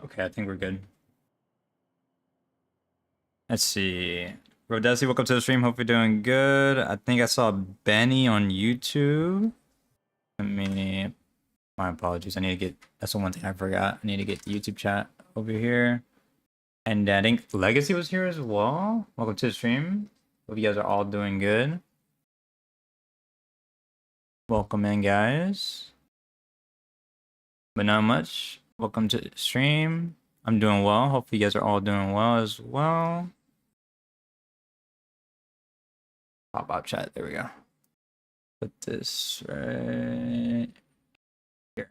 Okay, I think we're good. Let's see. Rodesi, welcome to the stream. Hope you're doing good. I think I saw Benny on YouTube. My apologies. I need to get, that's the one thing I forgot. I need to get the YouTube chat over here. And I think Legacy was here as well. Welcome to the stream. Hope you guys are all doing good. Welcome in, guys. But not much. Welcome to the stream. I'm doing well. Hopefully you guys are all doing well as well. Pop up chat. There we go. Put this right here.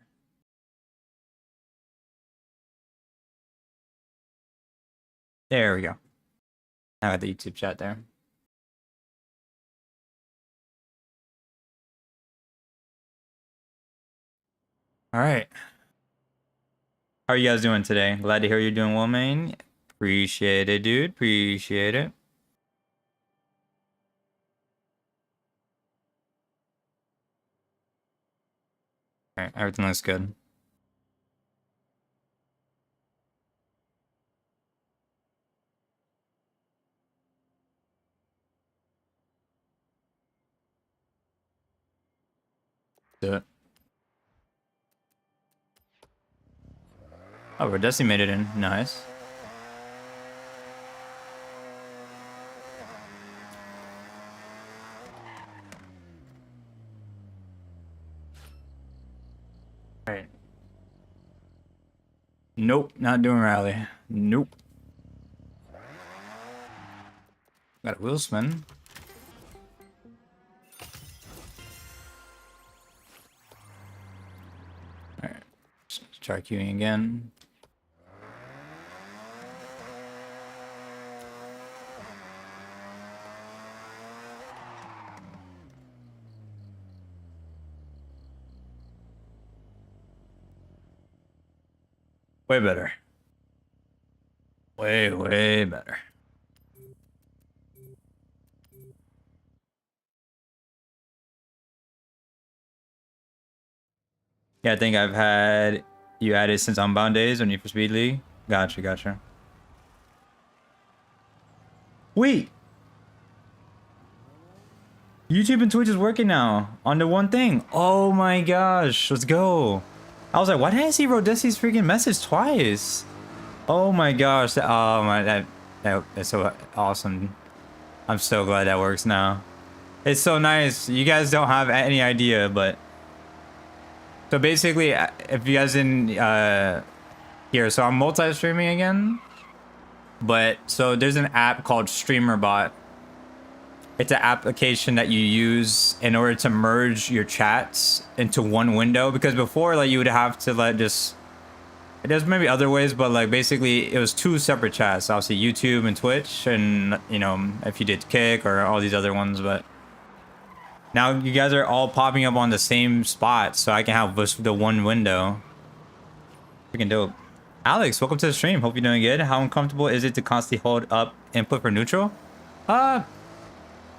There we go. I got the YouTube chat there. All right. How are you guys doing today? Glad to hear you're doing well, man. Appreciate it, dude. Appreciate it. All right, everything looks good. Do it. Oh, Rodesi made it in. Nice. All right. Nope, not doing rally. Nope. Got a wheel spin. All right. Just try queuing again. Way better. Way better. Yeah, I think I've had you added since Unbound days on Need for Speed League. Gotcha. Wait! YouTube and Twitch is working now on the one thing. Oh my gosh, let's go. I was like, why did I see Rodesi's freaking message twice? Oh my gosh, that's so awesome. I'm so glad that works now. It's so nice. You guys don't have any idea, but so basically, if you guys didn't here, so I'm multi-streaming again. But so there's an app called StreamerBot. It's an application that you use in order to merge your chats into one window, because before, like, you would have to like just, there's maybe other ways, but like basically it was two separate chats, obviously YouTube and Twitch, and you know, if you did Kick or all these other ones. But now you guys are all popping up on the same spot, so I can have just the one window. Freaking dope. Alex, welcome to the stream. Hope you're doing good. How uncomfortable is it to constantly hold up input for neutral?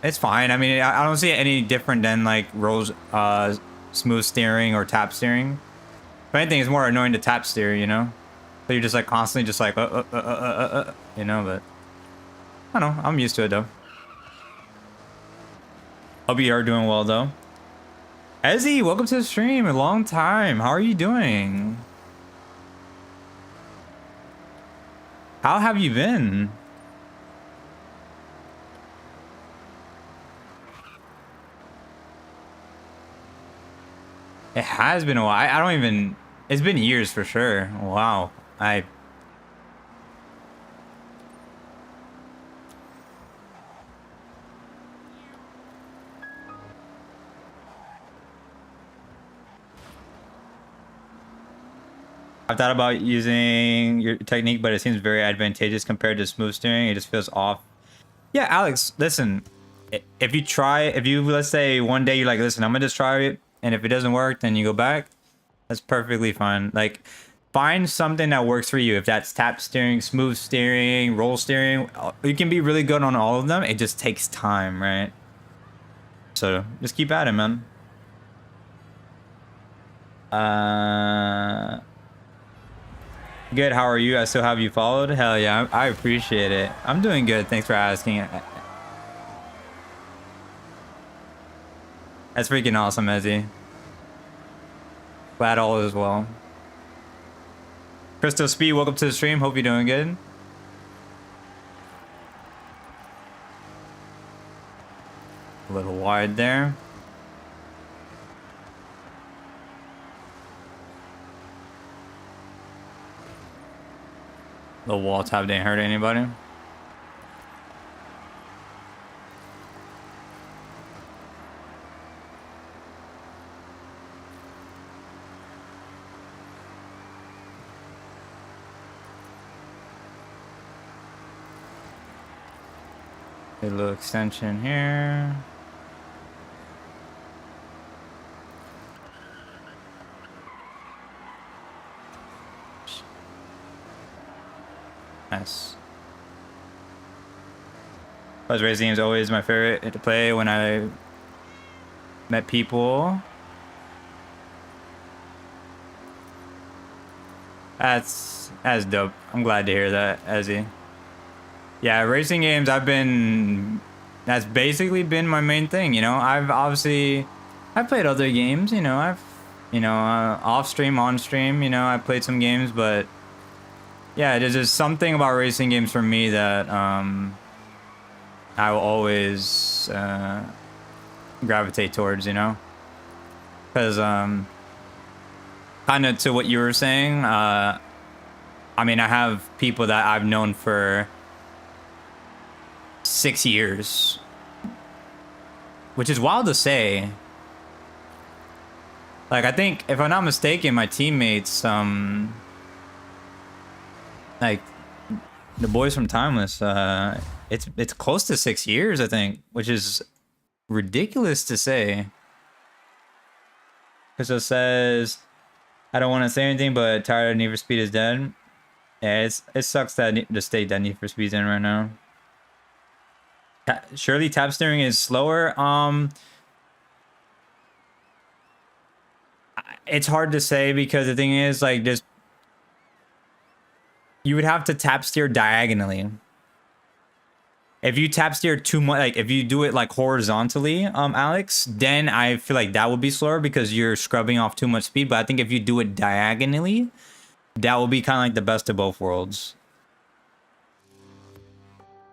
It's fine. I mean, I don't see it any different than like smooth steering or tap steering. If anything, it's more annoying to tap steer, you know? So you're just like constantly just like, you know, but I don't know. I'm used to it though. Hope you are doing well though. Ezzy, welcome to the stream. A long time. How are you doing? How have you been? It has been a while. I don't even... It's been years for sure. Wow. I've thought about using your technique, but it seems very advantageous compared to smooth steering. It just feels off. Yeah, Alex, listen. If you let's say one day you're like, listen, I'm gonna just try it, and if it doesn't work, then you go back. That's perfectly fine. Like, find something that works for you. If that's tap steering, smooth steering, roll steering, you can be really good on all of them. It just takes time, right? So just keep at it, man. Good, how are you? I still have you followed? Hell yeah, I appreciate it. I'm doing good, thanks for asking. That's freaking awesome, Ezzy. Glad all is well. Crystal Speed, welcome to the stream. Hope you're doing good. A little wide there. The wall tab didn't hurt anybody. A little extension here. Nice. Buzz Racing is always my favorite to play when I met people. That's dope. I'm glad to hear that, Ezzy. Yeah, racing games, that's basically been my main thing, you know. I've played other games, you know. Off stream, on stream, you know, I played some games, but yeah, there's just something about racing games for me that I will always gravitate towards, you know. Because kind of to what you were saying, I mean, I have people that I've known for 6 years, which is wild to say. Like, I think, if I'm not mistaken, my teammates, like the boys from Timeless, it's close to 6 years, I think, which is ridiculous to say. Crystal says, I don't want to say anything, but tired of Need for Speed is dead. Yeah, it sucks that the state that Need for Speed's in right now. Surely tap steering is slower. It's hard to say because the thing is, like, just you would have to tap steer diagonally. If you tap steer too much, like if you do it like horizontally, Alex, then I feel like that would be slower because you're scrubbing off too much speed. But I think if you do it diagonally, that will be kind of like the best of both worlds.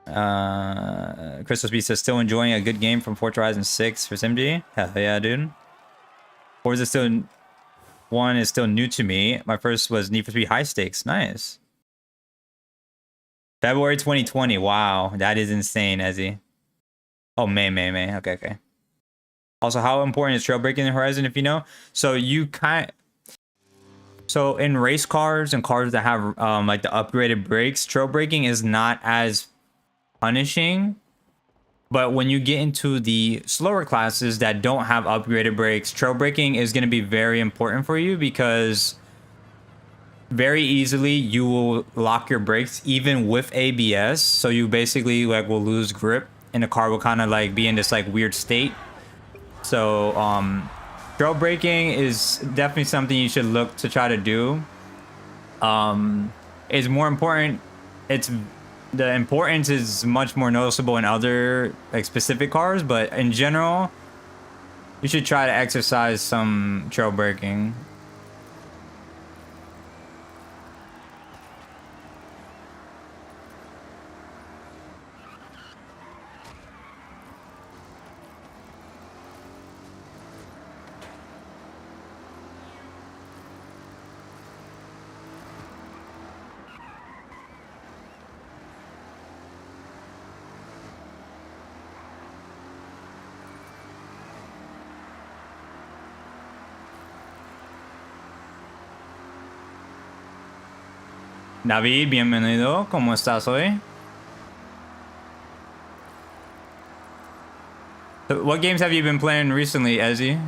Crystal Speed says, still enjoying a good game from Forza Horizon 6 for Simgii. Hell yeah, dude. Forza still 1 is still new to me. My first was Need for Speed High Stakes. Nice. February 2020. Wow, that is insane, Ezzy. Oh, May. Okay. Also, how important is trail braking in Horizon, if you know? So so in race cars and cars that have like the upgraded brakes, trail braking is not as punishing. But when you get into the slower classes that don't have upgraded brakes, trail braking is going to be very important for you because very easily you will lock your brakes even with ABS. So you basically like will lose grip and the car will kind of like be in this like weird state. So trail braking is definitely something you should look to try to do. It's more important. The importance is much more noticeable in other like specific cars, but in general, you should try to exercise some trail braking. David, bienvenido. ¿Cómo estás hoy? So what games have you been playing recently, Ezzy?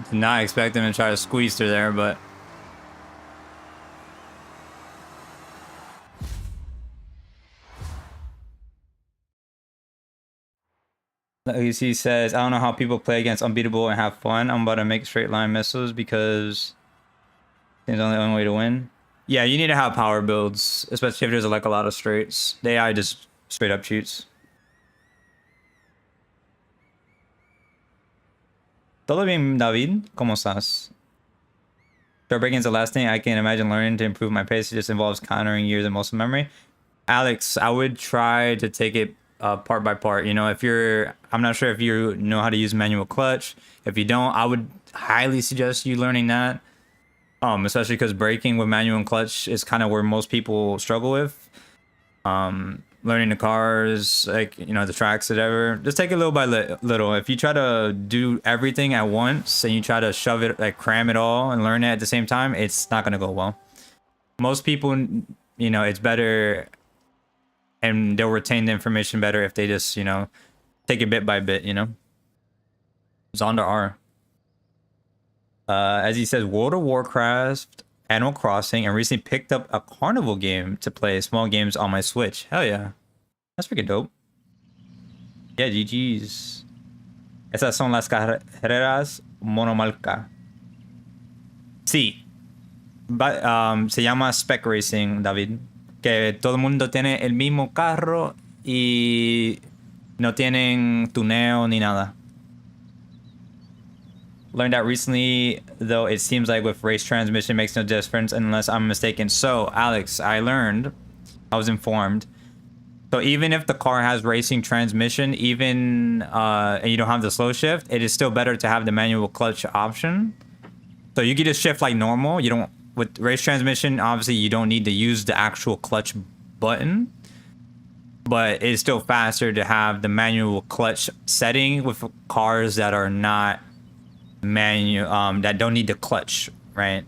Did not expect him to try to squeeze through there, but he says, I don't know how people play against unbeatable and have fun. I'm about to make straight line missiles because it's the only way to win. Yeah, you need to have power builds, especially if there's like a lot of straights. The AI just straight up cheats. Todo bien, David? ¿Cómo estás? Breaking is the last thing I can imagine learning to improve my pace. It just involves countering years and muscle memory. Alex, I would try to take it part by part. You know, if you're, I'm not sure if you know how to use manual clutch. If you don't, I would highly suggest you learning that. Especially because braking with manual and clutch is kind of where most people struggle with. Learning the cars, like, you know, the tracks, whatever. Just take it little by little. If you try to do everything at once and you try to shove it, like cram it all and learn it at the same time, it's not going to go well. Most people, you know, it's better and they'll retain the information better if they just, you know, take it bit by bit, you know. Zonda R. As he says, World of Warcraft, Animal Crossing, and recently picked up a carnival game to play small games on my Switch. Hell yeah. That's freaking dope. Yeah, GG's. Esas son las carreras monomarca. Sí. Se llama Spec Racing, David. Que todo el mundo tiene el mismo carro y no tienen tuneo ni nada. Learned that recently, though it seems like with race transmission makes no difference unless I'm mistaken. So, Alex, I was informed. So even if the car has racing transmission, even and you don't have the slow shift, it is still better to have the manual clutch option. So you can just shift like normal. You don't, with race transmission, obviously you don't need to use the actual clutch button. But it's still faster to have the manual clutch setting with cars that are not manual, that don't need the clutch, right?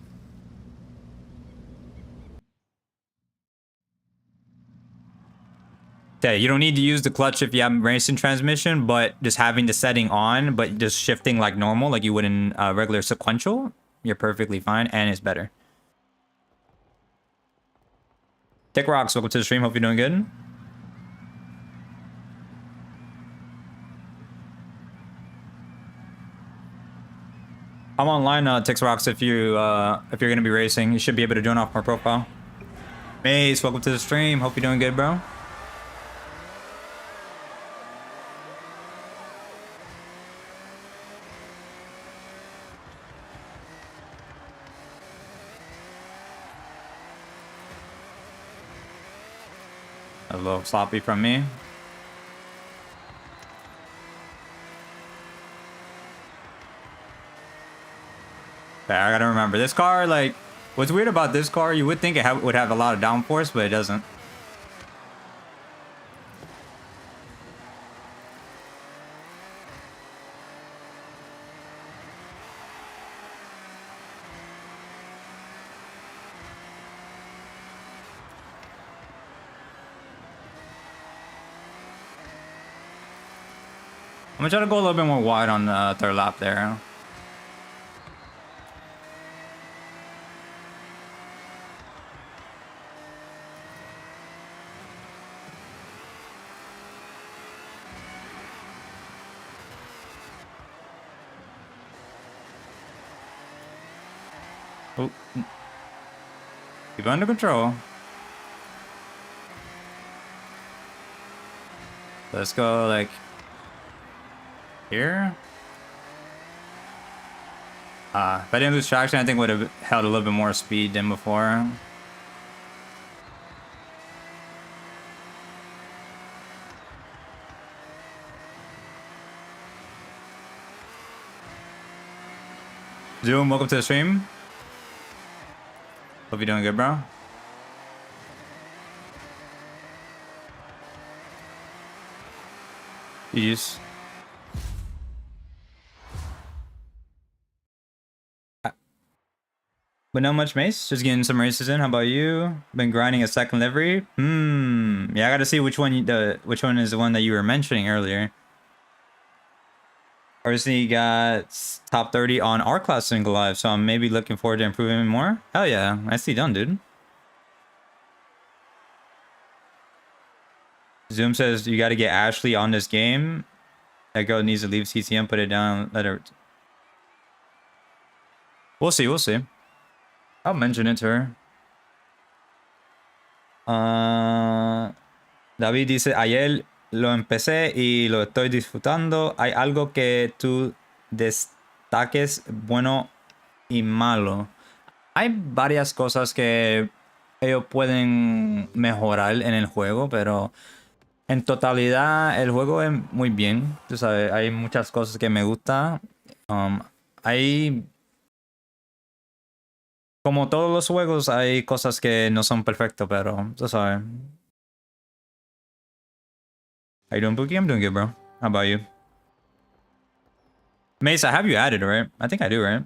Yeah, you don't need to use the clutch if you have racing transmission, but just having the setting on, but just shifting like normal, like you would in regular sequential, you're perfectly fine, and it's better. Tech Rocks, welcome to the stream. Hope you're doing good. I'm online, Tix Rocks. If you're gonna be racing, you should be able to join off my profile. Mace, welcome to the stream. Hope you're doing good, bro. A little sloppy from me. Okay, I gotta remember this car. Like, what's weird about this car? You would think it would have a lot of downforce, but it doesn't. I'm gonna try to go a little bit more wide on the third lap there. Oh. Keep it under control. Let's go like here. If I didn't lose traction, I think would have held a little bit more speed than before. Zoom, welcome to the stream. Hope you're doing good, bro. Jeez. But not much, Mace. Just getting some races in. How about you? Been grinding a second livery? Yeah, I gotta see which one is the one that you were mentioning earlier. Odyssey got top 30 on our class single live, so I'm maybe looking forward to improving more. Hell yeah, nicely done, dude. Zoom says you got to get Ashley on this game. That girl needs to leave CCM, put it down, let her. We'll see, we'll see. I'll mention it to her. David dice, ayer lo empecé y lo estoy disfrutando. ¿Hay algo que tú destaques bueno y malo? Hay varias cosas que ellos pueden mejorar en el juego, pero en totalidad el juego es muy bien. Tú sabes, hay muchas cosas que me gustan. Hay... Como todos los juegos, hay cosas que no son perfectos, pero tú sabes. How you doing, Bookie? I'm doing good, bro. How about you? Mace, I have you added, right? I think I do, right?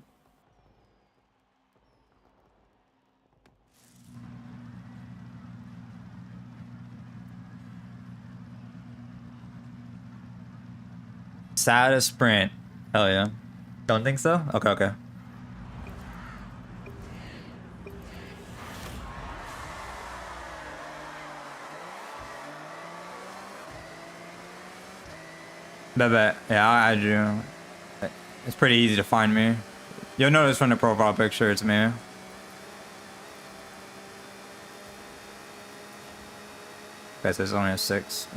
Sad sprint. Hell yeah. Don't think so? Okay, okay. Bet. Yeah, I'll add you. It's pretty easy to find me. You'll notice from the profile picture it's me. Guess it's only a 6.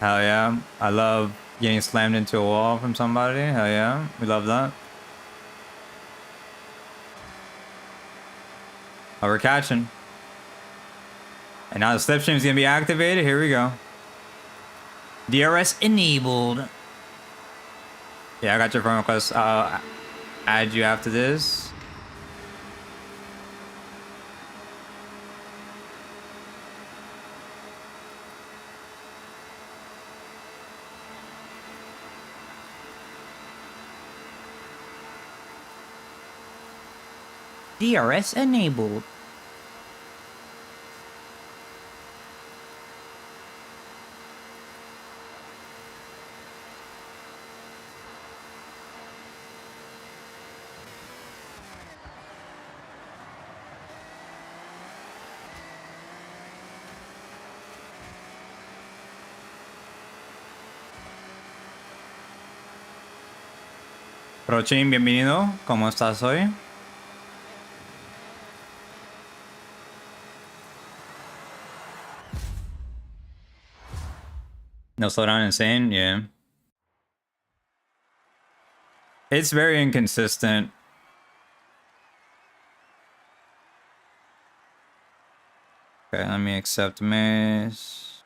Hell yeah. I love getting slammed into a wall from somebody. Hell yeah. We love that. Oh, we're catching. And now the slipstream is going to be activated. Here we go. DRS enabled. Yeah, I got your friend request. I'll add you after this. DRS enabled. Prochin, bienvenido. ¿Cómo estás hoy? No slow down insane? Yeah. It's very inconsistent. Okay, let me accept Mace.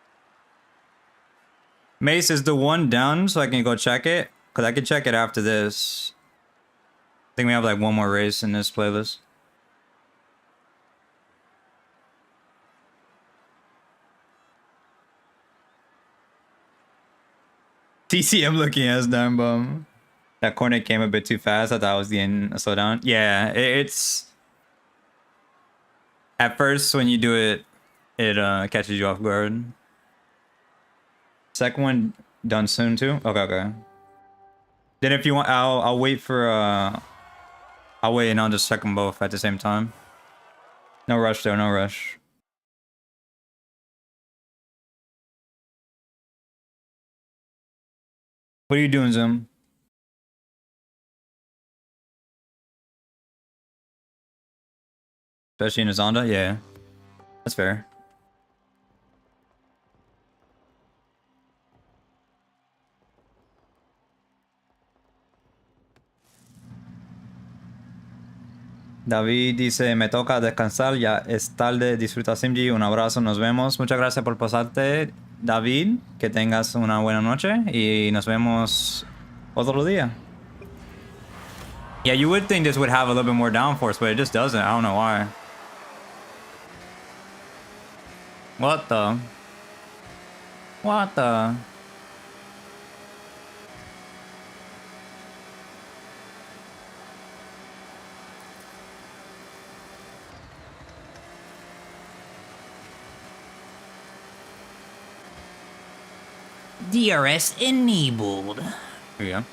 Mace is the one done, so I can go check it? Because I can check it after this. I think we have like one more race in this playlist. TCM looking as damn bum. That corner came a bit too fast. I thought I was getting a slowdown. Yeah, it's... At first, when you do it, it catches you off guard. Second one done soon too? Okay, okay. Then if you want, I'll wait for... I'll wait and I'll just check them both at the same time. No rush though, no rush. What are you doing, Zoom? Especially in a Zonda? Yeah. That's fair. David dice, me toca descansar, ya es tarde, disfruta Simgii, un abrazo, nos vemos. Muchas gracias por pasarte, David, que tengas una buena noche y nos vemos otro día. Yeah, you would think this would have a little bit more downforce, but it just doesn't. I don't know why. What the? What the? DRS enabled. Here we go.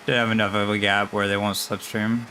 They have enough of a gap where they won't slipstream.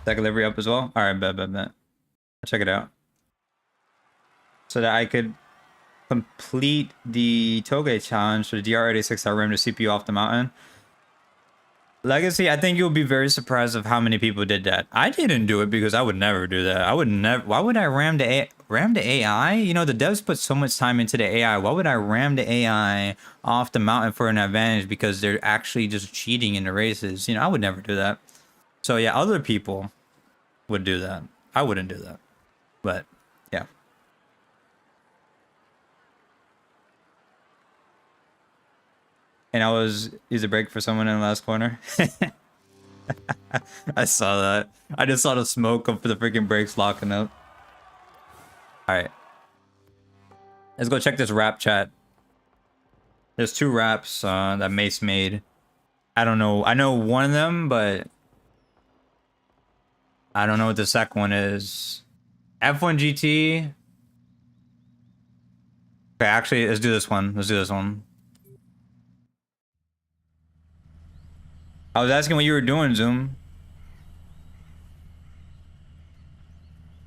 That delivery up as well? Alright, bet. I'll check it out. So that I could complete the Toge challenge for the DR86 that rammed the CPU off the mountain. Legacy, I think you'll be very surprised of how many people did that. I didn't do it because I would never do that. I would never. Why would I ram the AI? You know, the devs put so much time into the AI. Why would I ram the AI off the mountain for an advantage because they're actually just cheating in the races? You know, I would never do that. So yeah, other people would do that. I wouldn't do that. But yeah. And I was use a brake for someone in the last corner. I saw that. I just saw the smoke up for the freaking brakes locking up. Alright. Let's go check this rap chat. There's 2 raps that Mace made. I don't know. I know one of them, but I don't know what the second one is. F1 GT. Okay, actually, let's do this one. I was asking what you were doing, Zoom.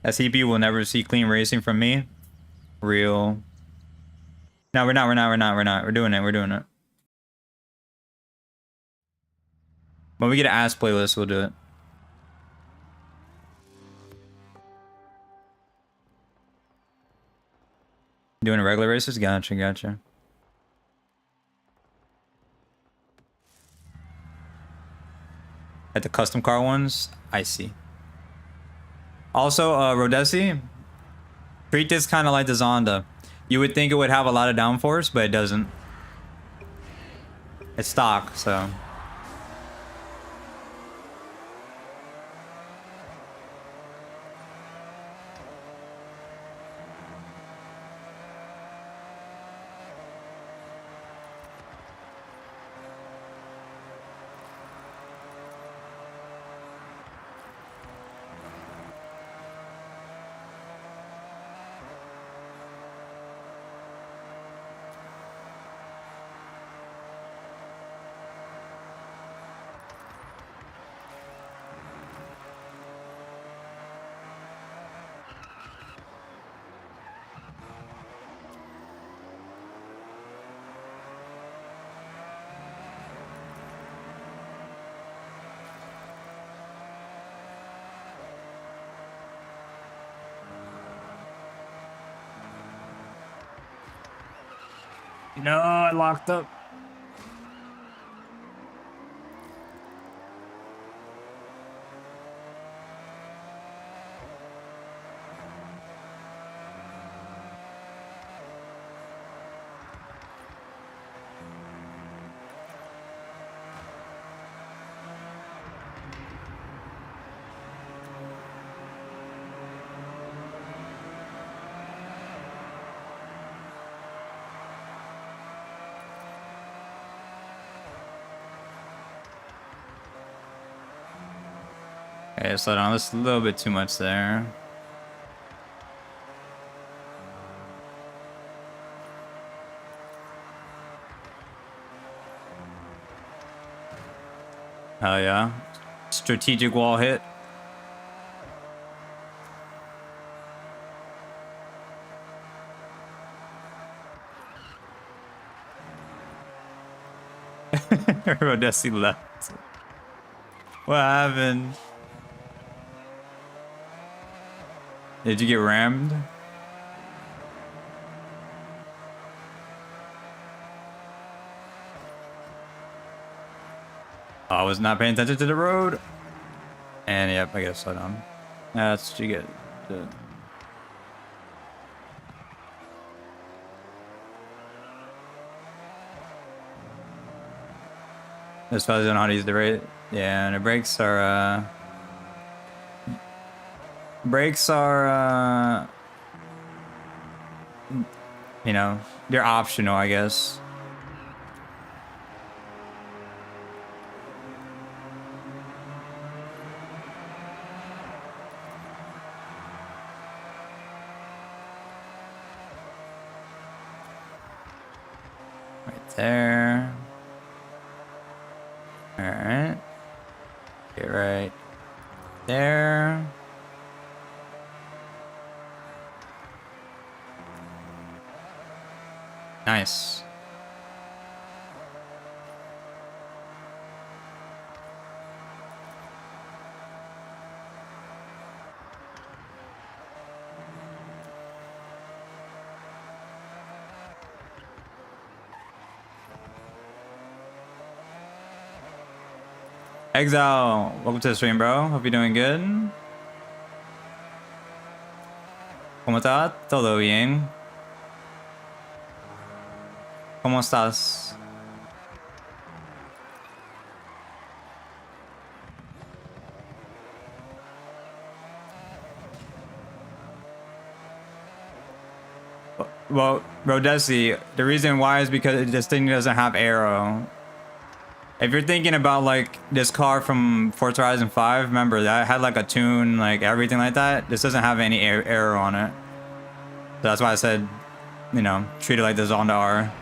SCP will never see clean racing from me. Real. No, we're not. We're doing it. When we get an ass playlist, we'll do it. Doing a regular races? Gotcha. At the custom car ones? I see. Also, Rodesi, treat this kind of like the Zonda. You would think it would have a lot of downforce, but it doesn't. It's stock, so... No, I locked up. Okay, slow down. That's a little bit too much there. Hell yeah. Strategic wall hit. Odyssey left. What happened? Did you get rammed? Oh, I was not paying attention to the road. And yep, I gotta slow down. That's what you get. This fellas don't know how to use the rate. Yeah, and the brakes are you know, they're optional, I guess. Right there. All right. Get right there. Nice. Exile, welcome to the stream, bro. Hope you're doing good. ¿Cómo está? Todo bien. ¿Cómo estás? Well, Rodesi, the reason why is because this thing doesn't have arrow. If you're thinking about like this car from Forza Horizon 5, remember that had like a tune, like everything like that. This doesn't have any arrow on it. So that's why I said, you know, treat it like this on the R.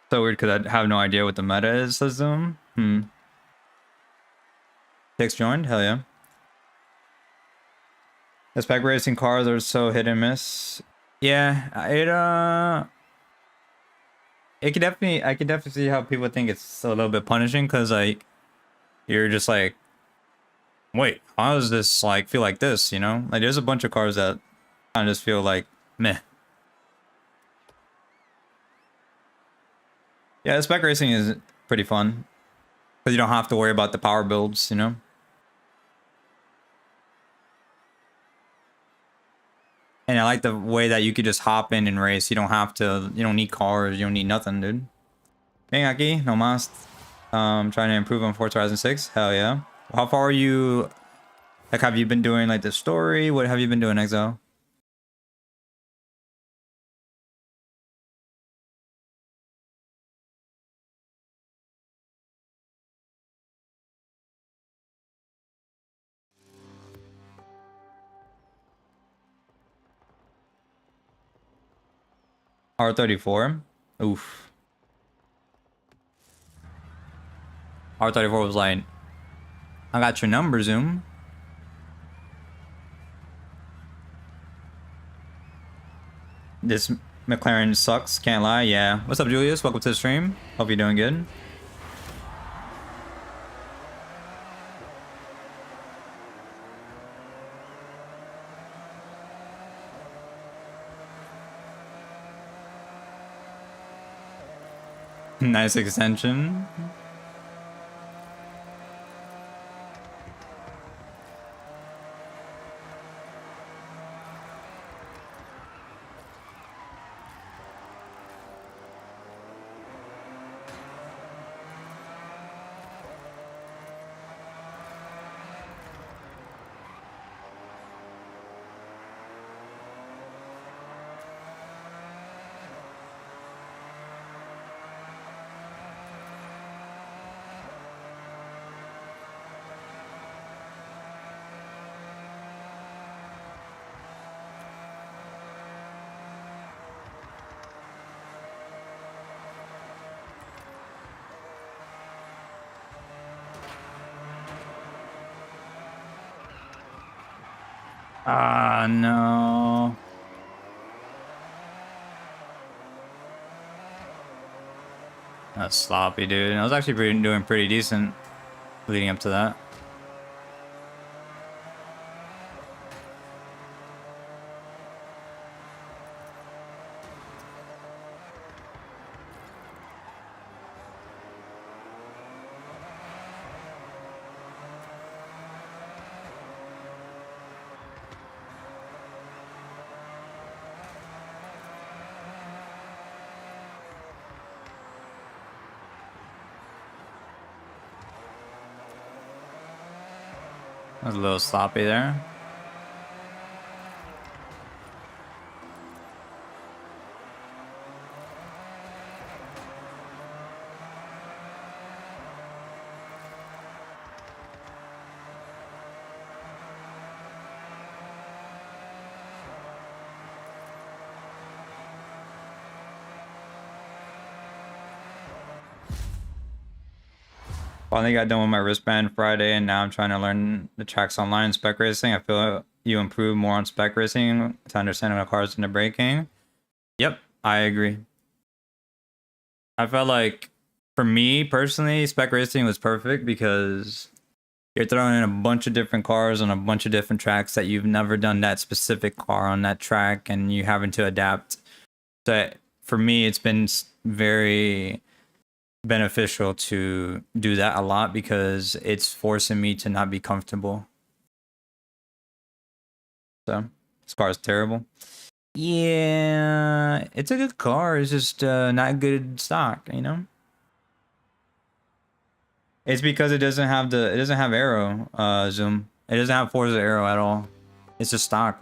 So weird because I have no idea what the meta is, says Zoom. Six joined? Hell yeah. The spec racing cars are so hit and miss. Yeah, it could definitely, I could definitely see how people think it's a little bit punishing because like you're just like, wait, how does this like feel like this? You know, like there's a bunch of cars that kind of just feel like meh. Yeah, spec racing is pretty fun because you don't have to worry about the power builds, you know. And I like the way that you could just hop in and race. You don't have to, you don't need cars, you don't need nothing, dude. Ven aquí, nomás. Trying to improve on Forza Horizon 6. Hell yeah. How far are you? Like, have you been doing like the story? What have you been doing, Exo? R34. Oof. R34 was like, I got your number, Zoom. This McLaren sucks, can't lie. Yeah. What's up, Julius? Welcome to the stream. Hope you're doing good. Nice extension. Ah, no. That's sloppy, dude. I was actually doing pretty decent leading up to that. I was a little sloppy there. Finally got done with my wristband Friday, and now I'm trying to learn the tracks online in spec racing. I feel you improve more on spec racing to understand how cars into braking. Yep, I agree. I felt like, for me personally, spec racing was perfect because you're throwing in a bunch of different cars on a bunch of different tracks that you've never done that specific car on that track, and you having to adapt. So for me, it's been very beneficial to do that a lot because it's forcing me to not be comfortable. So this car is terrible. Yeah, it's a good car. It's just not good stock, you know. It's because it doesn't have aero zoom. It doesn't have Forza aero at all. It's just stock.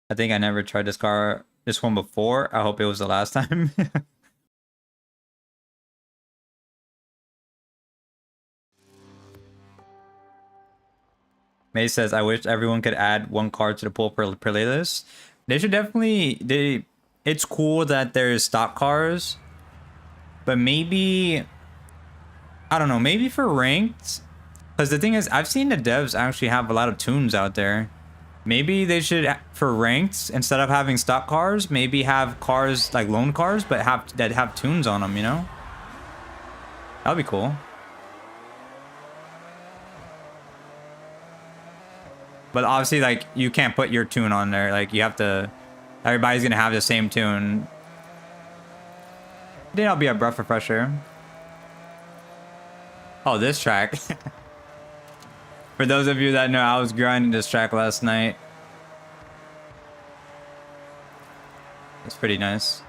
I think I never tried this one before. I hope it was the last time. May says, I wish everyone could add one car to the pool per playlist. They should definitely, it's cool that there's stock cars, but maybe, I don't know, maybe for ranked, because the thing is, I've seen the devs actually have a lot of tunes out there. Maybe they should, for ranked, instead of having stock cars, maybe have cars like loan cars, but have tunes on them, you know? That'd be cool. But obviously, like, you can't put your tune on there. Like, you have to, everybody's gonna have the same tune. Then I'll be a breath of fresh air. Oh, this track. For those of you that know, I was grinding this track last night. It's pretty nice.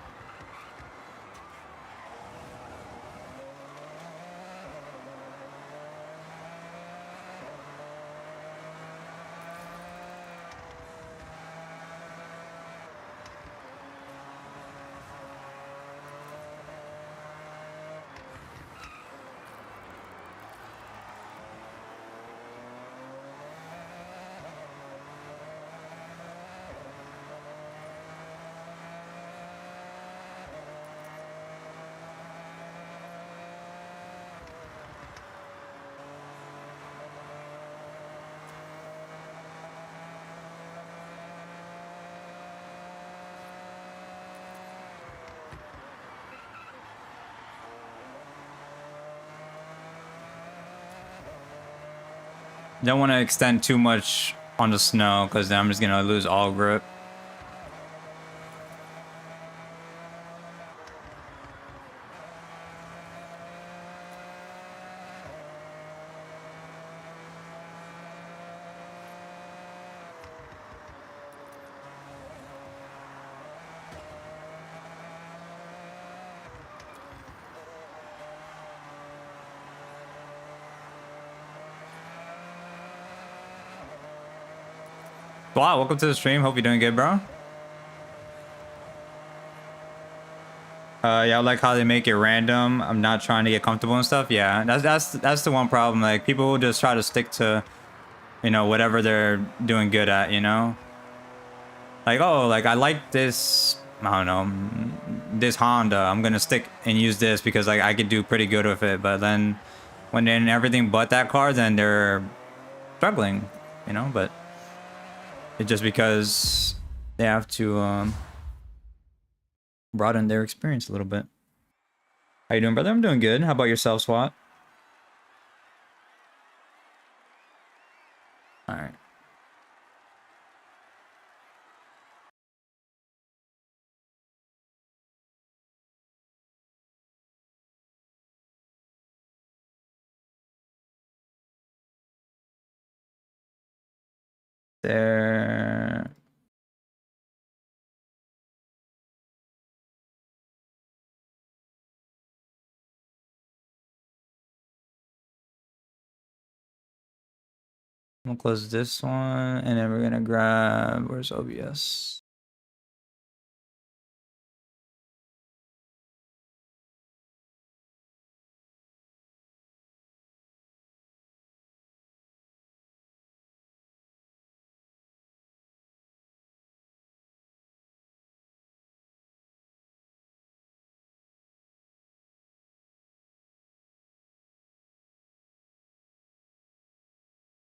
Don't want to extend too much on the snow because then I'm just gonna lose all grip. Wow, welcome to the stream. Hope you're doing good, bro. Yeah, I like how they make it random. I'm not trying to get comfortable and stuff. Yeah, that's the one problem. Like, people will just try to stick to, you know, whatever they're doing good at, you know? Like, oh, like, I like this, I don't know, this Honda, I'm gonna stick and use this because like I could do pretty good with it. But then when they're in everything but that car, then they're struggling, you know. But it's just because they have to broaden their experience a little bit. How you doing, brother? I'm doing good. How about yourself, SWAT? All right. There. I'm gonna close this one, and then we're gonna grab, where's OBS?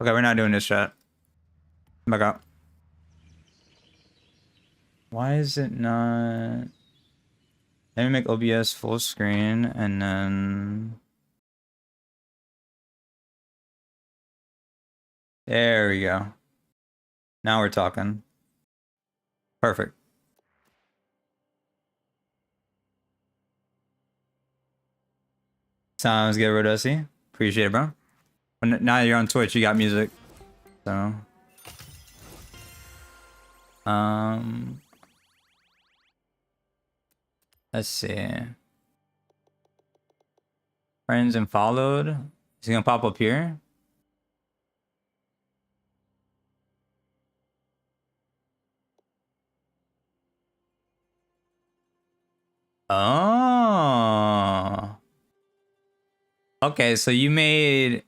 Okay, we're not doing this yet. Back up. Why is it not? Let me make OBS full screen, and then there we go. Now we're talking. Perfect. Sounds good, Odyssey. Appreciate it, bro. Now you're on Twitch, you got music. So let's see. Friends and followed. Is he gonna pop up here? Oh. Okay, so you made...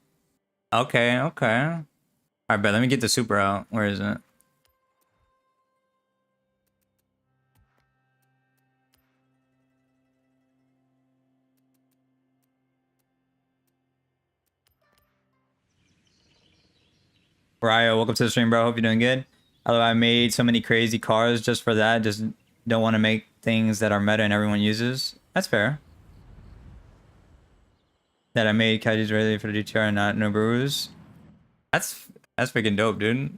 Okay, okay. Alright, bet, let me get the super out. Where is it? Ryo, welcome to the stream, bro. Hope you're doing good. Although I made so many crazy cars just for that. Just don't want to make things that are meta and everyone uses. That's fair. That I made Kaiji's ready for the GTR and not Noburu's. That's freaking dope, dude.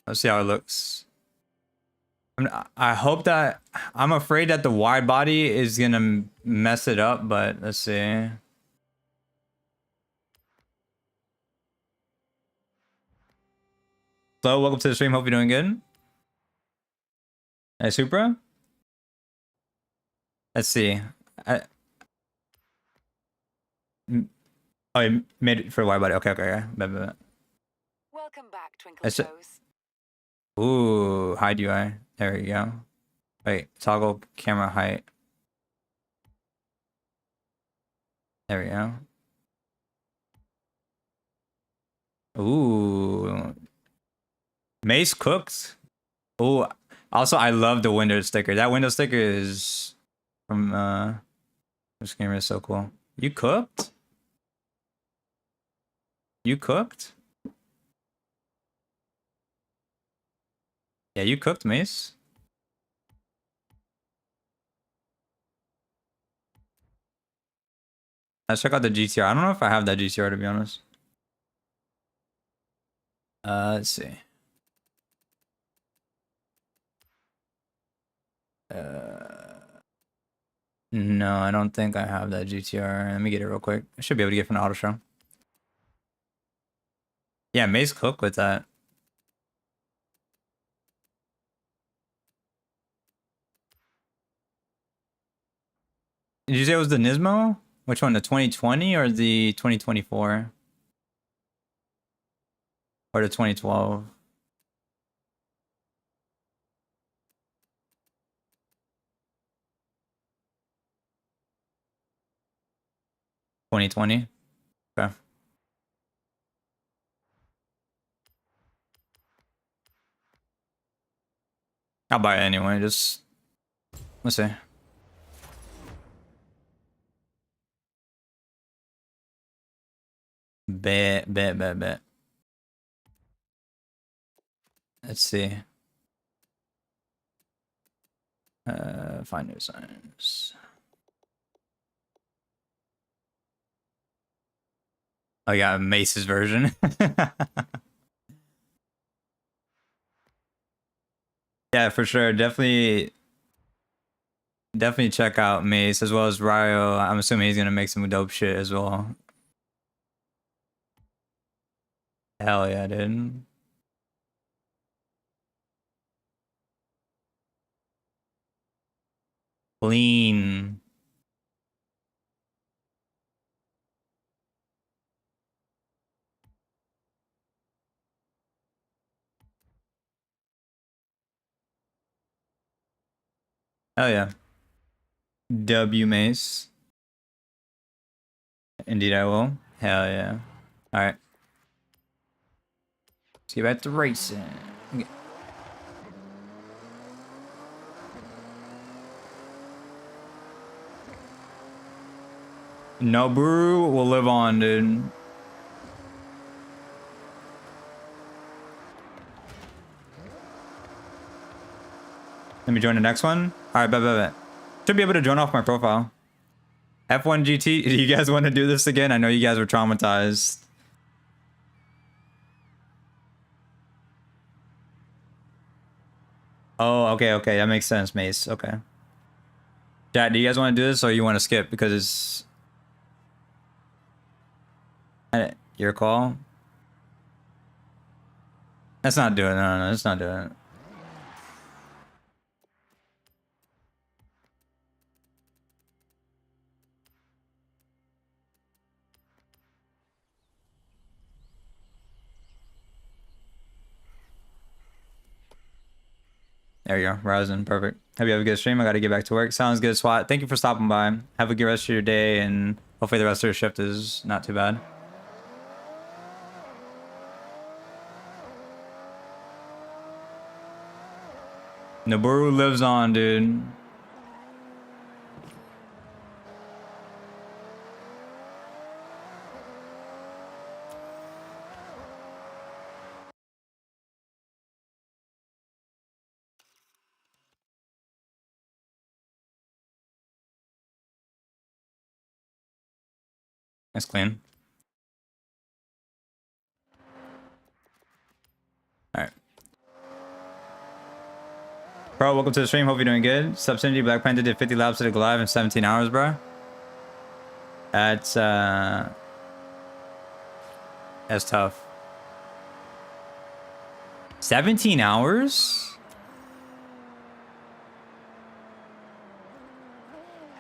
Let's see how it looks. I hope that... I'm afraid that the wide body is gonna mess it up, but let's see. Hello, welcome to the stream. Hope you're doing good. Hey, Supra? Let's see. Oh, you made it for wide body. Okay, okay, okay. Bet. Welcome back, Twinkle Toes. Ooh, hide UI. There we go. Wait, toggle camera height. There we go. Ooh. Mace cooked. Ooh. Also, I love the window sticker. That window sticker is from this game is so cool. You cooked? You cooked? Yeah, you cooked, Mace. Let's check out the GTR. I don't know if I have that GTR, to be honest. Let's see. No, I don't think I have that GTR. Let me get it real quick. I should be able to get it from the auto show. Yeah, Mace cooked with that. Did you say it was the Nismo? Which one, the 2020 or the 2024? Or the 2012? $2020? Okay. I'll buy it anyway, just... Let's see. Bet. Let's see. Find new signs. Oh yeah, Mace's version. Yeah, for sure. Definitely check out Mace as well as Ryo. I'm assuming he's gonna make some dope shit as well. Hell yeah, dude. Clean. Hell yeah. W Mace. Indeed I will. Hell yeah. Alright. Let's get back to racing. Okay. No brew will live on, dude. Let me join the next one. Alright, bet. Should be able to join off my profile. F1 GT, do you guys want to do this again? I know you guys were traumatized. Oh, okay. That makes sense, Mace. Okay. Chat, do you guys want to do this or you want to skip? Because it's... Your call? Let's not do it. No, let's not do it. There you go. Ryzen. Perfect. Hope you have a good stream. I got to get back to work. Sounds good, SWAT. Thank you for stopping by. Have a good rest of your day, and hopefully the rest of your shift is not too bad. Noboru lives on, dude. That's clean. All right. Bro, welcome to the stream. Hope you're doing good. Simgii Black Panther did 50 laps to go live in 17 hours, bro. That's tough. 17 hours?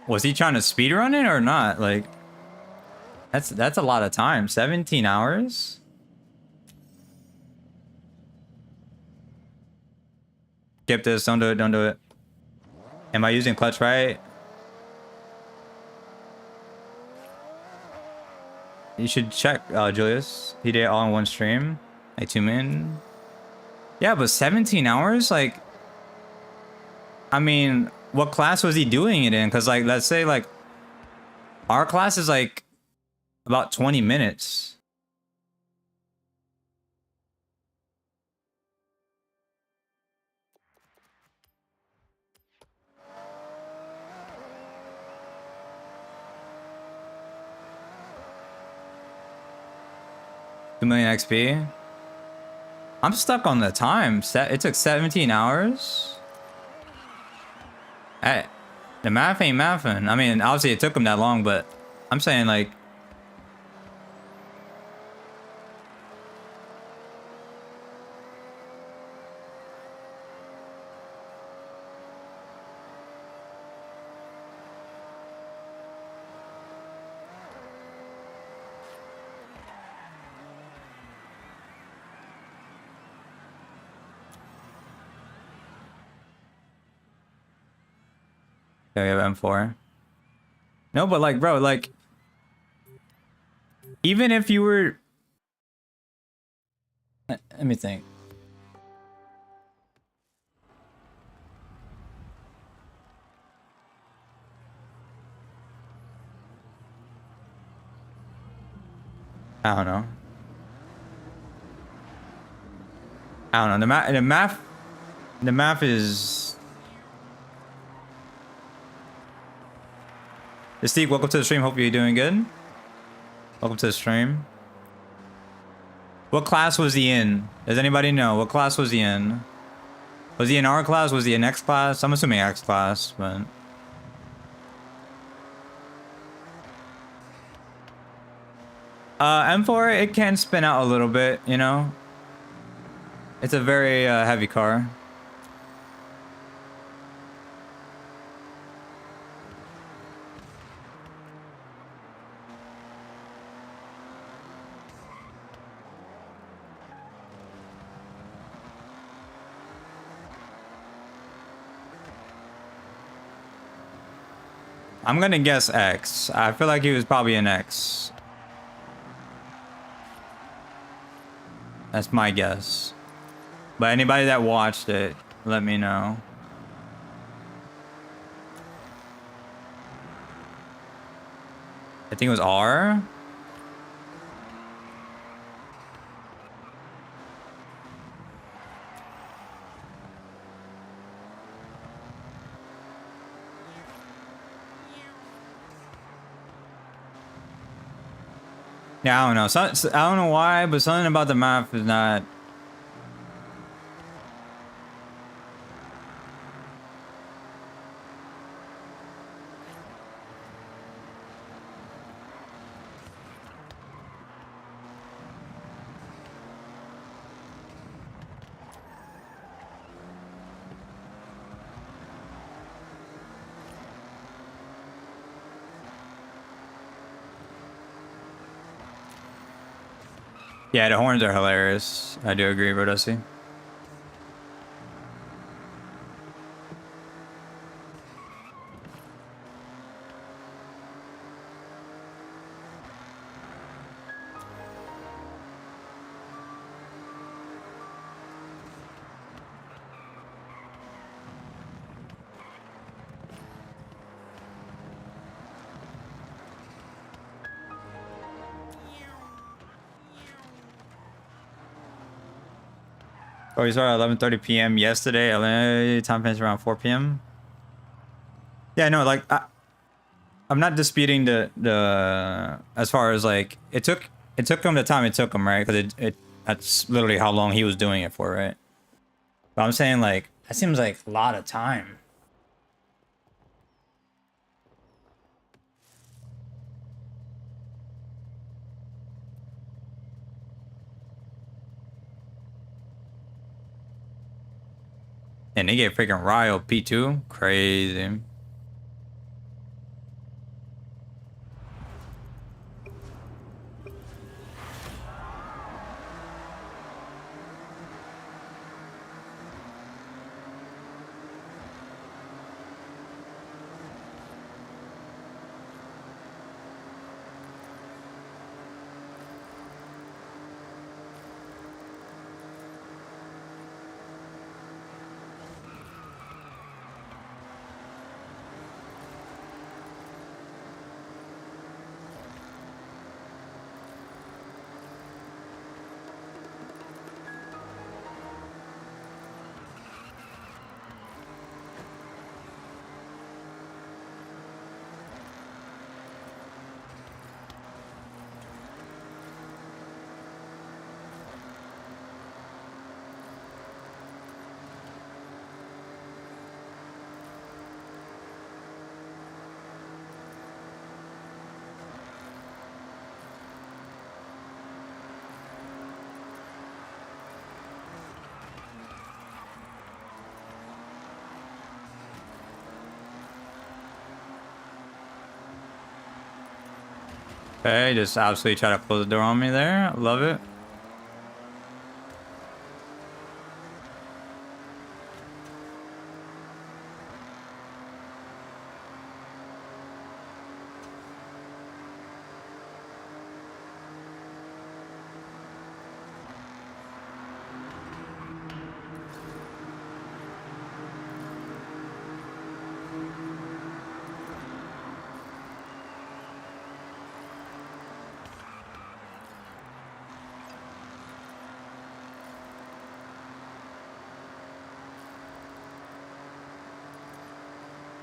Was he trying to speedrun it or not? Like, that's a lot of time. 17 hours? Skip this. Don't do it. Am I using clutch right? You should check, Julius. He did it all in one stream. Like 2 min. Yeah, but 17 hours? Like, I mean, what class was he doing it in? Because, like, let's say, like, our class is, like, about 20 minutes. $2 million XP. I'm stuck on the time. It took 17 hours. Hey, the math ain't mathing. I mean, obviously it took him that long, but I'm saying like... Yeah, we have M4. No, but like, bro, like... Even if you were... Let me think. I don't know. I don't know. The map is. Steve, welcome to the stream. Hope you're doing good. Welcome to the stream. What class was he in? Does anybody know? What class was he in? Was he in our class? Was he in X class? I'm assuming X class, but... M4, it can spin out a little bit, you know? It's a very heavy car. I'm gonna guess X. I feel like he was probably an X. That's my guess. But anybody that watched it, let me know. I think it was R. Yeah, I don't know. I don't know why, but something about the map is not. Yeah, the horns are hilarious. I do agree, Odyssey. Oh, you started at 11:30 p.m. yesterday. LA time finished around 4 p.m. Yeah, no, like I'm not disputing the as far as like it took him the time it took him, right? Because that's literally how long he was doing it for, right? But I'm saying like that seems like a lot of time. And they get freaking Ryo P2. Crazy. Okay, just absolutely try to close the door on me there. Love it.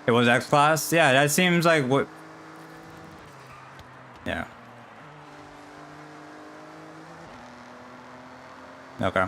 It was X class? Yeah, that seems like what... Yeah. Okay.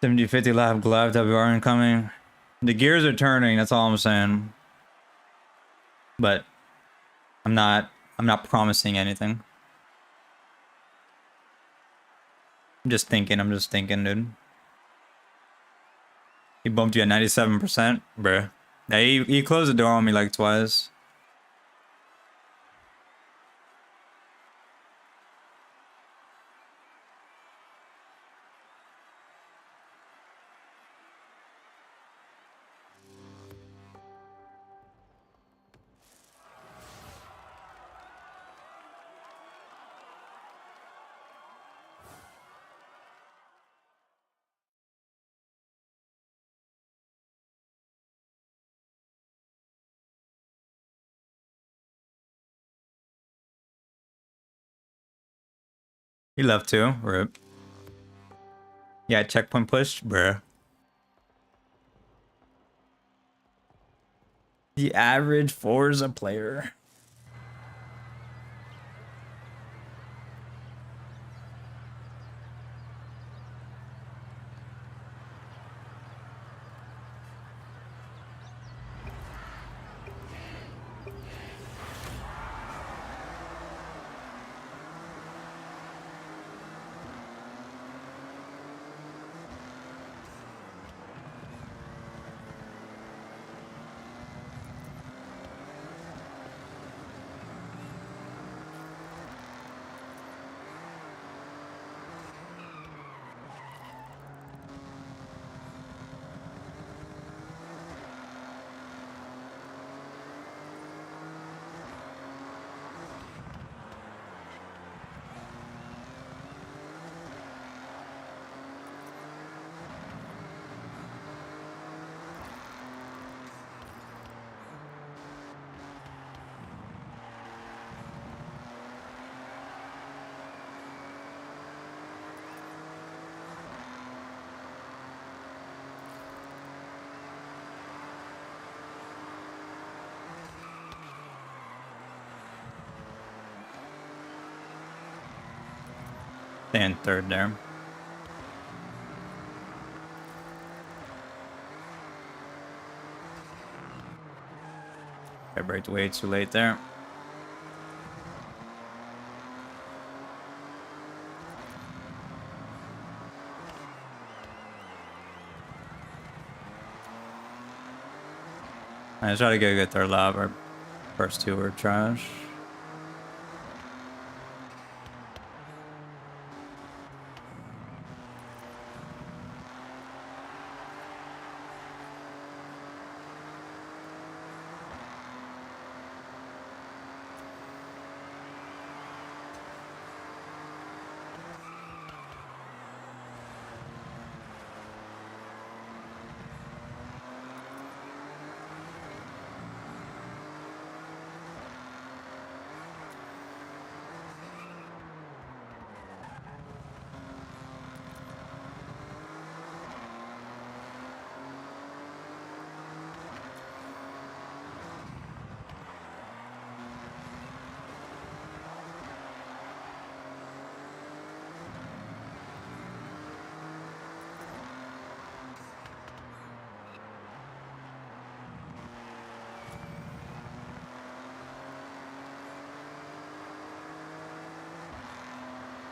$70-50 lap glove WR incoming. The gears are turning, that's all I'm saying. But I'm not promising anything. I'm just thinking, dude. He bumped you at 97%, bruh. Yeah, he closed the door on me like twice. He left too, rip. Yeah, checkpoint push, bruh. The average Forza player. Staying third there. I braked way too late there. I just try to get a good third lap. Our first two were trash.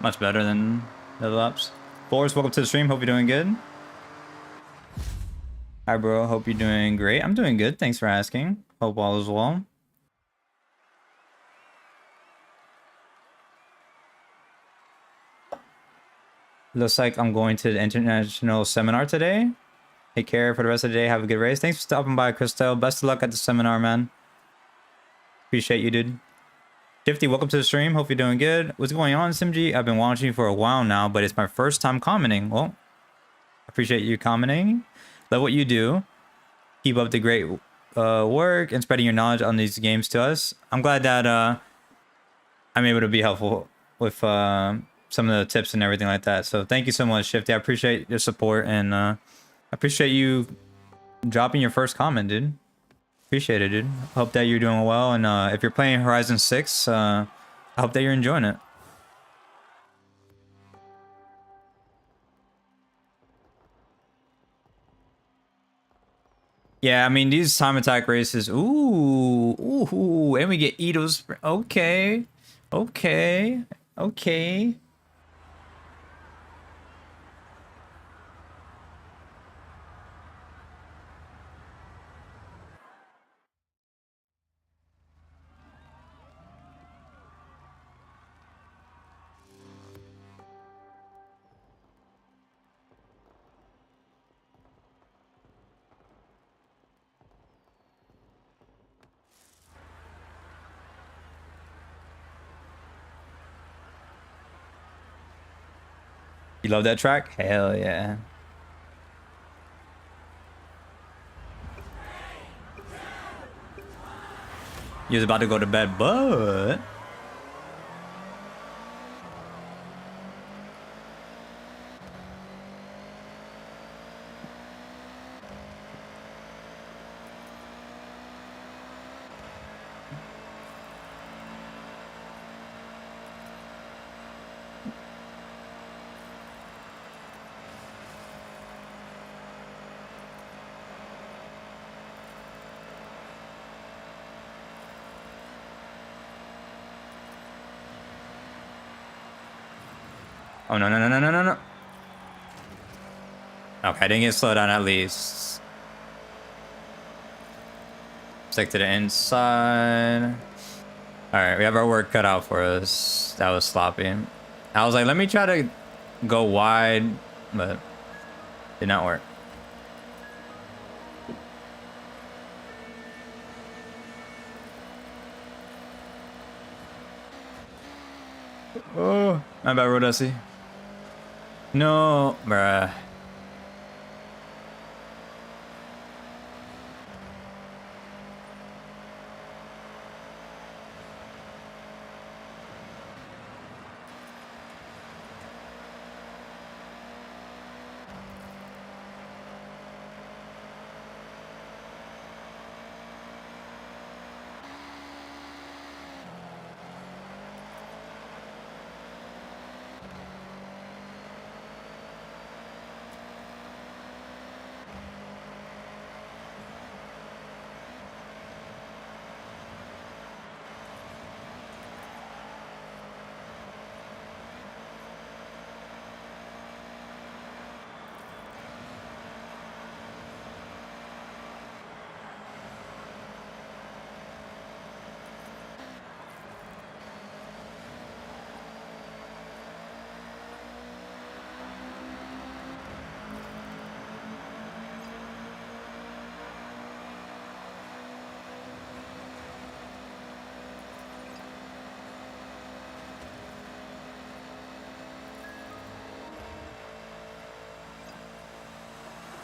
Much better than the other laps. Boris, welcome to the stream. Hope you're doing good. Hi, bro. Hope you're doing great. I'm doing good. Thanks for asking. Hope all is well. Looks like I'm going to the international seminar today. Take care for the rest of the day. Have a good race. Thanks for stopping by, Christelle. Best of luck at the seminar, man. Appreciate you, dude. Shifty, welcome to the stream. Hope you're doing good. What's going on, Simgii? I've been watching you for a while now, but it's my first time commenting. Well, appreciate you commenting. Love what you do. Keep up the great work and spreading your knowledge on these games to us. I'm glad that I'm able to be helpful with some of the tips and everything like that. So thank you so much, Shifty. I appreciate your support, and I appreciate you dropping your first comment, dude. Appreciate it, dude. Hope that you're doing well, and if you're playing Horizon 6, I hope that you're enjoying it. Yeah, I mean, these time attack races, ooh, and we get Ito's. Okay, okay, okay. You love that track? Hell yeah. You was about to go to bed, but... Oh, no, no, no, no, no, no, no. Okay, I didn't get slowed down at least. Stick to the inside. Alright, we have our work cut out for us. That was sloppy. I was like, let me try to go wide, but did not work. Oh, my bad, Odyssey. No, bruh.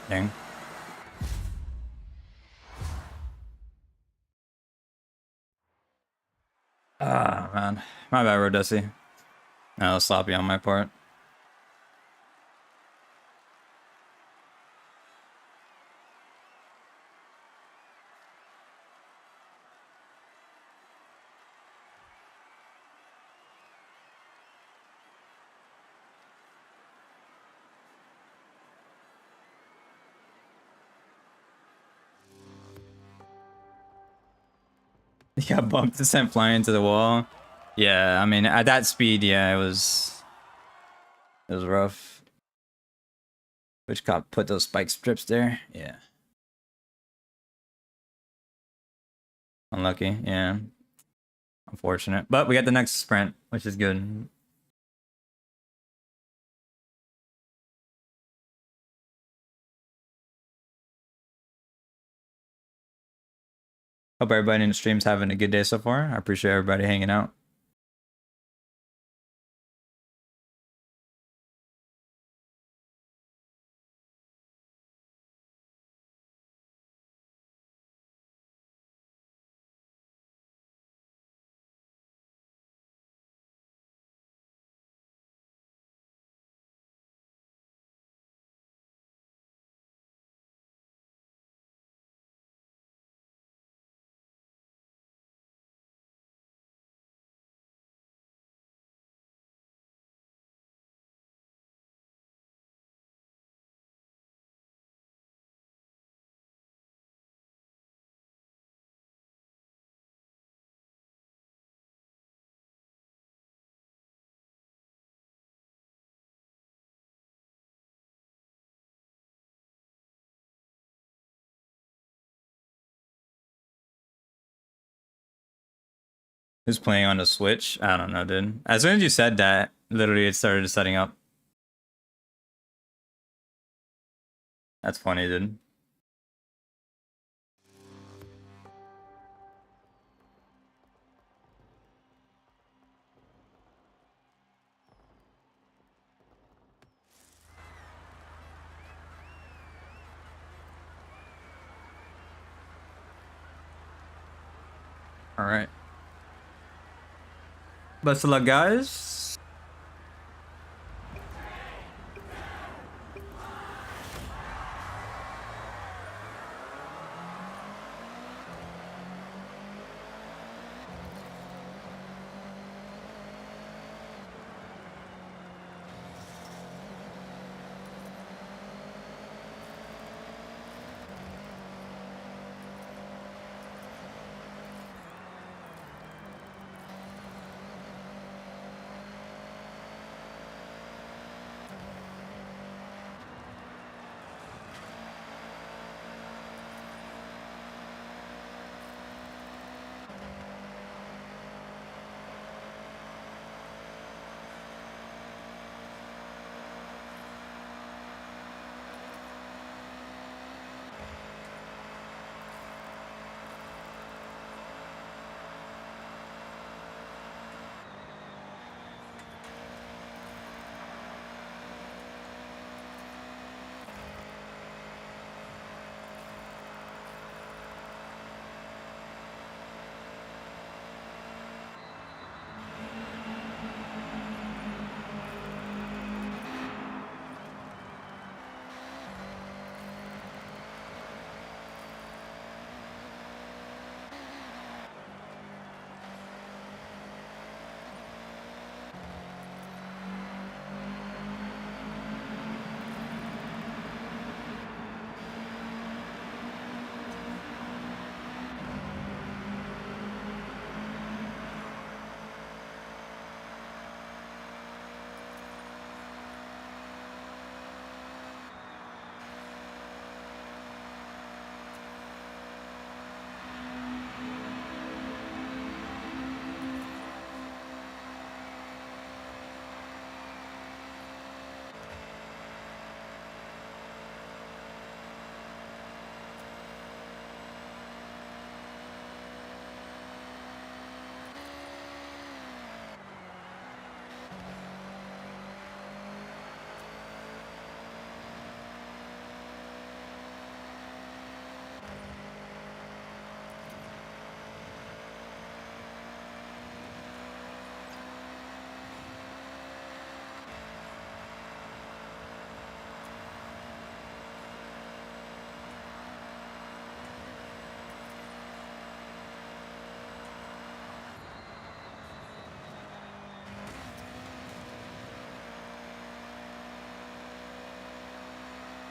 Dang. Ah, man. My bad, Odyssey. That was sloppy on my part. He got bumped and sent flying into the wall. Yeah, I mean, at that speed, yeah, it was rough. Which cop put those spike strips there? Yeah. Unlucky, yeah. Unfortunate. But we got the next sprint, which is good. Hope everybody in the stream's having a good day so far. I appreciate everybody hanging out. Who's playing on the Switch? I don't know, dude. As soon as you said that, literally it started setting up. That's funny, dude. All right. Best of luck, guys.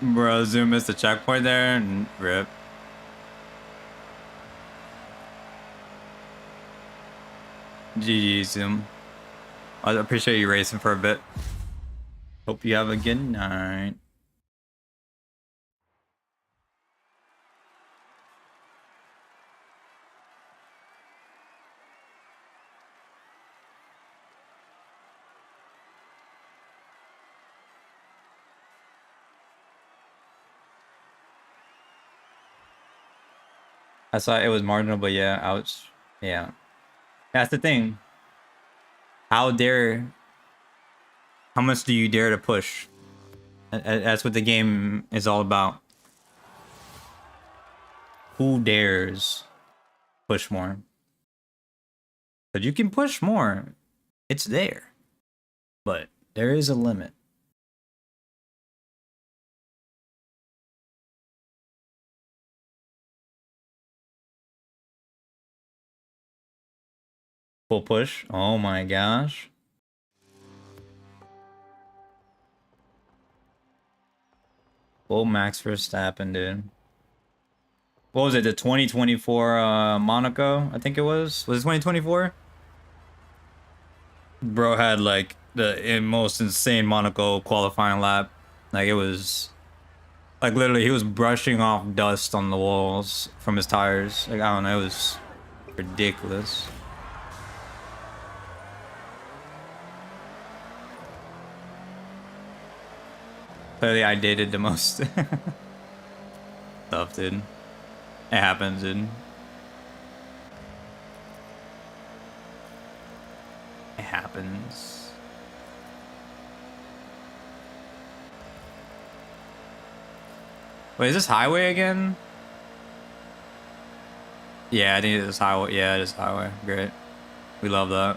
Bro, Zoom missed the checkpoint there and rip. GG, Zoom. I appreciate you racing for a bit. Hope you have a good night. I saw it was marginal, but yeah, ouch. Yeah. That's the thing. How much do you dare to push? That's what the game is all about. Who dares push more? But you can push more. It's there. But there is a limit. Full push. Oh my gosh. Full Max Verstappen, dude. What was it? The 2024 Monaco, I think it was. Was it 2024? Bro had like the most insane Monaco qualifying lap. Like it was like literally he was brushing off dust on the walls from his tires. Like I don't know, it was ridiculous. Clearly I dated the most stuff, dude. It happens, dude. It happens. Wait, is this highway again? Yeah, I think it is highway. Yeah, it is highway. Great. We love that.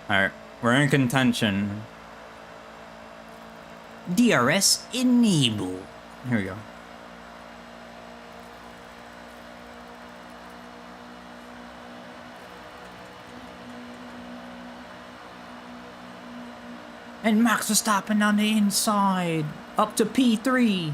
Alright, we're in contention. DRS enable. Here we go. And Max Verstappen on the inside, up to P3.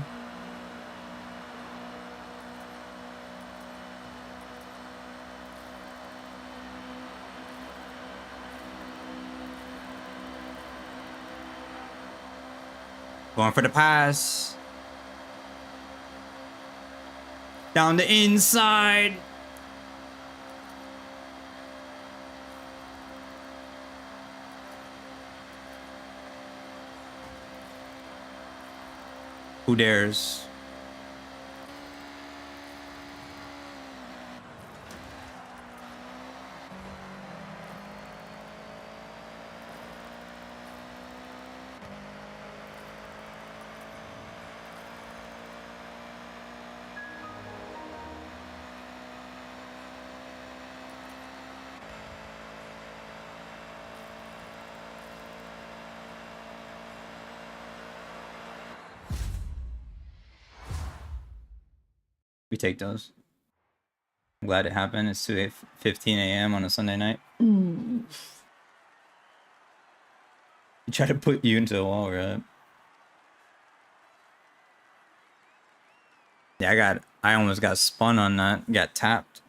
Going for the pass. Down the inside. Who dares? We take those. I'm glad it happened. It's 2:15 a.m. on a Sunday night. He tried to put you into a wall, right? Yeah, I almost got spun on that. Got tapped.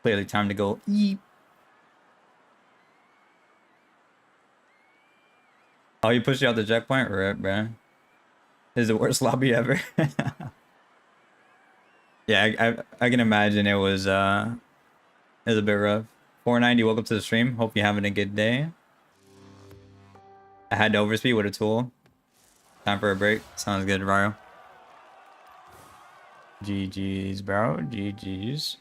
Clearly time to go eep. Oh, you pushed you out the checkpoint? Right, bro. This is the worst lobby ever. Yeah, I can imagine it was a bit rough. 490, welcome to the stream. Hope you're having a good day. I had to overspeed with a tool. Time for a break. Sounds good, Ryo. GG's, bro. GG's.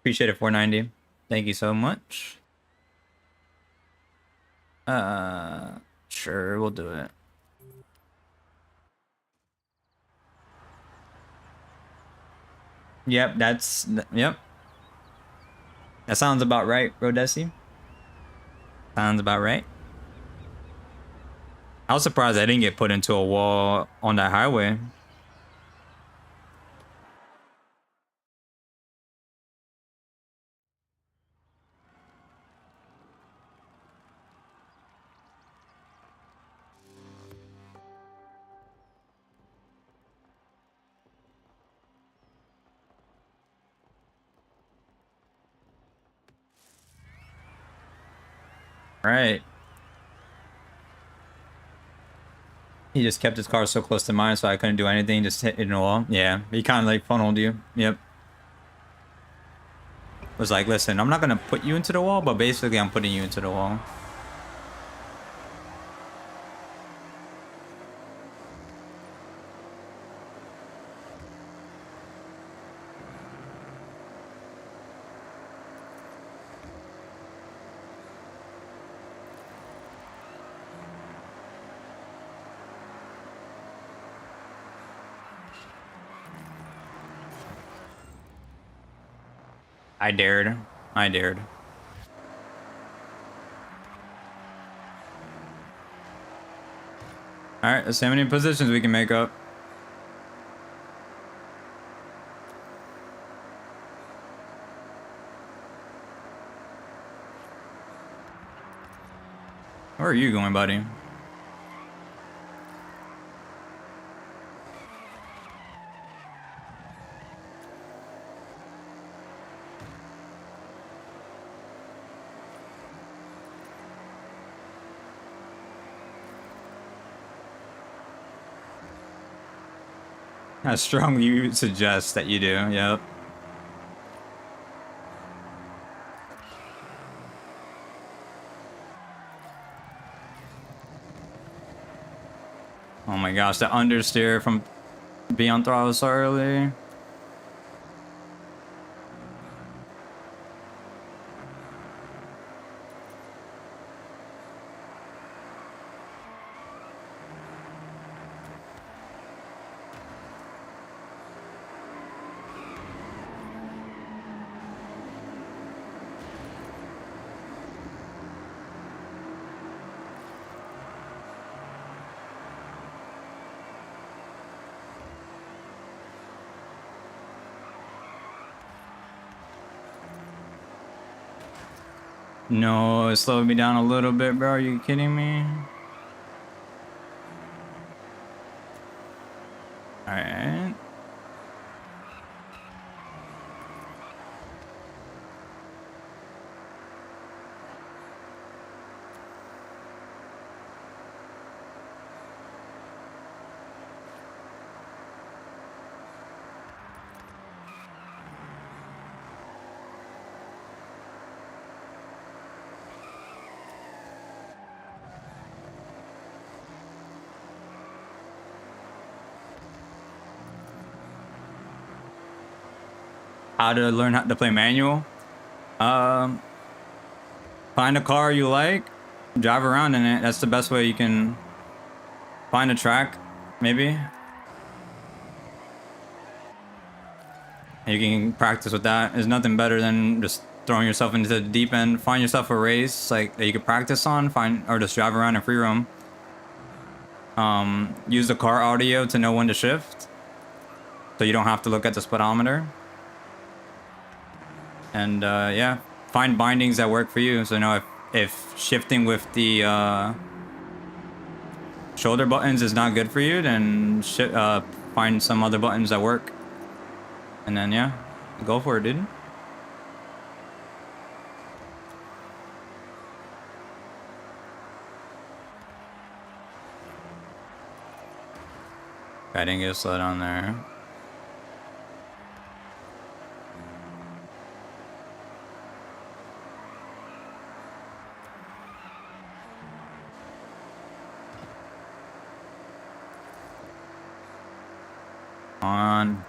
Appreciate it, 490. Thank you so much. Sure, we'll do it. Yep, yep. That sounds about right, Rodesi. Sounds about right. I was surprised I didn't get put into a wall on that highway. Right. He just kept his car so close to mine so I couldn't do anything, just hit it in the wall. Yeah, he kind of like funneled you. Yep. Was like, listen, I'm not gonna put you into the wall, but basically I'm putting you into the wall. I dared. I dared. Alright, let's see how many positions we can make up. Where are you going, buddy? I strongly suggest that you do, yep. Oh my gosh, the understeer from being throttle so early. No, it slowed me down a little bit, bro. Are you kidding me? Alright. How to learn how to play manual? Find a car you like, drive around in it. That's the best way you can find a track, maybe. You can practice with that. There's nothing better than just throwing yourself into the deep end. Find yourself a race like that you can practice on. Or just drive around in free roam. Use the car audio to know when to shift, so you don't have to look at the speedometer. And yeah, find bindings that work for you. So you know if shifting with the shoulder buttons is not good for you, then find some other buttons that work. And then yeah, go for it, dude. I didn't get a sled on there. On.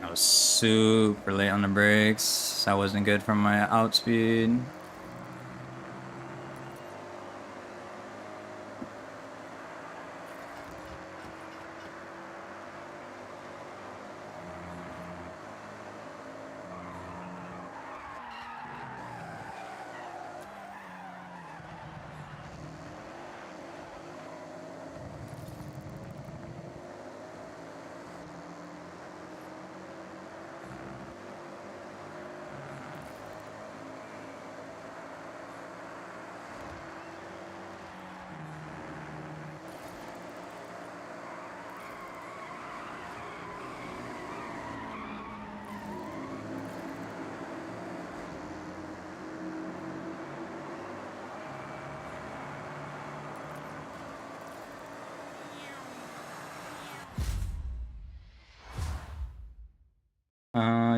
I was super late on the brakes. That wasn't good for my outspeed.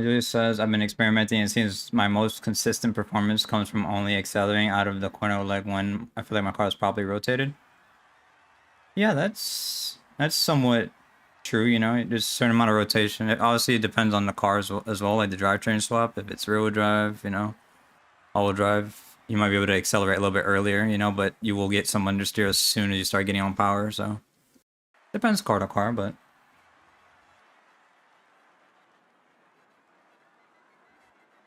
Julius says, I've been experimenting and it seems my most consistent performance comes from only accelerating out of the corner leg when I feel like my car is properly rotated. Yeah, that's somewhat true, you know. There's a certain amount of rotation. Obviously, it depends on the car as well, like the drivetrain swap. If it's rear-wheel drive, you know, all-wheel drive, you might be able to accelerate a little bit earlier, you know, but you will get some understeer as soon as you start getting on power, so. Depends car to car, but.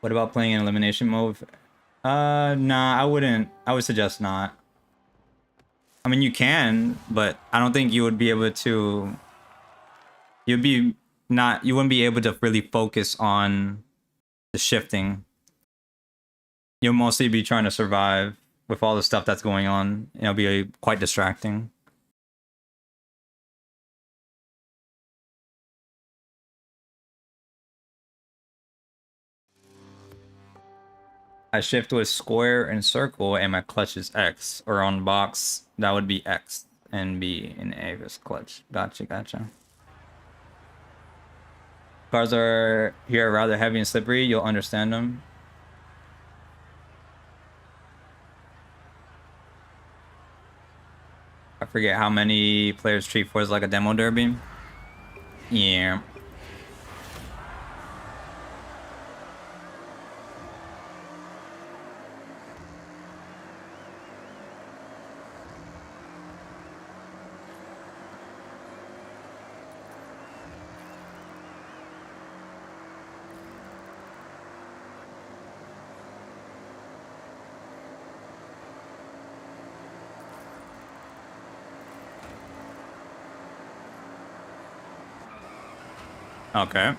What about playing in elimination mode? Nah, I wouldn't. I would suggest not. I mean, you can, but I don't think you would be able to. You wouldn't be able to really focus on the shifting. You'll mostly be trying to survive with all the stuff that's going on. It'll be quite distracting. I shift with square and circle, and my clutch is X. Or on box, that would be X, and B and A is clutch. Gotcha. Cars are here rather heavy and slippery. You'll understand them. I forget how many players treat Forza like a demo derby. Yeah. Okay.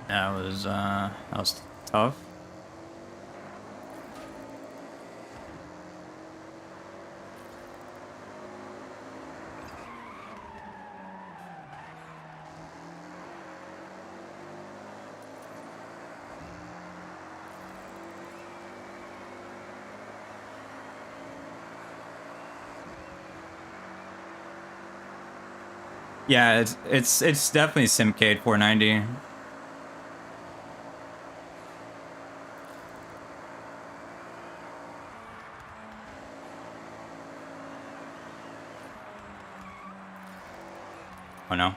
That was tough. Yeah, it's definitely Simgii 490. Oh no.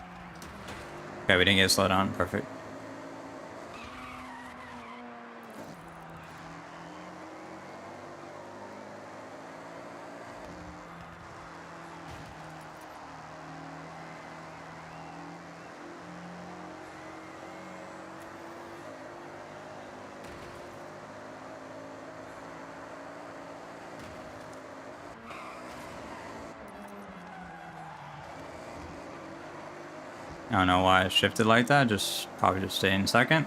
Okay, we didn't get slowed down. Perfect. I don't know why it shifted like that. Probably just stay in second.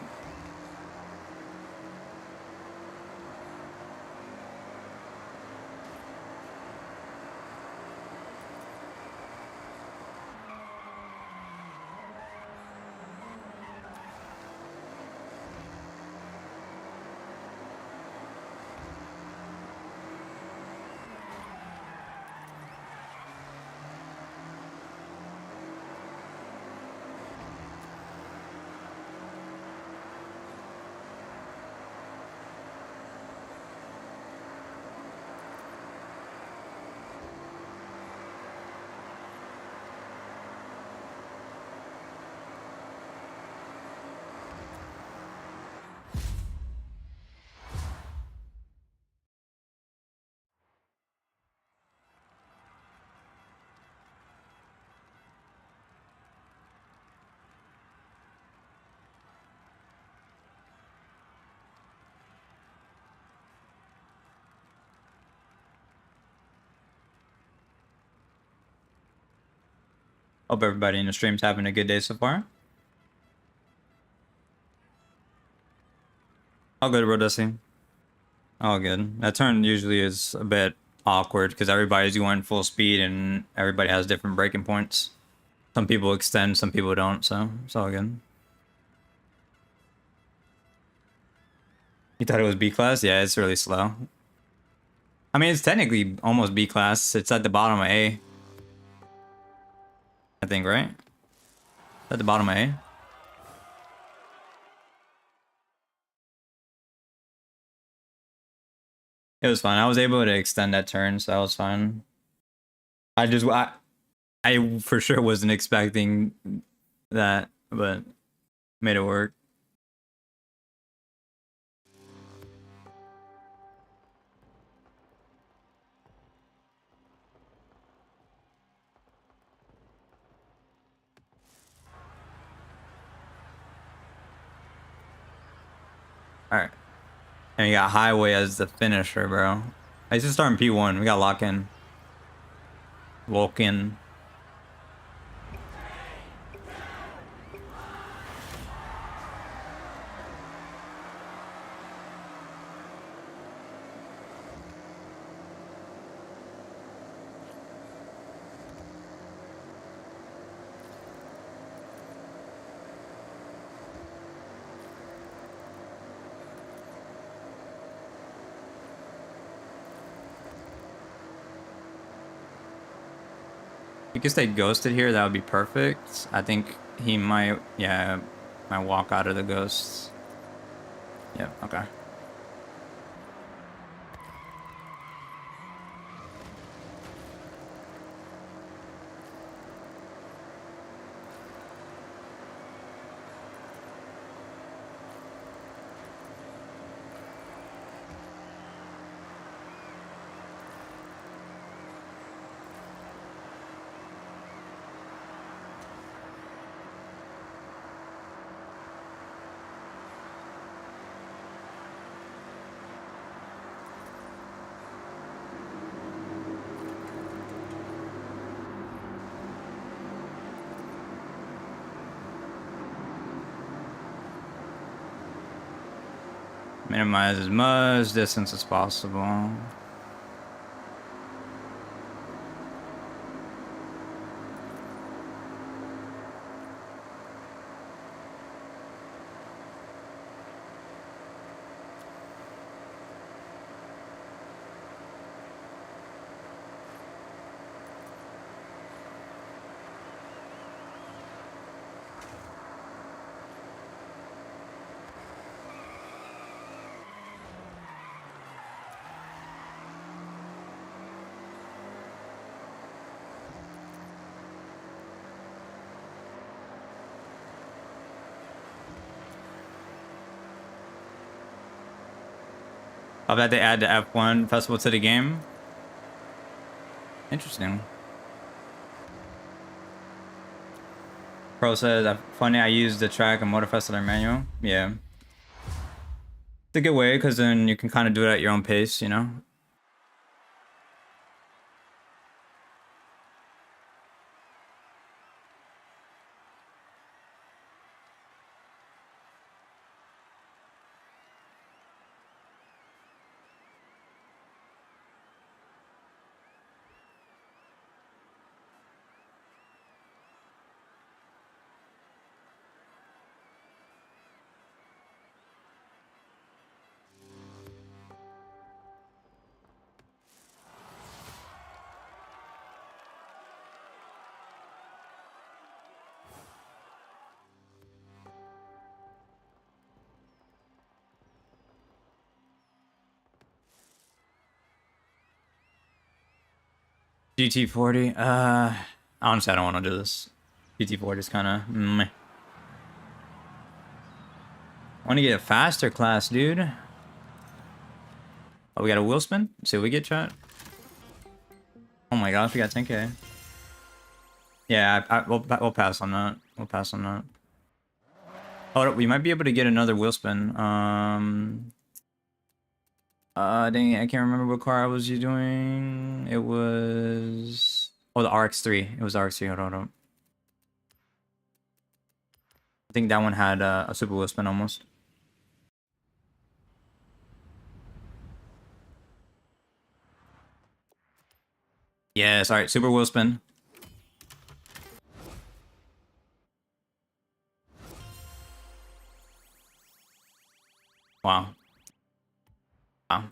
Hope everybody in the stream's having a good day so far. All good, Odyssey. All good. That turn usually is a bit awkward because everybody's going full speed and everybody has different braking points. Some people extend, some people don't, so it's all good. You thought it was B class? Yeah, it's really slow. I mean, it's technically almost B class. It's at the bottom of A. I think, right? At the bottom of A. It was fine. I was able to extend that turn, so that was fine. I for sure wasn't expecting that, but made it work. Alright. And we got Highway as the finisher, bro. I used to start in P1. We got lock in. Vulcan. If you could stay ghosted here, that would be perfect. I think he might, yeah, might walk out of the ghosts. Yep, okay. Minimize as much distance as possible. I bet they add the F1 festival to the game. Interesting. Pro says, funny I used the track and motor festival manual. Yeah. It's a good way because then you can kind of do it at your own pace, you know? GT40. Honestly, I don't want to do this. GT40 is kind of meh. I want to get a faster class, dude. Oh, we got a wheel spin? Let's see what we get, chat. Oh my gosh, we got 10k. Yeah, we'll pass on that. We'll pass on that. Oh, we might be able to get another wheel spin. Dang it, I can't remember what car I was doing. It was... Oh, the RX-3. It was RX-3. Hold on. I think that one had a super wheel spin almost. Yes, alright, super wheel spin. Wow. Wow.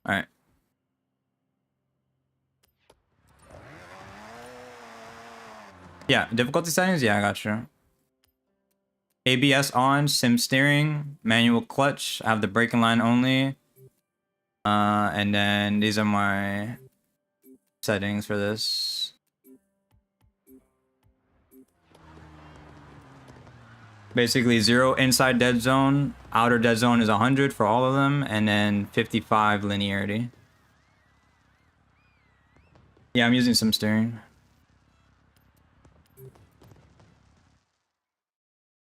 Alright. Yeah, difficulty settings? Yeah, I got you. ABS on, sim steering, manual clutch. I have the braking line only. And then these are my settings for this. Basically 0 inside dead zone, outer dead zone is 100 for all of them, and then 55 linearity. Yeah, I'm using some steering.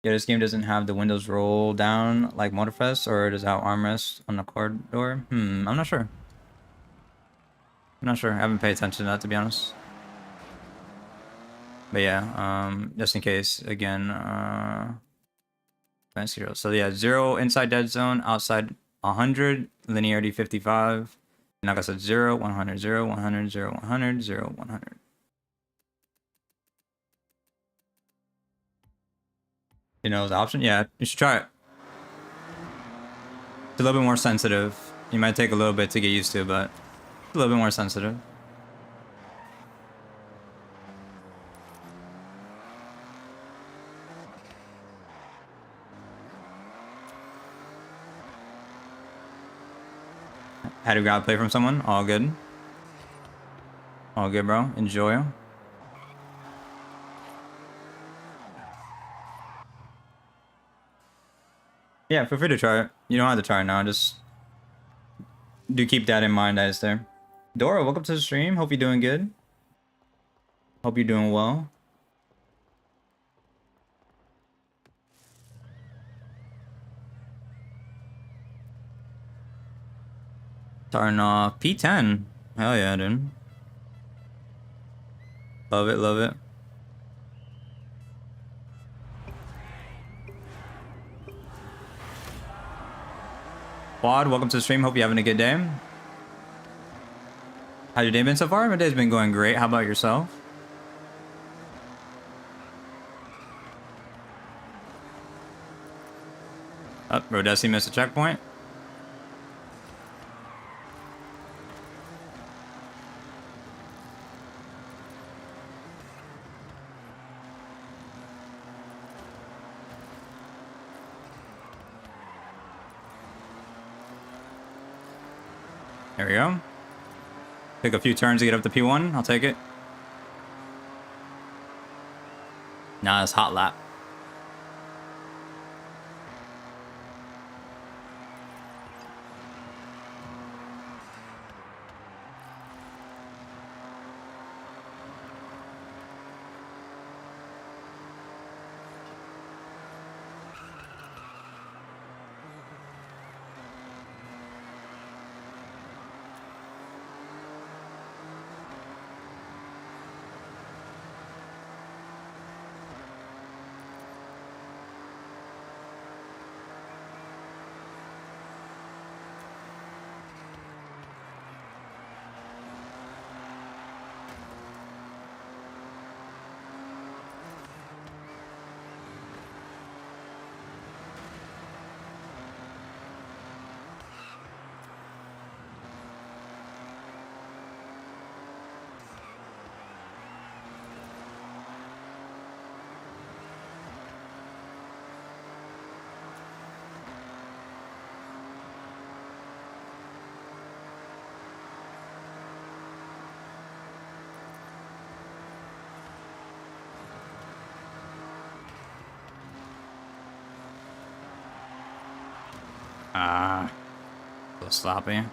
Yeah, this game doesn't have the windows roll down like Motorfest, or does it have armrest on the corridor? I'm not sure. I'm not sure. I haven't paid attention to that, to be honest. But yeah, just in case, again, fancy roll. So yeah, 0 inside dead zone, outside 100, linearity 55. And like I said, 0, 100, 0, 100, 0, 100, 0, 100. You know, the option? Yeah, you should try it. It's a little bit more sensitive. You might take a little bit to get used to, but it's a little bit more sensitive. Had to grab a play from someone. All good. All good, bro. Enjoy. Yeah, feel free to try it. You don't have to try it now. Just do keep that in mind that it's there. Dora, welcome to the stream. Hope you're doing good. Hope you're doing well. Starting off P10. Hell yeah, dude. Love it, love it. Quad, welcome to the stream. Hope you're having a good day. How's your day been so far? My day's been going great. How about yourself? Oh, Rodesi missed a checkpoint. There we go. Take a few turns to get up to P1. I'll take it. Nah, it's hot lap. Ah, so sloppy.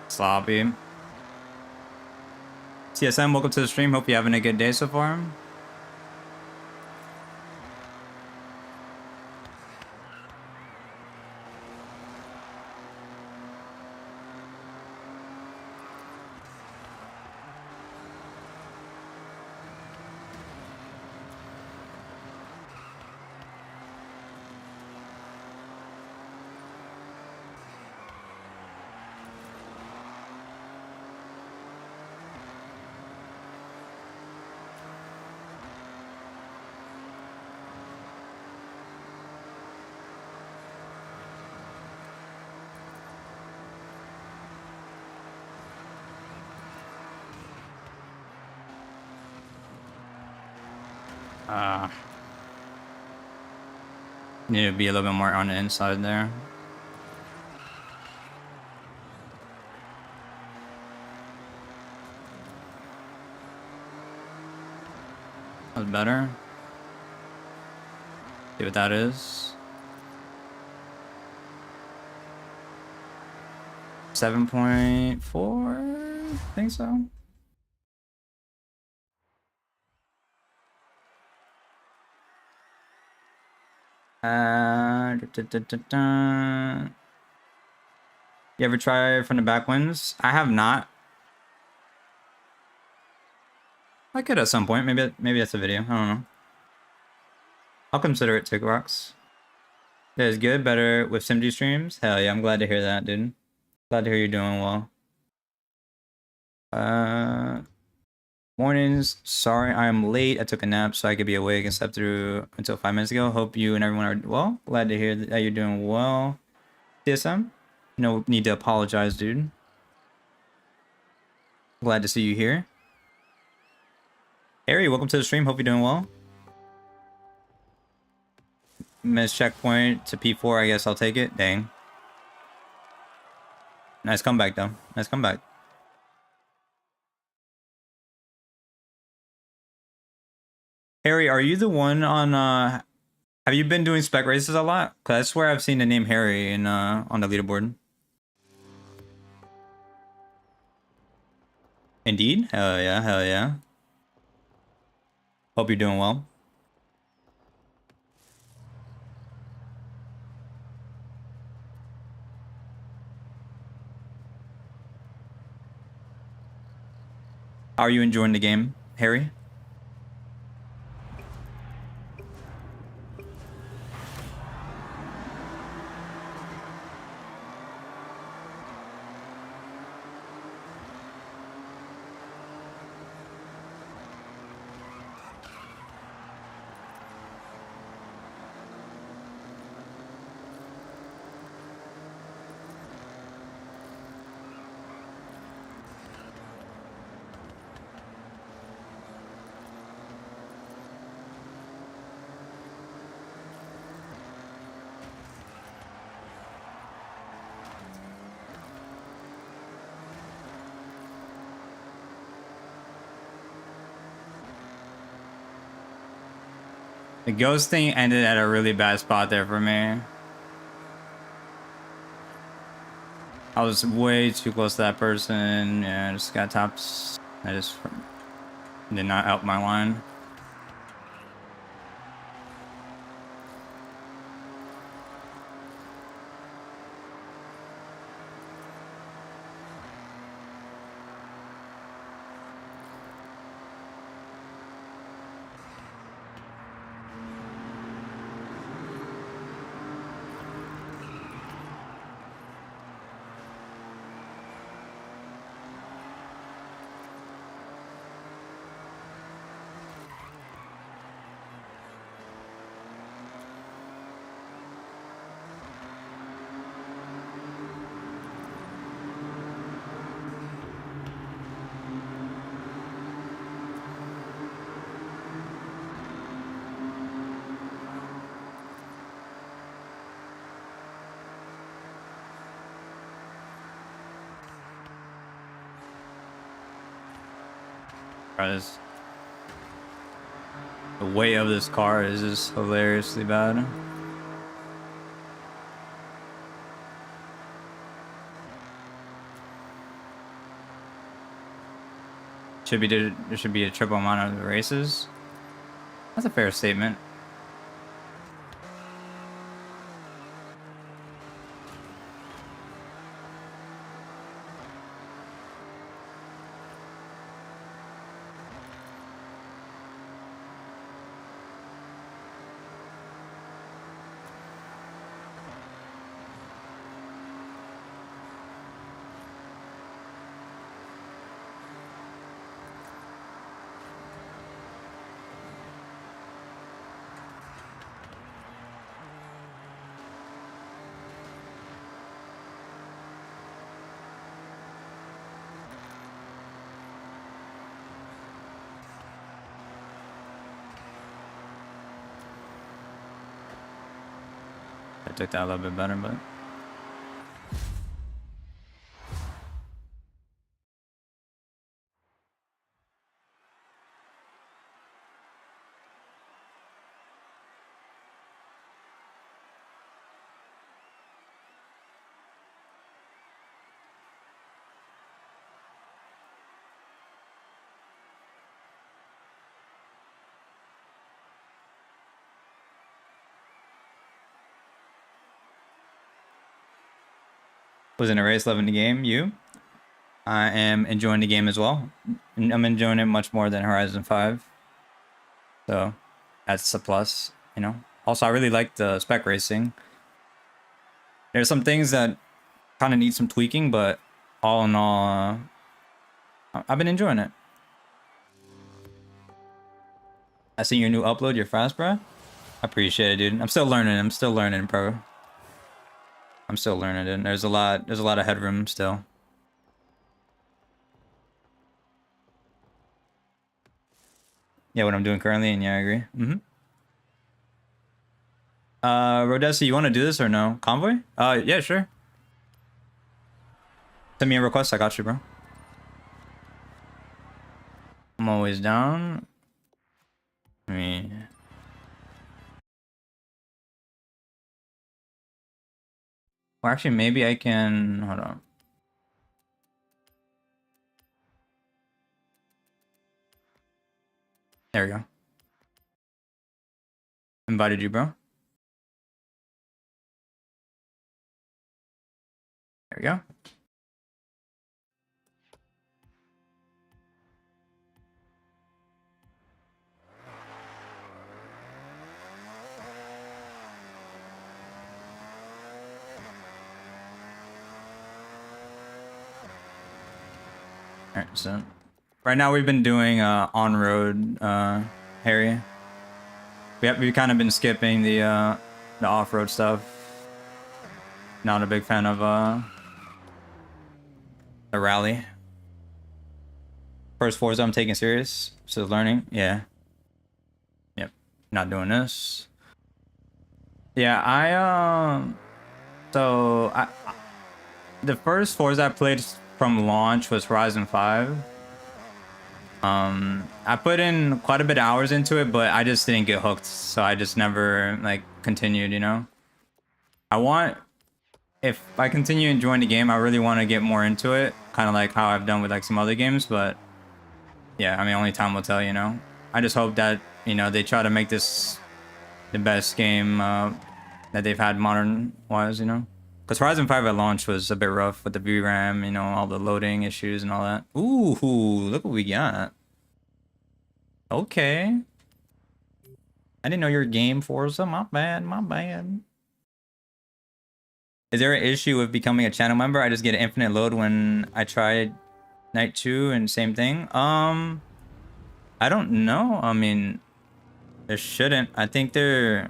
Sloppy. CSM, welcome to the stream. Hope you're having a good day so far. Need to be a little bit more on the inside there. That's better. See what that is. 7.4, I think so. You ever try from the back winds? I have not. I could at some point. Maybe that's a video. I don't know. I'll consider it, TikToks. That is good. Better with Simgii streams. Hell yeah! I'm glad to hear that, dude. Glad to hear you're doing well. Mornings. Sorry, I'm late. I took a nap so I could be awake and slept through until 5 minutes ago. Hope you and everyone are well. Glad to hear that you're doing well. TSM. No need to apologize, dude. Glad to see you here. Harry, welcome to the stream. Hope you're doing well. Missed checkpoint to P4. I guess I'll take it. Dang. Nice comeback, though. Nice comeback. Harry, are you the one on, have you been doing spec races a lot? Cause I swear I've seen the name Harry in, on the leaderboard. Indeed? Hell yeah, hell yeah. Hope you're doing well. Are you enjoying the game, Harry? The ghost thing ended at a really bad spot there for me. I was way too close to that person. Yeah, I just got tops. I just did not help my line. The weight of this car is just hilariously bad. There should be a triple amount of races. That's a fair statement. took that a little bit better, but. Was in a race, loving the game. You? I am enjoying the game as well. I'm enjoying it much more than Horizon 5. So that's a plus, you know. Also, I really like the spec racing. There's some things that kind of need some tweaking, but all in all, I've been enjoying it. I see your new upload. You're fast, bro. I appreciate it, dude. I'm still learning, bro. I'm still learning it. There's a lot of headroom still. Yeah, what I'm doing currently, and yeah, I agree. Rodessa, you want to do this or no? Convoy? Yeah, sure. Send me a request. I got you, bro. I'm always down. I mean, well, actually, maybe I can. Hold on. There we go. Invited you, bro. There we go. Alright, so right now we've been doing on-road Harry. We've kind of been skipping the off-road stuff. Not a big fan of the rally. First Forza I'm taking serious. Still learning. Yeah. Yep. Not doing this. Yeah, the first Forza I played from launch was Horizon 5. I put in quite a bit of hours into it, but I just didn't get hooked, so I just never like continued, you know. If I continue enjoying the game, I really want to get more into it, kind of like how I've done with like some other games, but yeah, I mean, only time will tell, you know. I just hope that, you know, they try to make this the best game that they've had modern-wise, you know. Because Horizon 5 at launch was a bit rough with the VRAM, you know, all the loading issues and all that. Ooh, look what we got. Okay. I didn't know you were game Forza. My bad, my bad. Is there an issue with becoming a channel member? I just get an infinite load when I tried Night 2 and same thing. I don't know. I mean, there shouldn't. I think they're...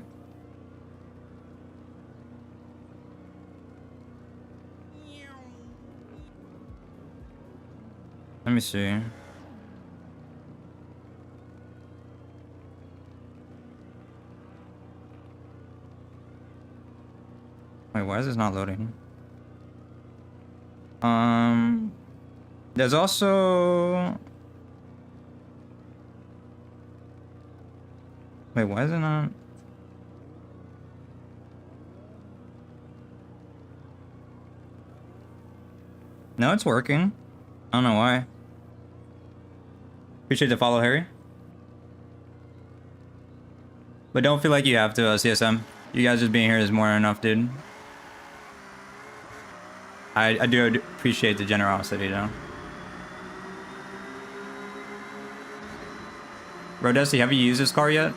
Let me see. Wait, why is this not loading? There's also... Wait, why is it not... No, it's working. I don't know why. Appreciate the follow, Harry. But don't feel like you have to, CSM. You guys just being here is more than enough, dude. I do appreciate the generosity, though. Rodesi, have you used this car yet?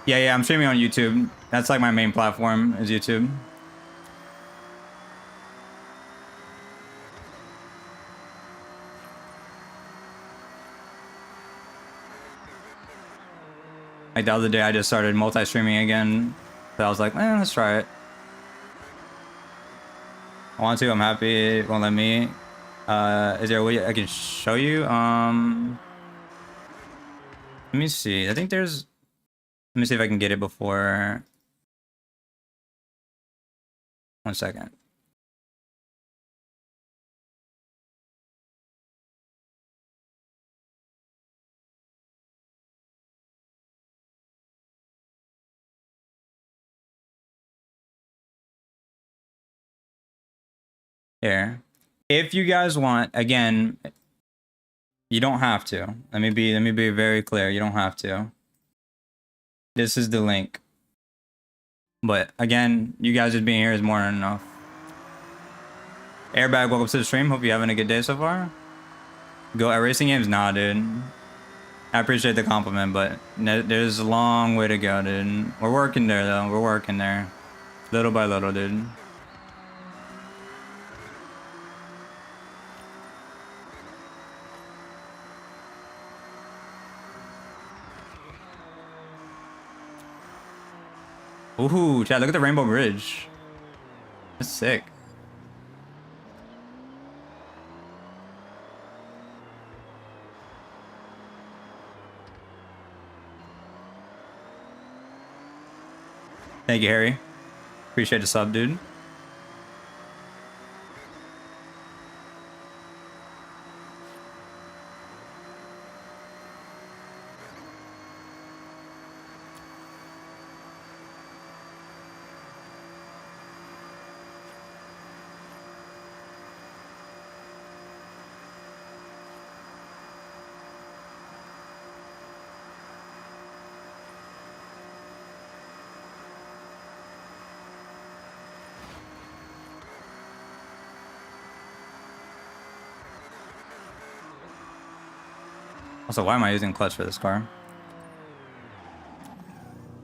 Yeah, I'm streaming on YouTube. That's like my main platform, is YouTube. Like the other day, I just started multi-streaming again. So I was like, let's try it. I want to, I'm happy it won't let me. Is there a way I can show you? Let me see. I think there's... Let me see if I can get it before... 1 second. Here. If you guys want, again, you don't have to. Let me be very clear. You don't have to. This is the link. But again, you guys just being here is more than enough. Airbag, welcome to the stream. Hope you're having a good day so far. Go at racing games? Nah, dude. I appreciate the compliment, but there's a long way to go, dude. We're working there, though. We're working there. Little by little, dude. Ooh, chat, look at the Rainbow Bridge. That's sick. Thank you, Harry. Appreciate the sub, dude. Also, why am I using clutch for this car?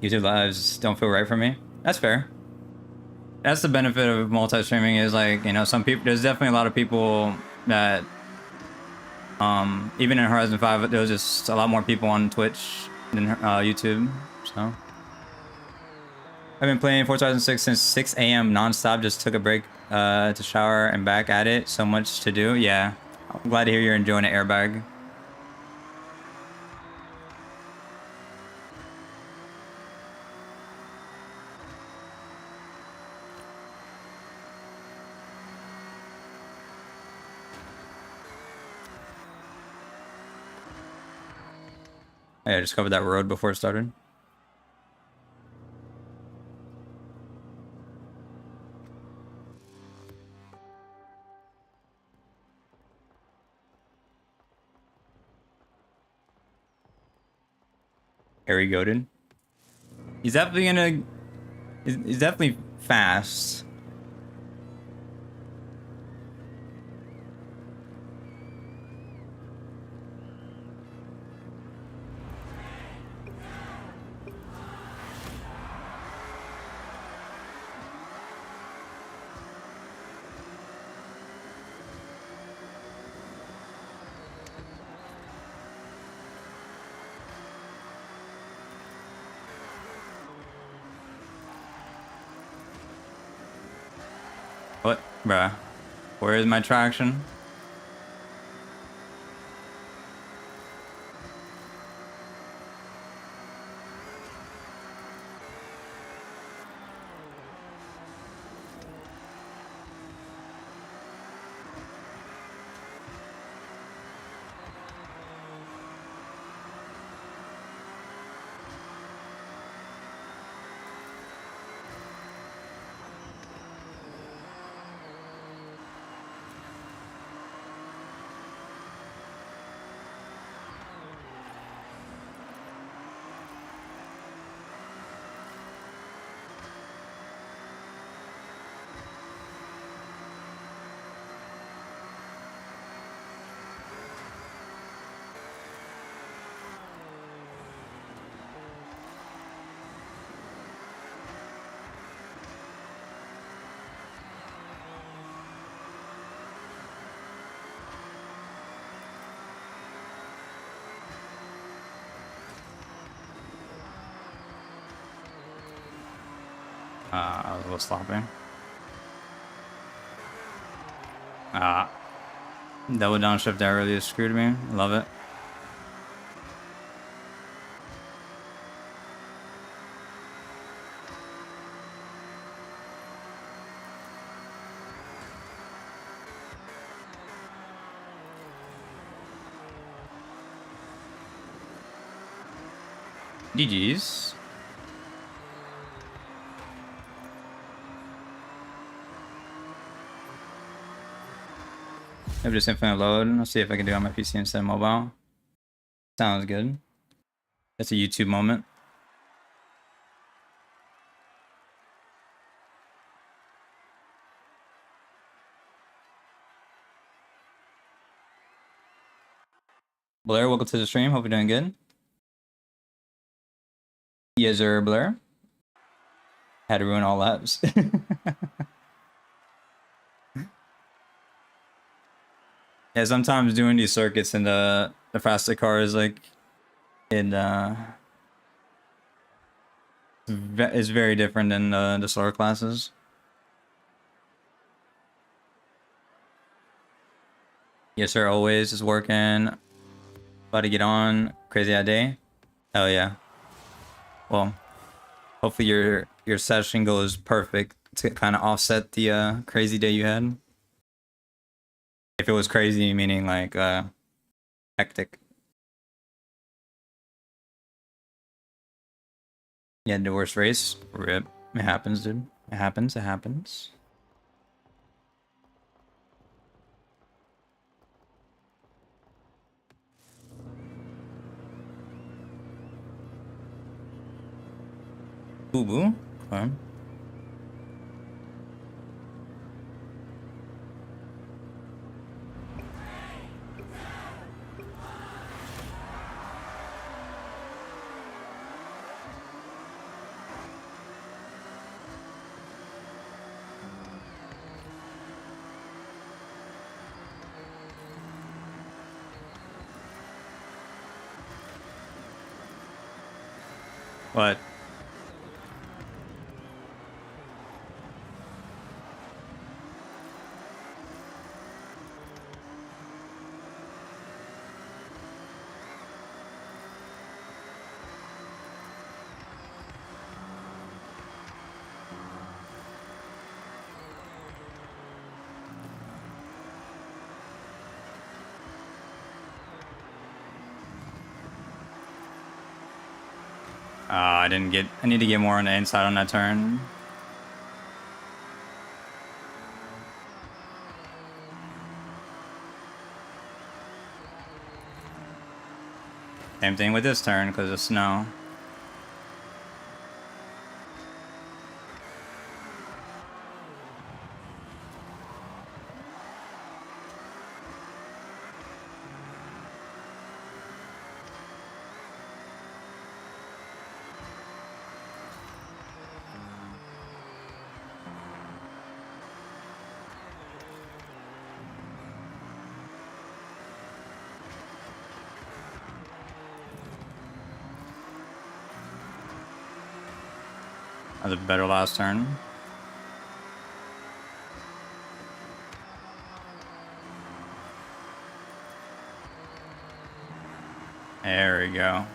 YouTube lives don't feel right for me. That's fair. That's the benefit of multi-streaming is like, you know, some people, there's definitely a lot of people that, even in Horizon 5, there was just a lot more people on Twitch than YouTube, so. I've been playing Forza Horizon 6 since 6 a.m. non-stop, just took a break to shower and back at it. So much to do. Yeah, I'm glad to hear you're enjoying it, Airbag. Yeah, I just covered that road before it started. Harry Godin. He's definitely gonna... He's definitely fast. What? Bruh. Where is my traction? I was a little sloppy. Double downshift there really screwed me. Love it. GG's. Maybe just infinite load. Let's see if I can do it on my PC instead of mobile. Sounds good. That's a YouTube moment. Blair, welcome to the stream. Hope you're doing good. Yes, sir, Blair. Had to ruin all laps. Yeah, sometimes doing these circuits in the faster cars, like, is very different than the slower classes. Yes, sir, always is working. About to get on. Crazy day. Oh yeah. Well, hopefully your session goes perfect to kind of offset the crazy day you had. If it was crazy, meaning like hectic. Yeah, the worst race. RIP. It happens, dude. It happens. It happens. Boo boo. Okay. What? I didn't get... I need to get more on the inside on that turn. Same thing with this turn because of snow. That was a better last turn. There we go.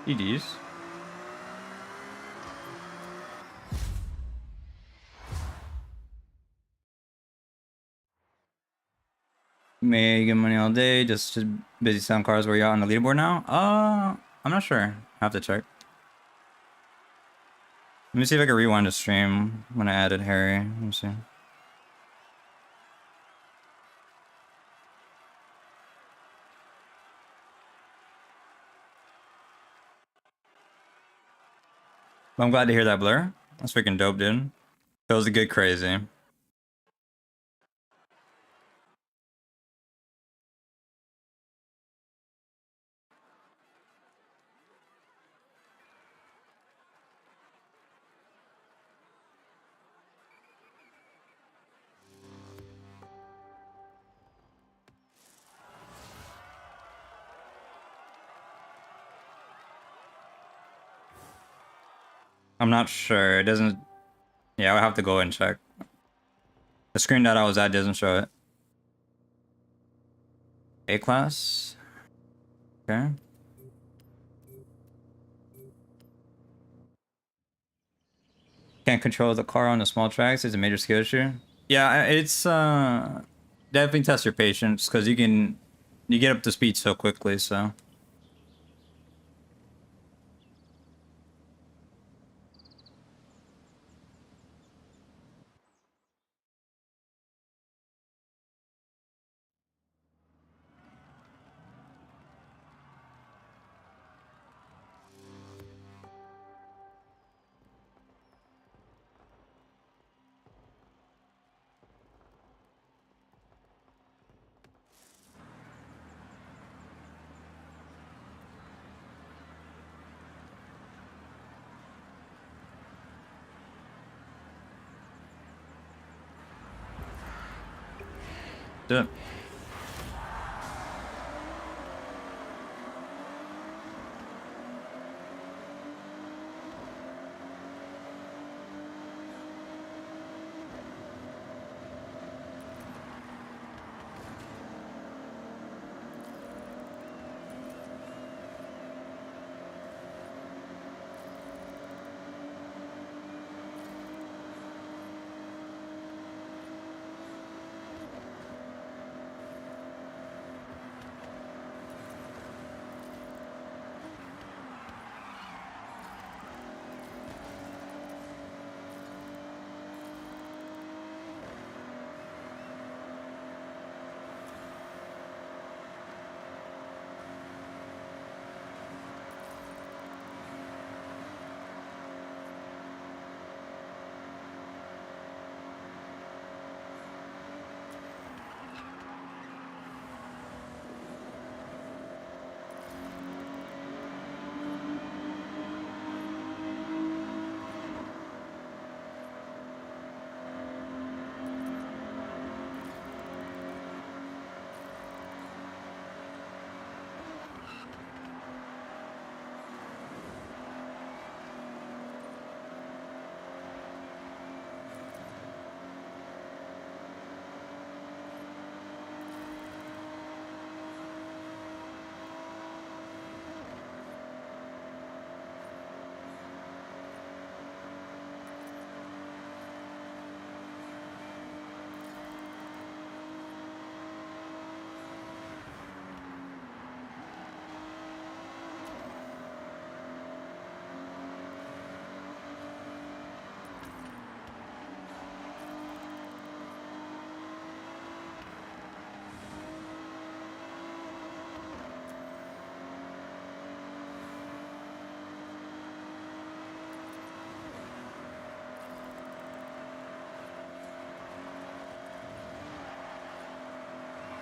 GG's. Making money all day, just busy selling cars. Where you on the leaderboard now? I'm not sure. I have to check. Let me see if I can rewind the stream when I added Harry. Let me see. Well, I'm glad to hear that, Blur. That's freaking dope, dude. Feels a good crazy. I'm not sure. It doesn't... Yeah, I'll have to go and check. The screen that I was at doesn't show it. A-class? Okay. Can't control the car on the small tracks is a major skill issue. Yeah, it's definitely test your patience because you get up to speed so quickly, so. Do it.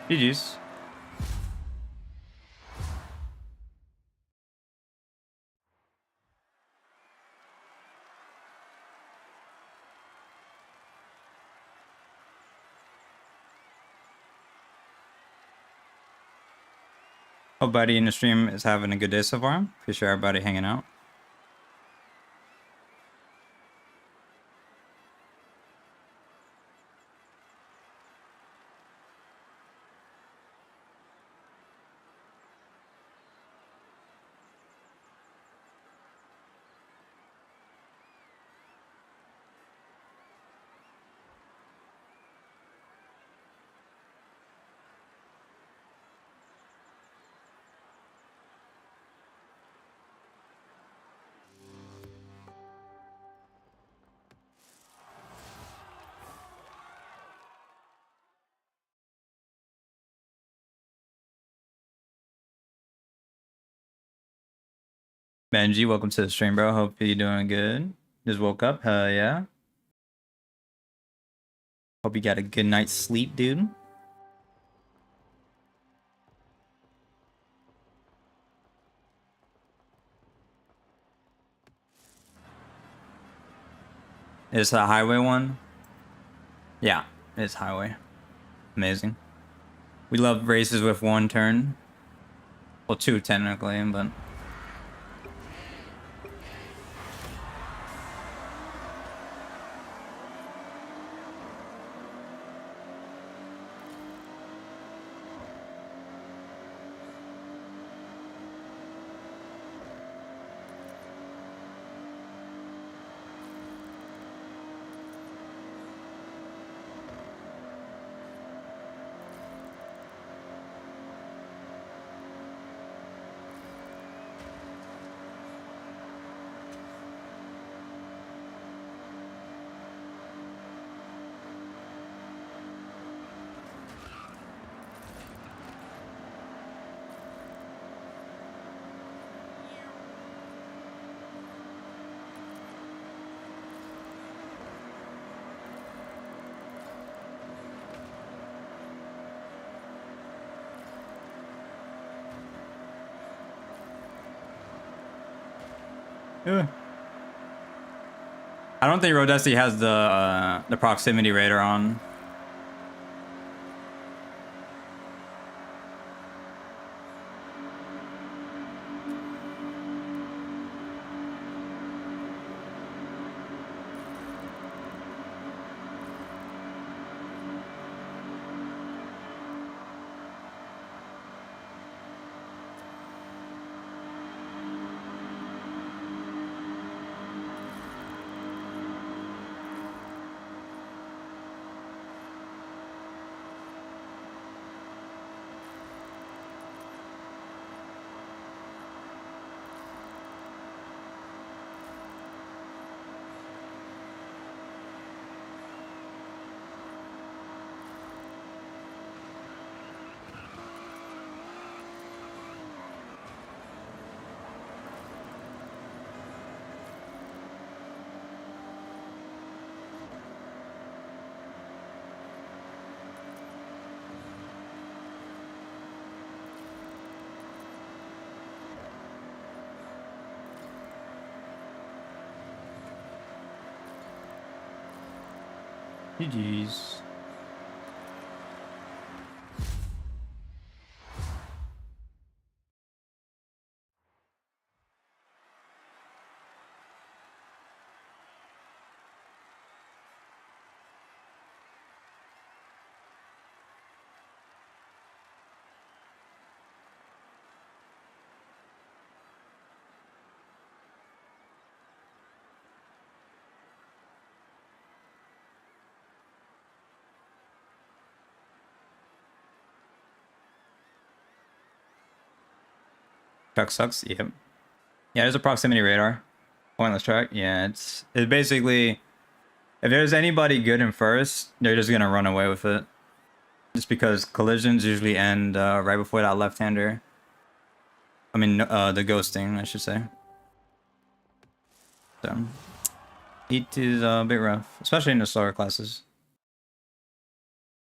GG's. Hope buddy in the stream is having a good day so far. Appreciate everybody hanging out. Benji, welcome to the stream, bro. Hope you're doing good. Just woke up. Hell yeah. Hope you got a good night's sleep, dude. Is a highway one? Yeah, it's highway. Amazing. We love races with one turn. Well, two technically, but... Ugh. I don't think Odyssey has the proximity radar on. GG's. Truck sucks. Yep. Yeah, there's a proximity radar. Pointless track. Yeah, it's basically, if there's anybody good in first, they're just gonna run away with it. Just because collisions usually end right before that left-hander. I mean, the ghosting, I should say. So, heat is a bit rough, especially in the slower classes.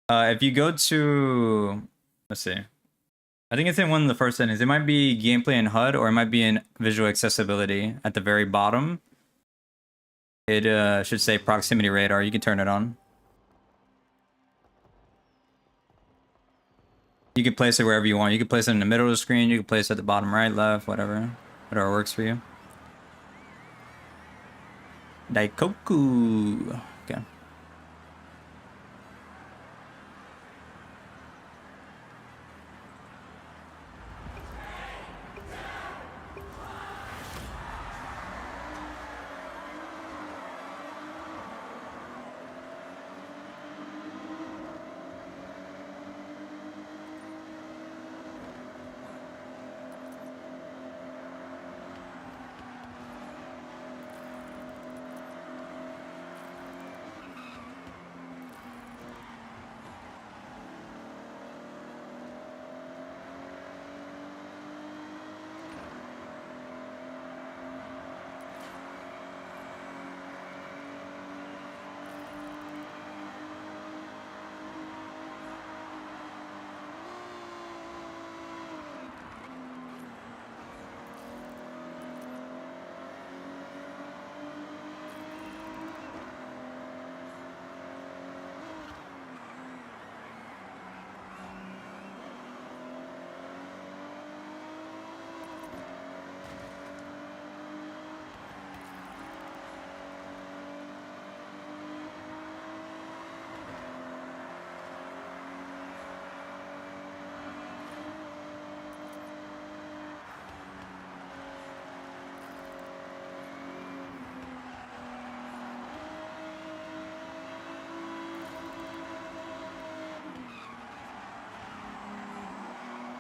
If you go to, let's see, I think it's in one of the first settings. It might be gameplay and HUD, or it might be in visual accessibility at the very bottom. It should say proximity radar. You can turn it on. You can place it wherever you want. You can place it in the middle of the screen. You can place it at the bottom right, left, whatever. Whatever works for you. Daikoku. Okay.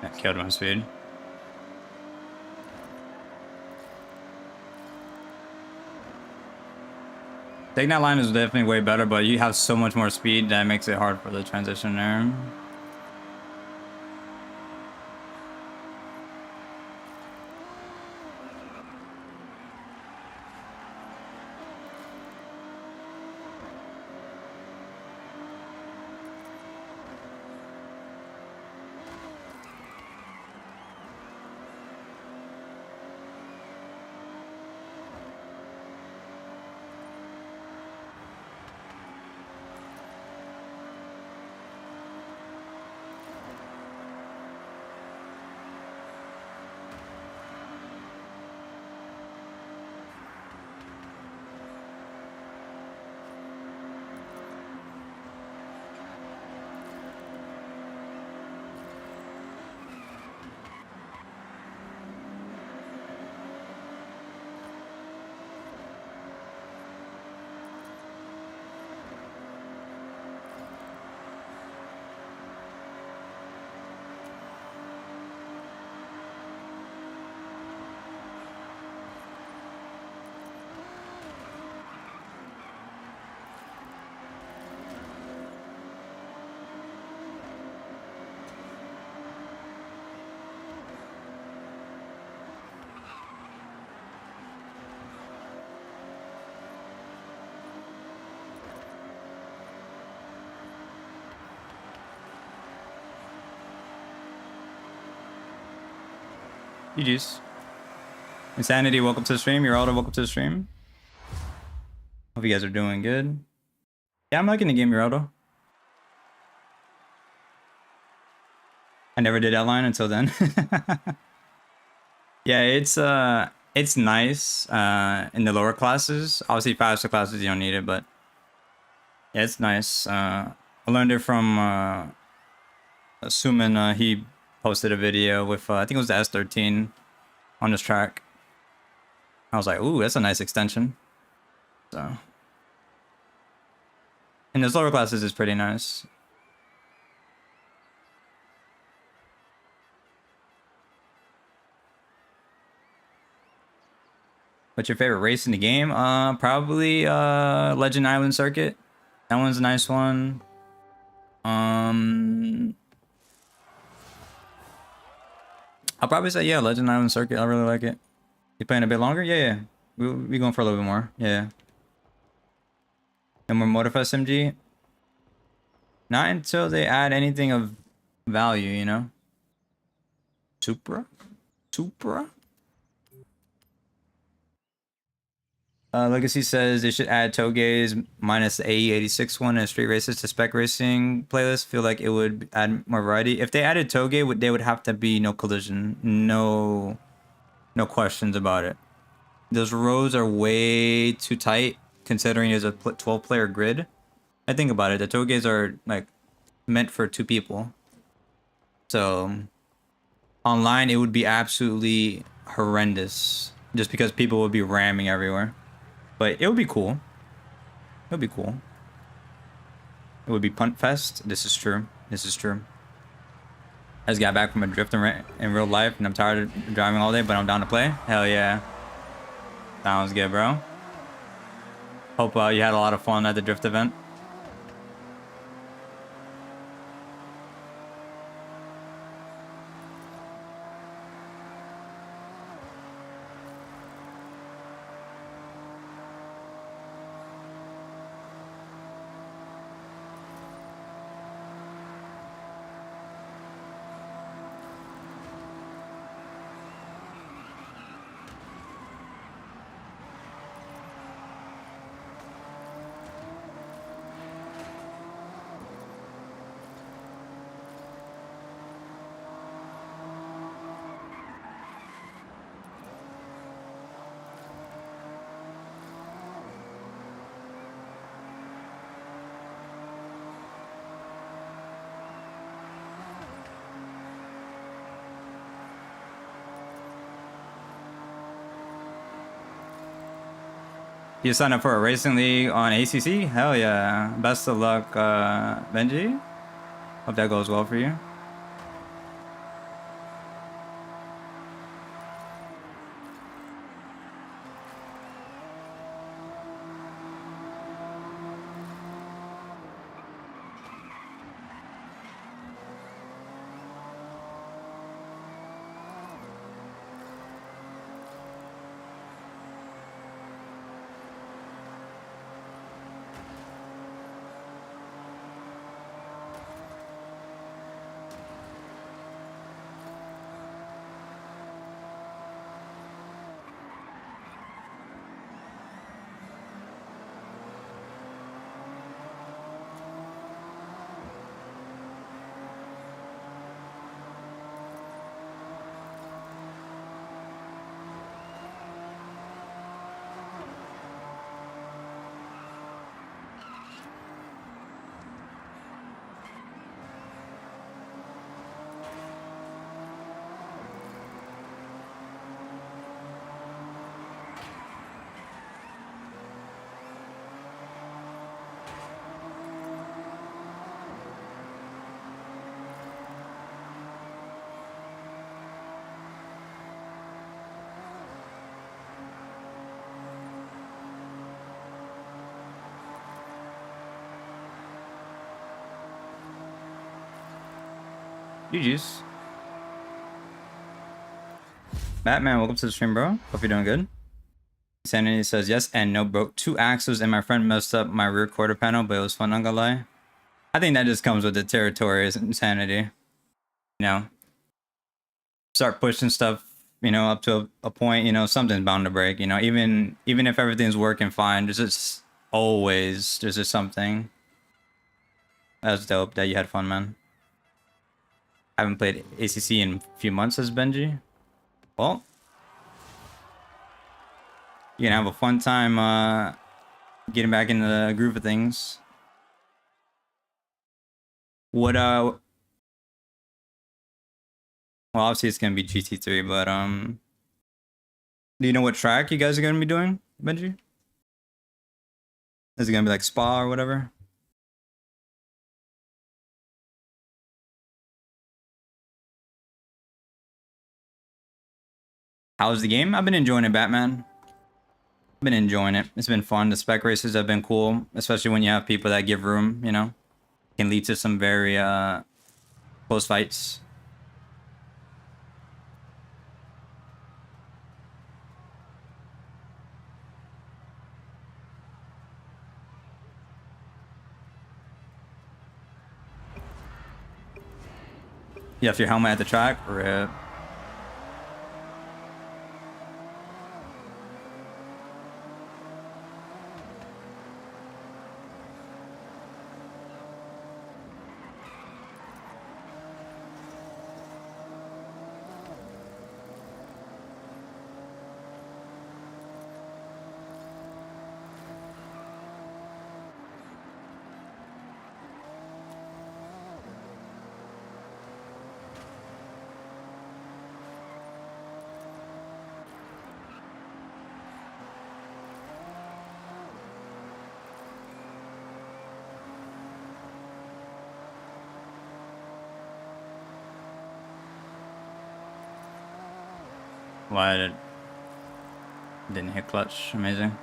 That killed my speed. Taking that line is definitely way better, but you have so much more speed that makes it hard for the transition there. GG's. Insanity, welcome to the stream. You're all welcome to the stream. Hope you guys are doing good. Yeah, I'm liking the game, Geraldo. I never did outline until then. Yeah, it's nice in the lower classes. Obviously, faster classes you don't need it, but yeah, it's nice. I learned it from Suman. He posted a video with I think it was the S13 on this track. I was like, ooh, that's a nice extension. So, in those lower classes, it's pretty nice. What's your favorite race in the game? Probably Legend Island Circuit. That one's a nice one. I'll probably say yeah, Legend Island Circuit. I really like it. You playing a bit longer? Yeah. We going for a little bit more. Yeah. No more Motorfest Simgii? Not until they add anything of value, you know? Supra? Legacy says they should add Toge's minus the AE86 one and Street Races to Spec Racing playlist. Feel like it would add more variety. If they added Toge, they would have to be no collision. No questions about it. Those rows are way too tight considering there's a 12-player grid. I think about it. The Toges are like meant for 2 people. So online it would be absolutely horrendous just because people would be ramming everywhere. But it would be cool. It would be cool. It would be punt fest. This is true. This is true. I just got back from a drift in real life and I'm tired of driving all day, but I'm down to play. Hell yeah. Sounds good, bro. Hope you had a lot of fun at the drift event. You signed up for a racing league on ACC? Hell yeah. Best of luck, Benji. Hope that goes well for you. GG's. Batman, welcome to the stream, bro. Hope you're doing good. Sanity says yes and no, broke 2 axles and my friend messed up my rear quarter panel, but it was fun, not gonna lie. I think that just comes with the territory, is Insanity. You know? Start pushing stuff you know, up to a point, you know, something's bound to break, you know, even if everything's working fine, there's just something. That's dope that you had fun, man. I haven't played ACC in a few months, says Benji. Well, you're gonna have a fun time getting back into the groove of things. What well, obviously it's gonna be GT3, but do you know what track you guys are gonna be doing, Benji? Is it gonna be like Spa or whatever? How's the game? I've been enjoying it, Batman. I've been enjoying it. It's been fun. The spec races have been cool, especially when you have people that give room, you know. Can lead to some very close fights. You have your helmet at the track? Rip. Why did didn't hit clutch? Amazing.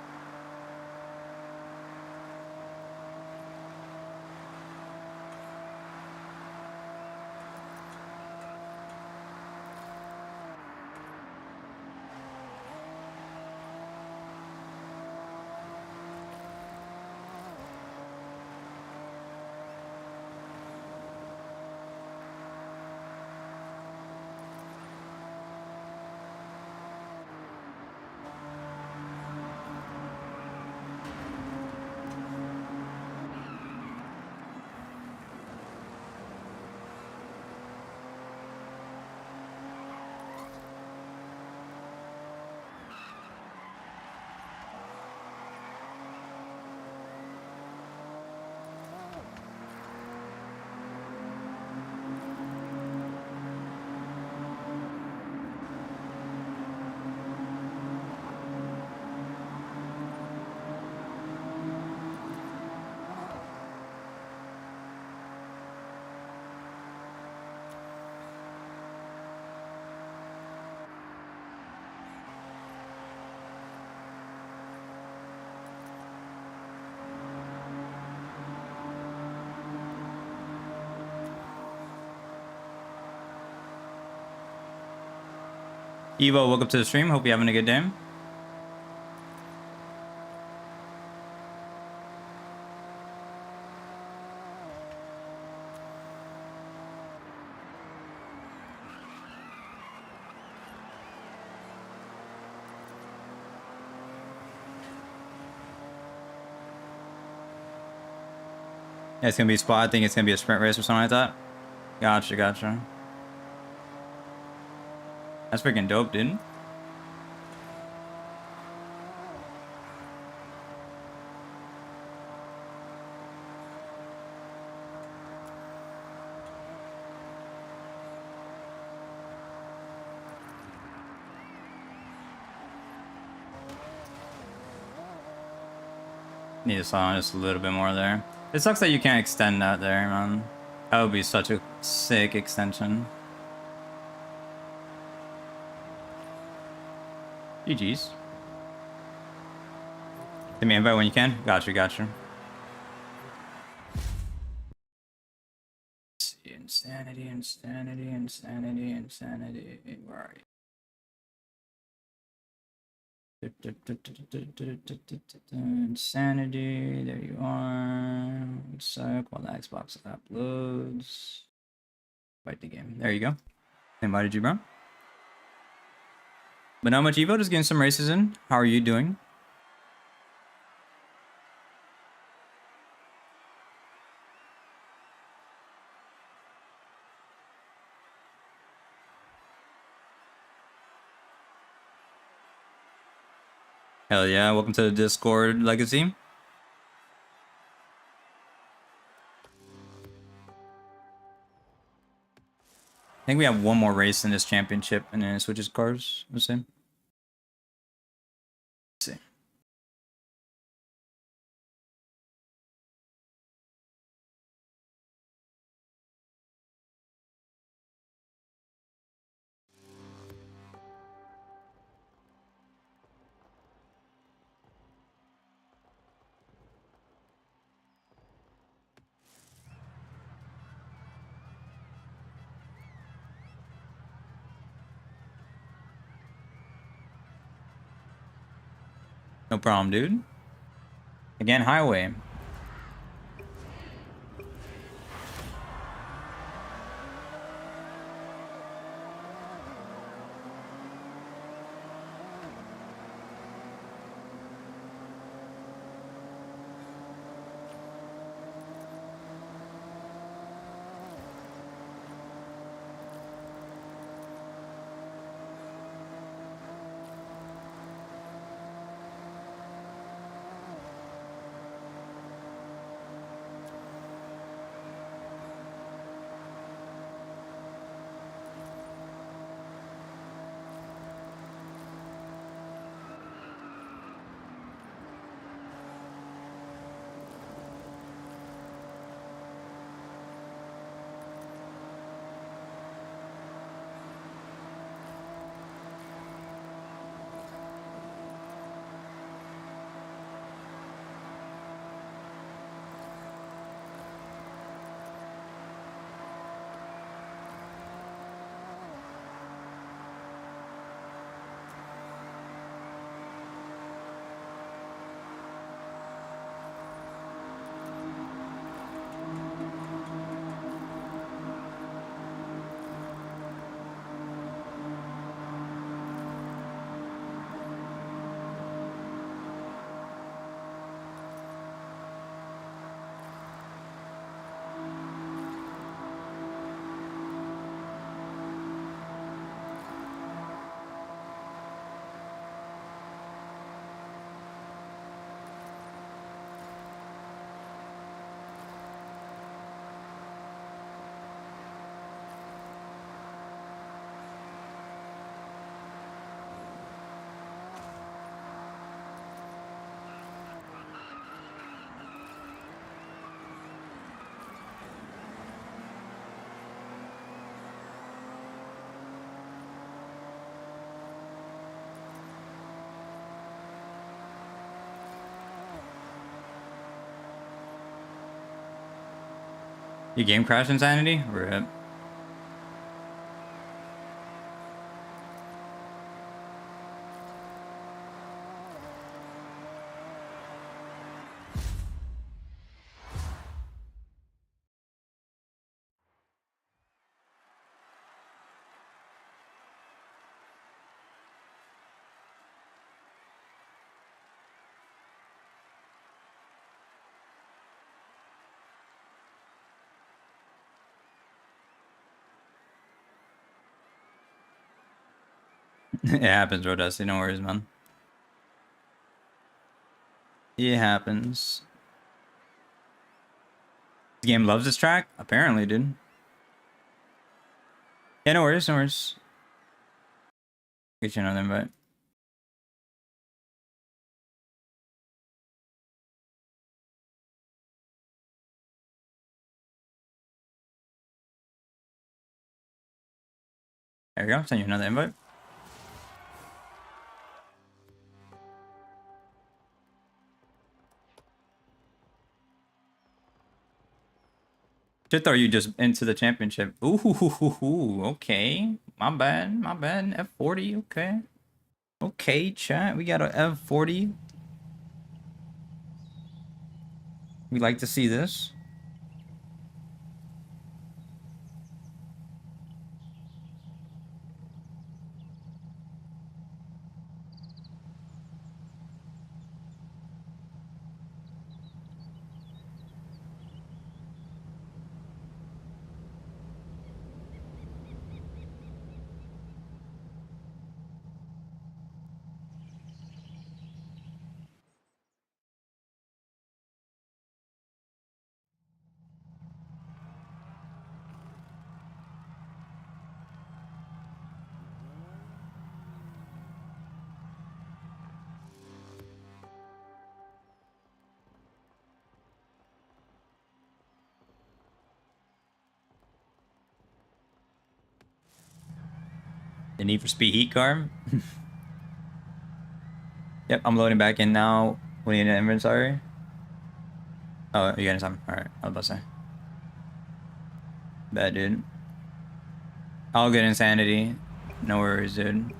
Evo, welcome to the stream. Hope you're having a good day. Yeah, it's gonna be a spot. I think it's gonna be a sprint race or something like that. Gotcha, gotcha. That's freaking dope, dude. Need to slow down just a little bit more there. It sucks that you can't extend that there, man. That would be such a sick extension. GG's. Give me an invite when you can. Gotcha, gotcha. Insanity, insanity, insanity, insanity. Where are you? Insanity, there you are. One sec while the Xbox uploads. Fight the game. There you go. Invited you, bro. But not much Evo, just getting some races in. How are you doing? Hell yeah, welcome to the Discord Legacy. I think we have one more race in this championship and then it switches cars. Let's see. No problem, dude. Again, highway. Your game crashed, Insanity? Rip. It happens, Rodusty. No worries, man. It happens. The game loves this track? Apparently, dude. Yeah, no worries, no worries. Get you another invite. There you go. Send you another invite. Shit, are you just into the championship? Ooh, okay. My bad, my bad. F40, okay. Okay, chat. We got a F40. We like to see this. The Need for Speed heat car. Yep, I'm loading back in now. What do you need in inventory? Oh, you got some. Alright, I was about to say. Bad, dude. All good insanity. No worries, dude.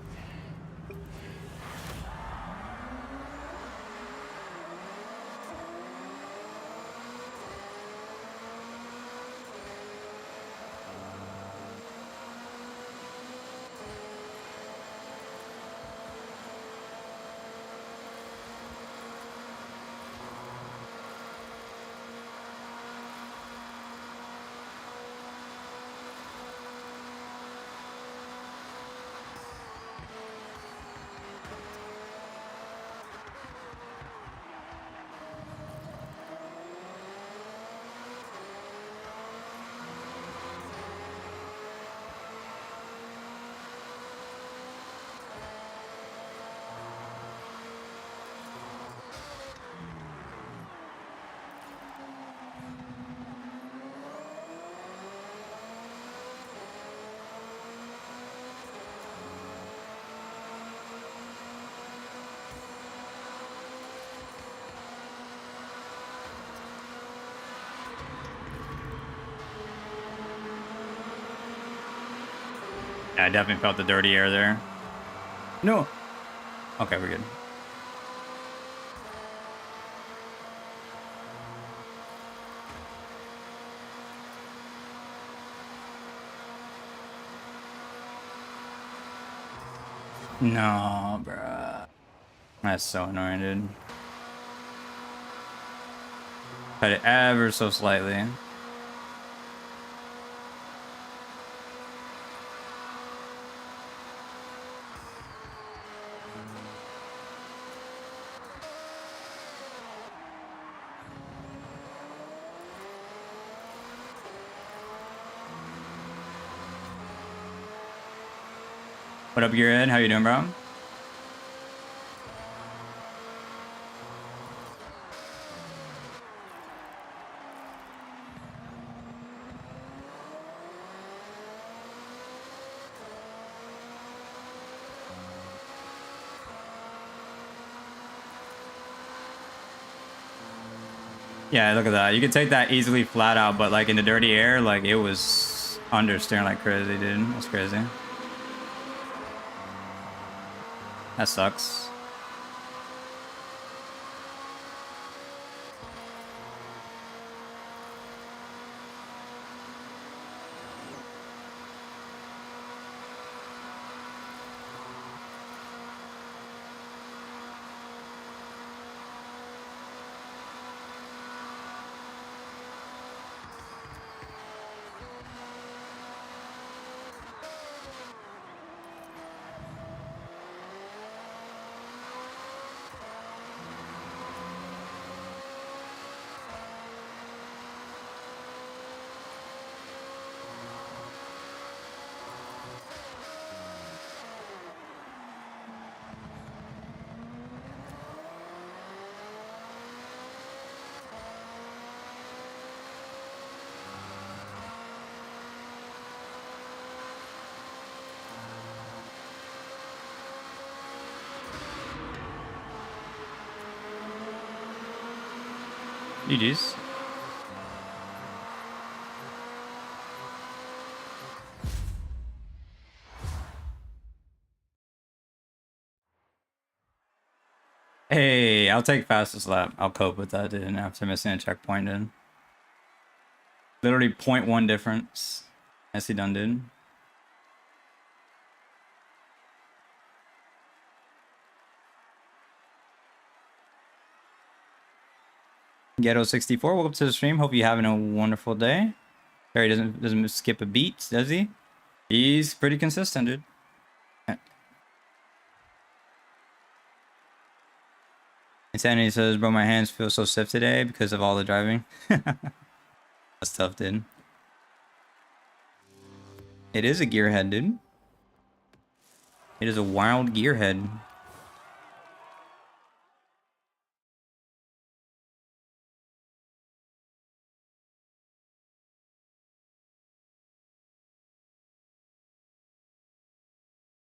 Yeah, I definitely felt the dirty air there. No. Okay, we're good. No, bruh. That's so annoying, dude. Cut it ever so slightly. What up, Gearhead? How you doing, bro? Yeah, look at that. You can take that easily flat out, but like in the dirty air, like it was understeering like crazy, dude. That's crazy. That sucks. GG's. Hey, I'll take fastest lap. I'll cope with that, dude, after missing a checkpoint, dude. Literally 0.1 difference. Nicely done, dude. Ghetto64, welcome to the stream. Hope you're having a wonderful day. Harry doesn't skip a beat, does he? He's pretty consistent, dude. Insanity says, bro, my hands feel so stiff today because of all the driving. That's tough, dude. It is a gearhead, dude. It is a wild gearhead.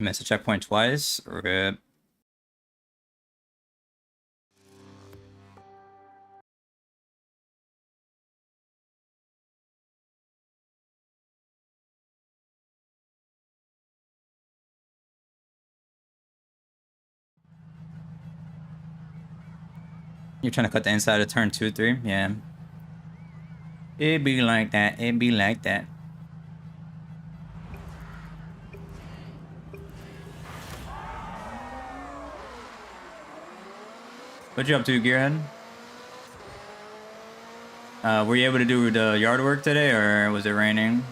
Missed a checkpoint twice. Rip. You're trying to cut the inside of turn 2, 3? Yeah. It be like that. It be like that. What you up to, Gearhead? Were you able to do the yard work today, or was it raining?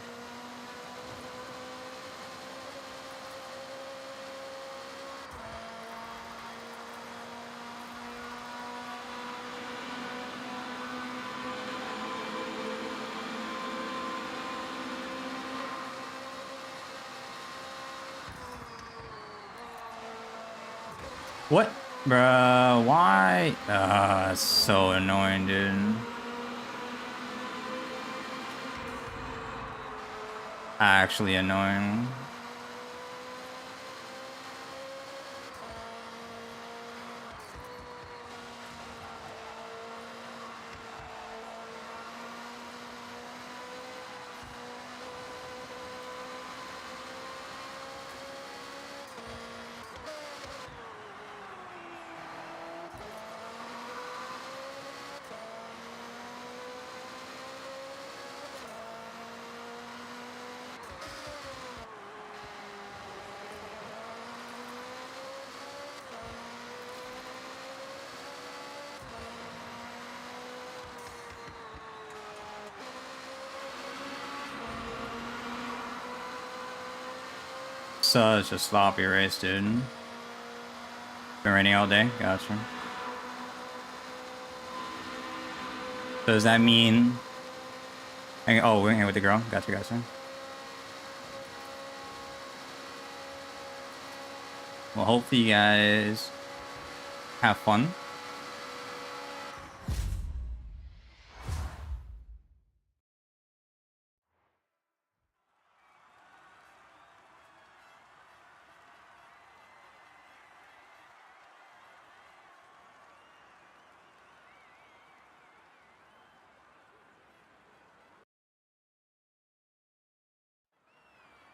What? Bruh, why? It's so annoying, dude. Actually annoying. Such a sloppy race, dude. Been raining all day? Gotcha. So does that mean... Oh, we're here with the girl? Gotcha, gotcha. Well, hopefully you guys have fun.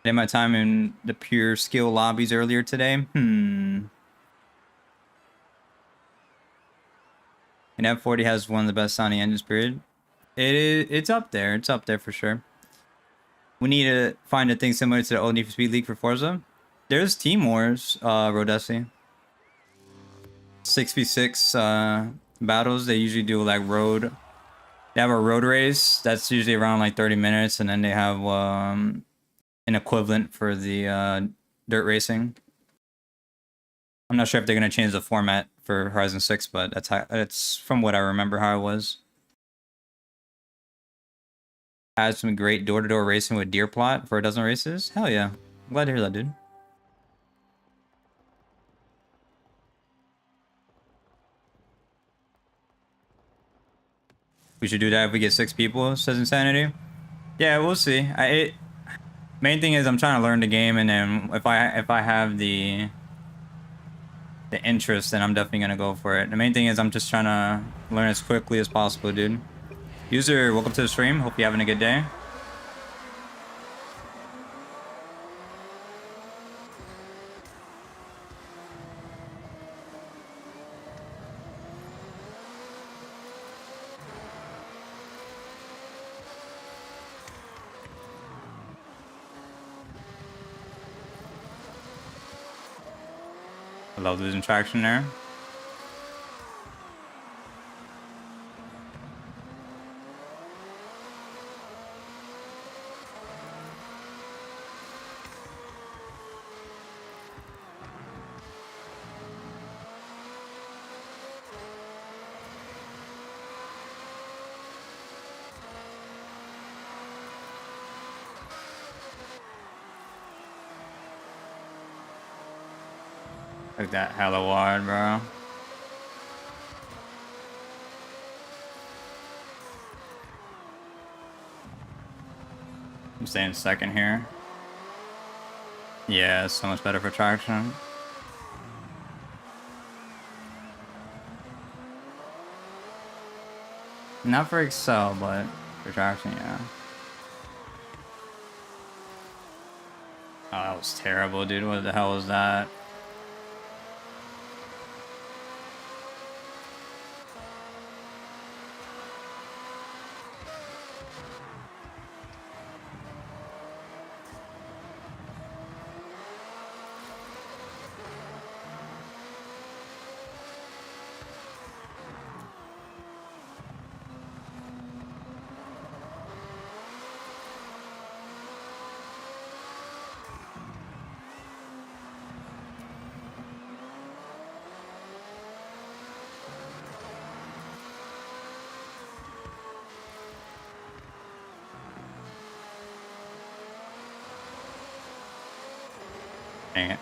Did my time in the pure skill lobbies earlier today? And F40 has one of the best sounding engines, period. It's up there. It's up there for sure. We need to find a thing similar to the old Need for Speed League for Forza. There's Team Wars, Rodesi. 6v6 battles. They usually do like road. They have a road race that's usually around like 30 minutes, and then they have an equivalent for the dirt racing. I'm not sure if they're gonna change the format for Horizon 6, but that's from what I remember how it was. Had some great door-to-door racing with Deer Plot for a dozen races. Hell yeah. I'm glad to hear that, dude. We should do that if we get 6 people, says Insanity. Yeah, we'll see. Main thing is I'm trying to learn the game, and then if I have the interest, then I'm definitely gonna go for it. The main thing is I'm just trying to learn as quickly as possible, dude. User, welcome to the stream. Hope you're having a good day. I love losing traction there. Like that hella wide, bro. I'm staying second here. Yeah, it's so much better for traction. Not for Excel, but for traction, yeah. Oh, that was terrible, dude. What the hell was that? Dang it.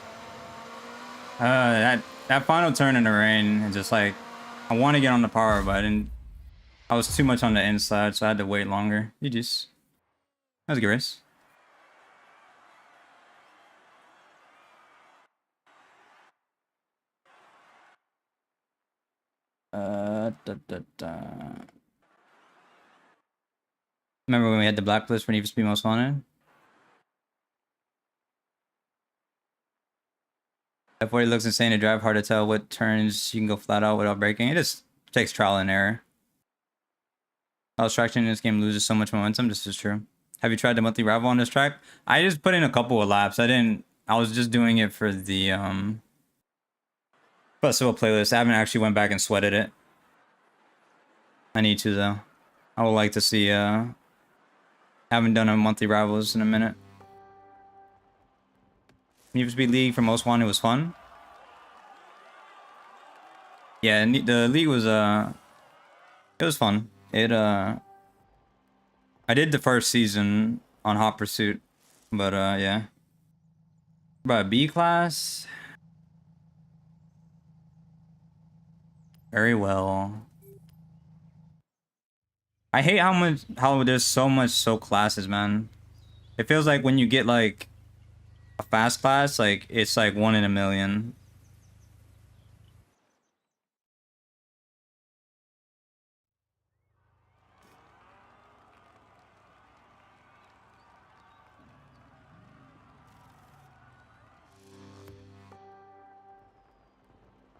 That final turn in the rain, it's just like, I want to get on the power, but I was too much on the inside, so I had to wait longer. GG's. That was a good race. Remember when we had the blacklist for Need for Speed Most Wanted? F40 looks insane to drive, hard to tell what turns you can go flat out without braking. It just takes trial and error. How traction in this game loses so much momentum. This is true. Have you tried the monthly rival on this track? I just put in a couple of laps. I was just doing it for the festival playlist. I haven't actually went back and sweated it. I need to though. I would like to see haven't done a monthly rivals in a minute. Need for Speed League for Most Wanted was fun. Yeah, the league was it was fun. I did the first season on Hot Pursuit, but yeah. But B class, very well. I hate how there's so much classes, man. It feels like when you get like a fast class, like it's like 1 in a million.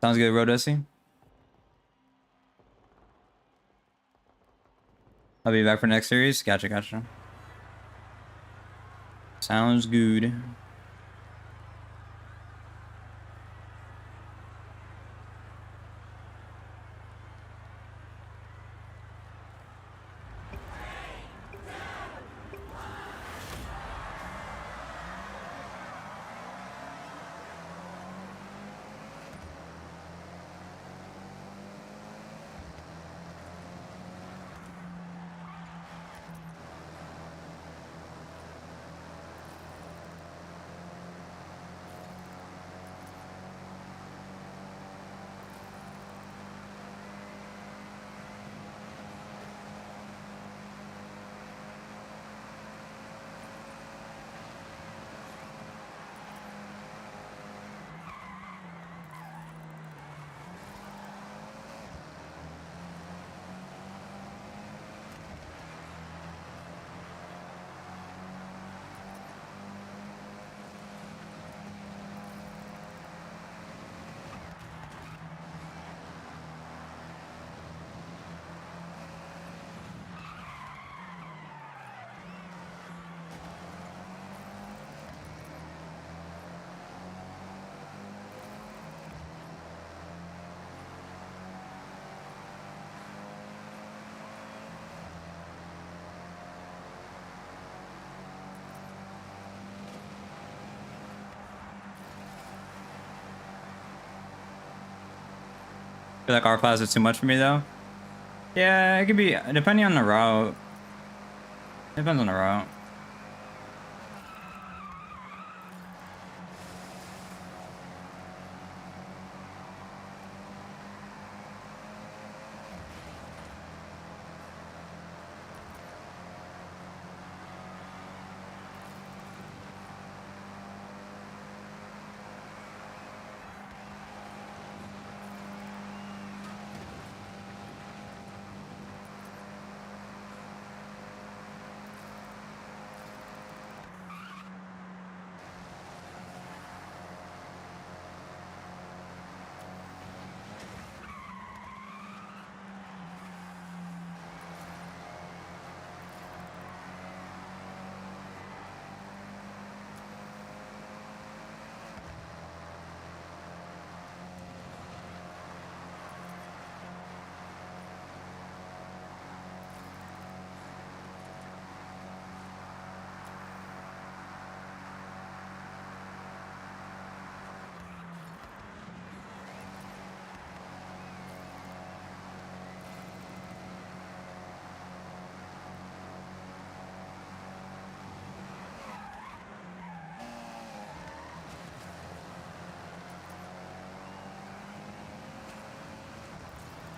Sounds good, Odyssey. I'll be back for next series. Gotcha. Sounds good. I feel like our class is too much for me though. Yeah, it could be depending on the route. Depends on the route.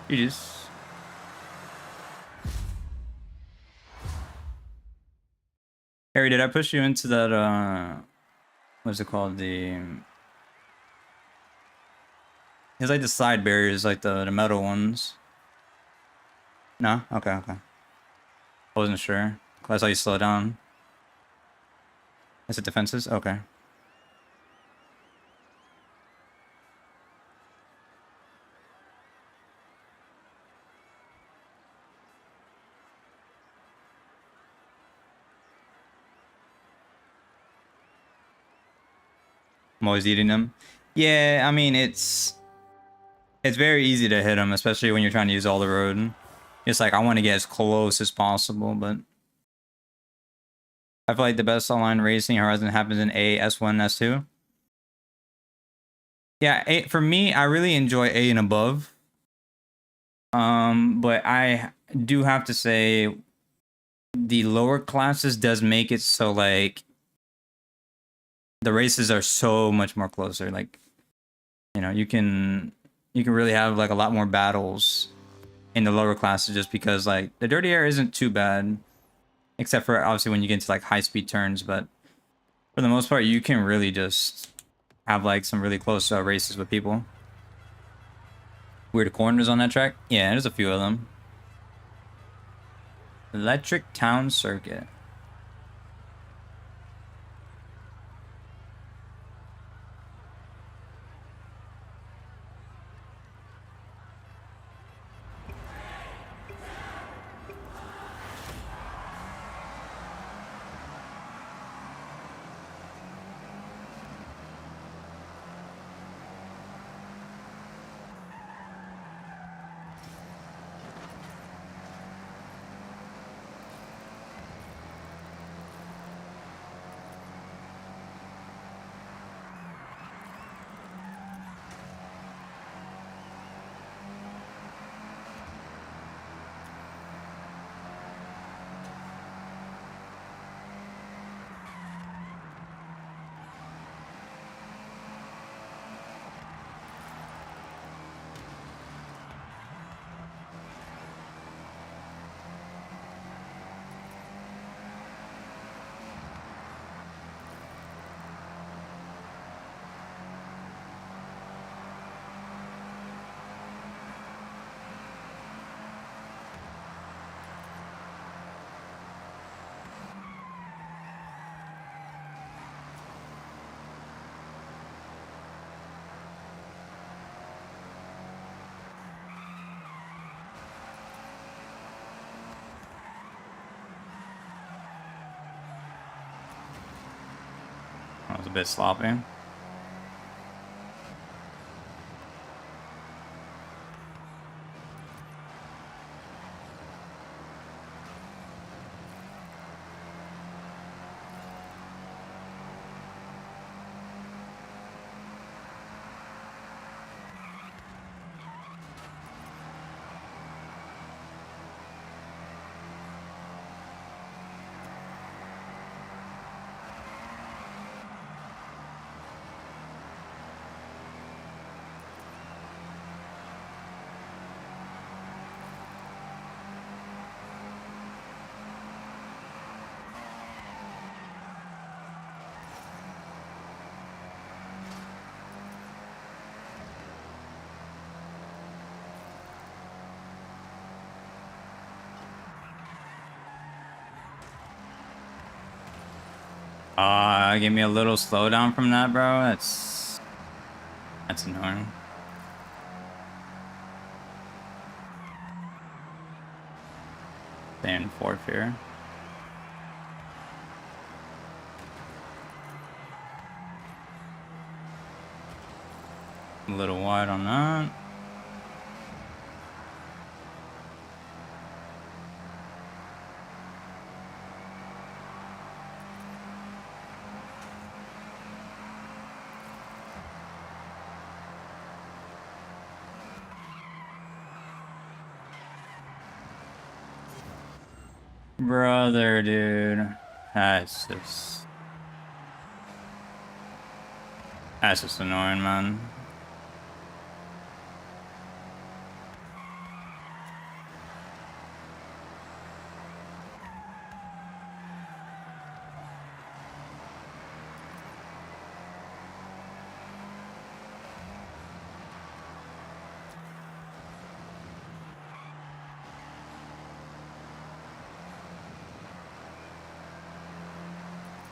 You just... Harry, did I push you into that, what's it called? It's like the side barriers, like the metal ones. No? Okay, okay. I wasn't sure. I saw you slow down. Is it defenses? Okay. I'm always eating them. Yeah, I mean, it's very easy to hit them, especially when you're trying to use all the road. It's like, I want to get as close as possible, but I feel like the best online racing Horizon happens in A, S1, S2. Yeah, for me, I really enjoy A and above. But I do have to say the lower classes does make it so like the races are so much more closer. Like, you know, you can really have like a lot more battles in the lower classes just because like the dirty air isn't too bad, except for obviously when you get into like high speed turns, but for the most part you can really just have like some really close races with people. Weird corners on that track. Yeah, there's a few of them. Electric Town Circuit. That was a bit sloppy. Give me a little slowdown from that, bro. That's annoying. Staying fourth here. A little wide on that. Brother, dude. That's just annoying, man.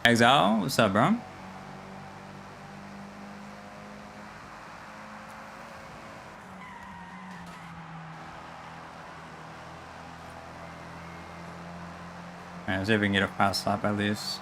Exile, what's up, bro? Alright, let's see if we can get a fast lap at least.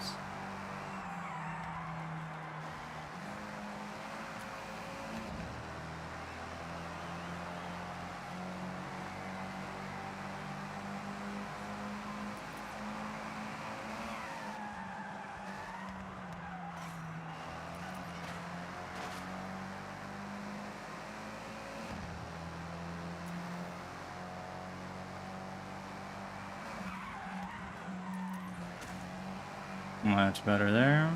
Much better there.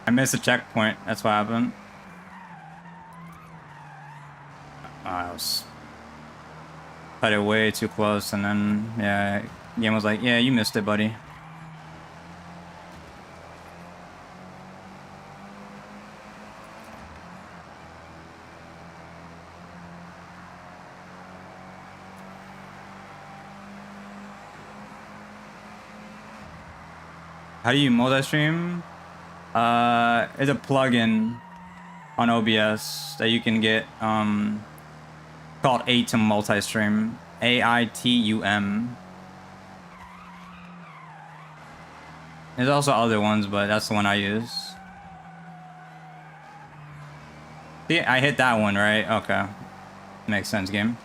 I missed a checkpoint. That's what happened. I was cut it way too close, and then yeah, game was like, "Yeah, you missed it, buddy." How do you multi-stream? It's a plugin on OBS that you can get called AITUM multi-stream. AITUM. There's also other ones, but that's the one I use. See, I hit that one, right? Okay. Makes sense, game.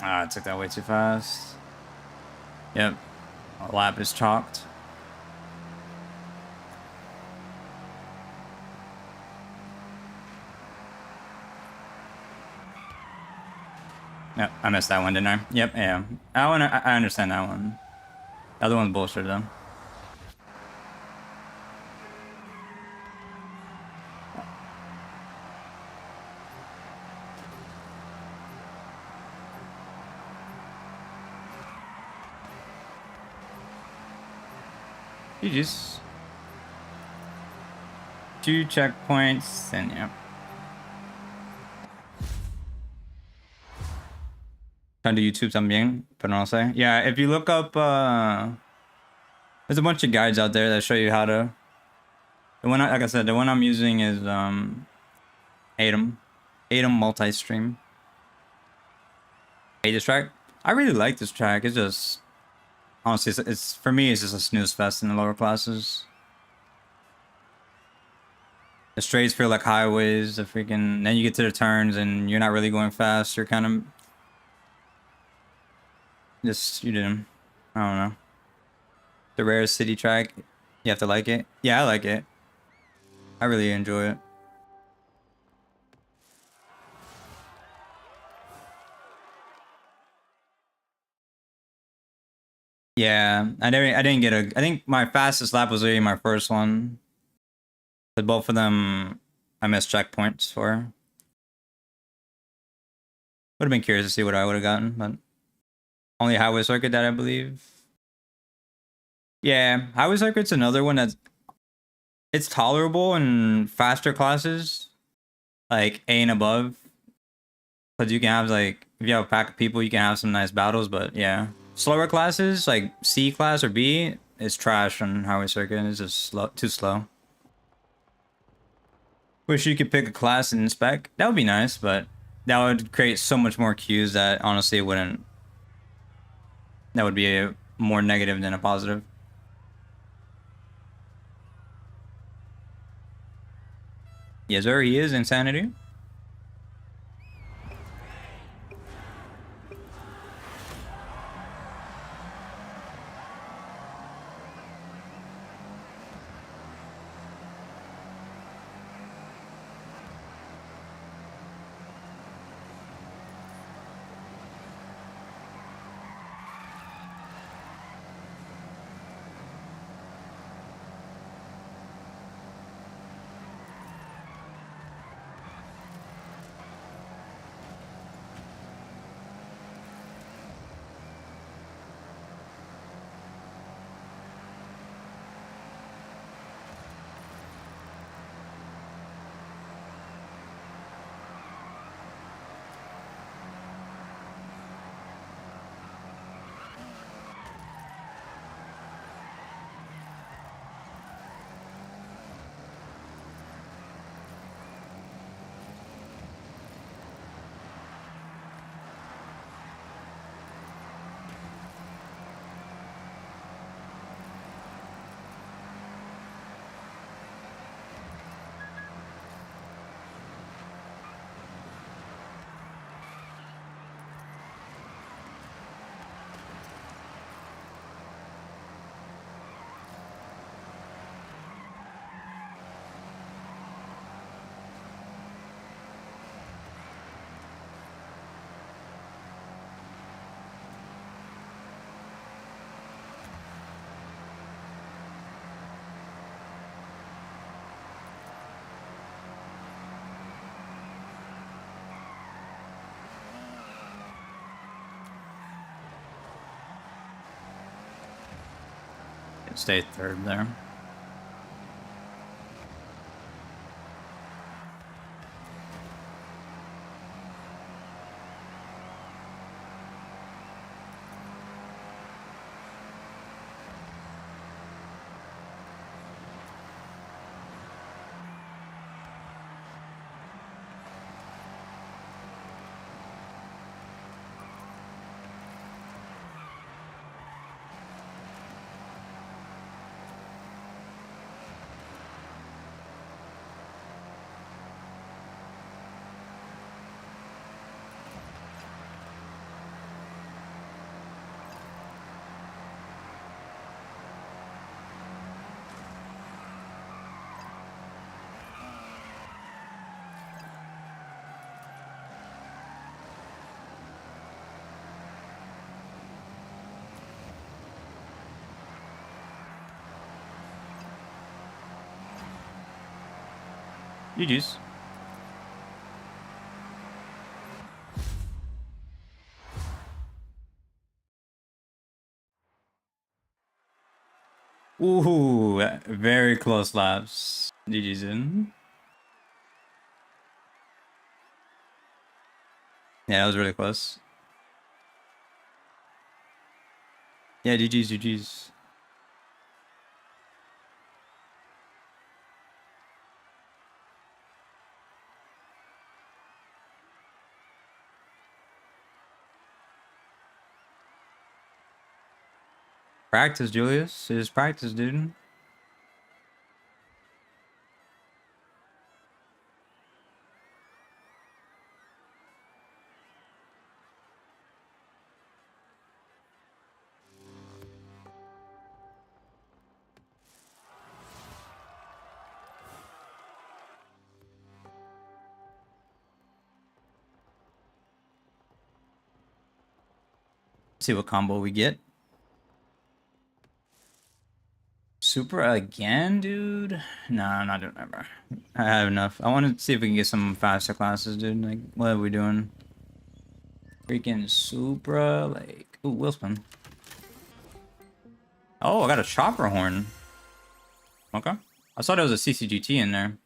Ah, I took that way too fast. Yep. Lap is chalked. Yep, I missed that one, didn't I? Yep, yeah. That one, I understand that one. The other one's bullshit, though. GG's. 2 checkpoints, and yeah. Trying to YouTube también, pero no sé. Yeah, if you look up, there's a bunch of guides out there that show you how to. The one, like I said, the one I'm using is AITUM multi-stream. Hey, this track. I really like this track. It's just honestly, it's for me, it's just a snooze fest in the lower classes. The straights feel like highways. The freaking then you get to the turns and you're not really going fast. You're kind of just I don't know. The rare city track. You have to like it. Yeah, I like it. I really enjoy it. Yeah, I didn't get a. I think my fastest lap was really my first one. But both of them, I missed checkpoints for. Would have been curious to see what I would have gotten, but only highway circuit that I believe. Yeah, highway circuit's another one that's it's tolerable in faster classes, like A and above. Because you can have like if you have a pack of people, you can have some nice battles. But yeah, slower classes like C class or B is trash on highway circuit. It's just too slow. Wish you could pick a class in Spec. That would be nice, but that would create so much more queues that honestly wouldn't. That would be a more negative than a positive. Yes, sir, he is Insanity. stay third there. GG's. Ooh, very close laps. GG's in. Yeah, that was really close. Yeah, GG's, GG's. Practice, Julius. It is practice, dude. See what combo we get. Super again, dude? Nah, I'm not doing that, bro. I have enough. I want to see if we can get some faster classes, dude. Like, what are we doing? Freaking Supra, like... Ooh, wheel spin. Oh, I got a chopper horn. Okay. I thought it was a CCGT in there.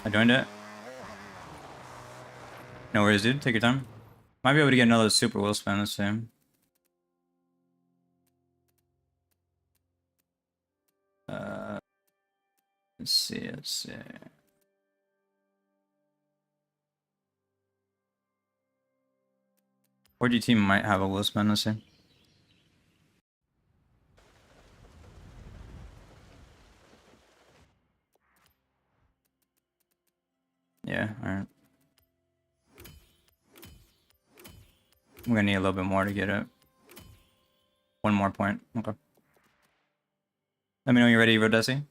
I joined it. No worries, dude. Take your time. Might be able to get another super wheel spin. Let's see. Let's see. Let's see. Or your team might have a wheel spin. Let's see. Yeah. All right. We're gonna need a little bit more to get it. One more point. Okay. Let me know when you're ready, Rodesi.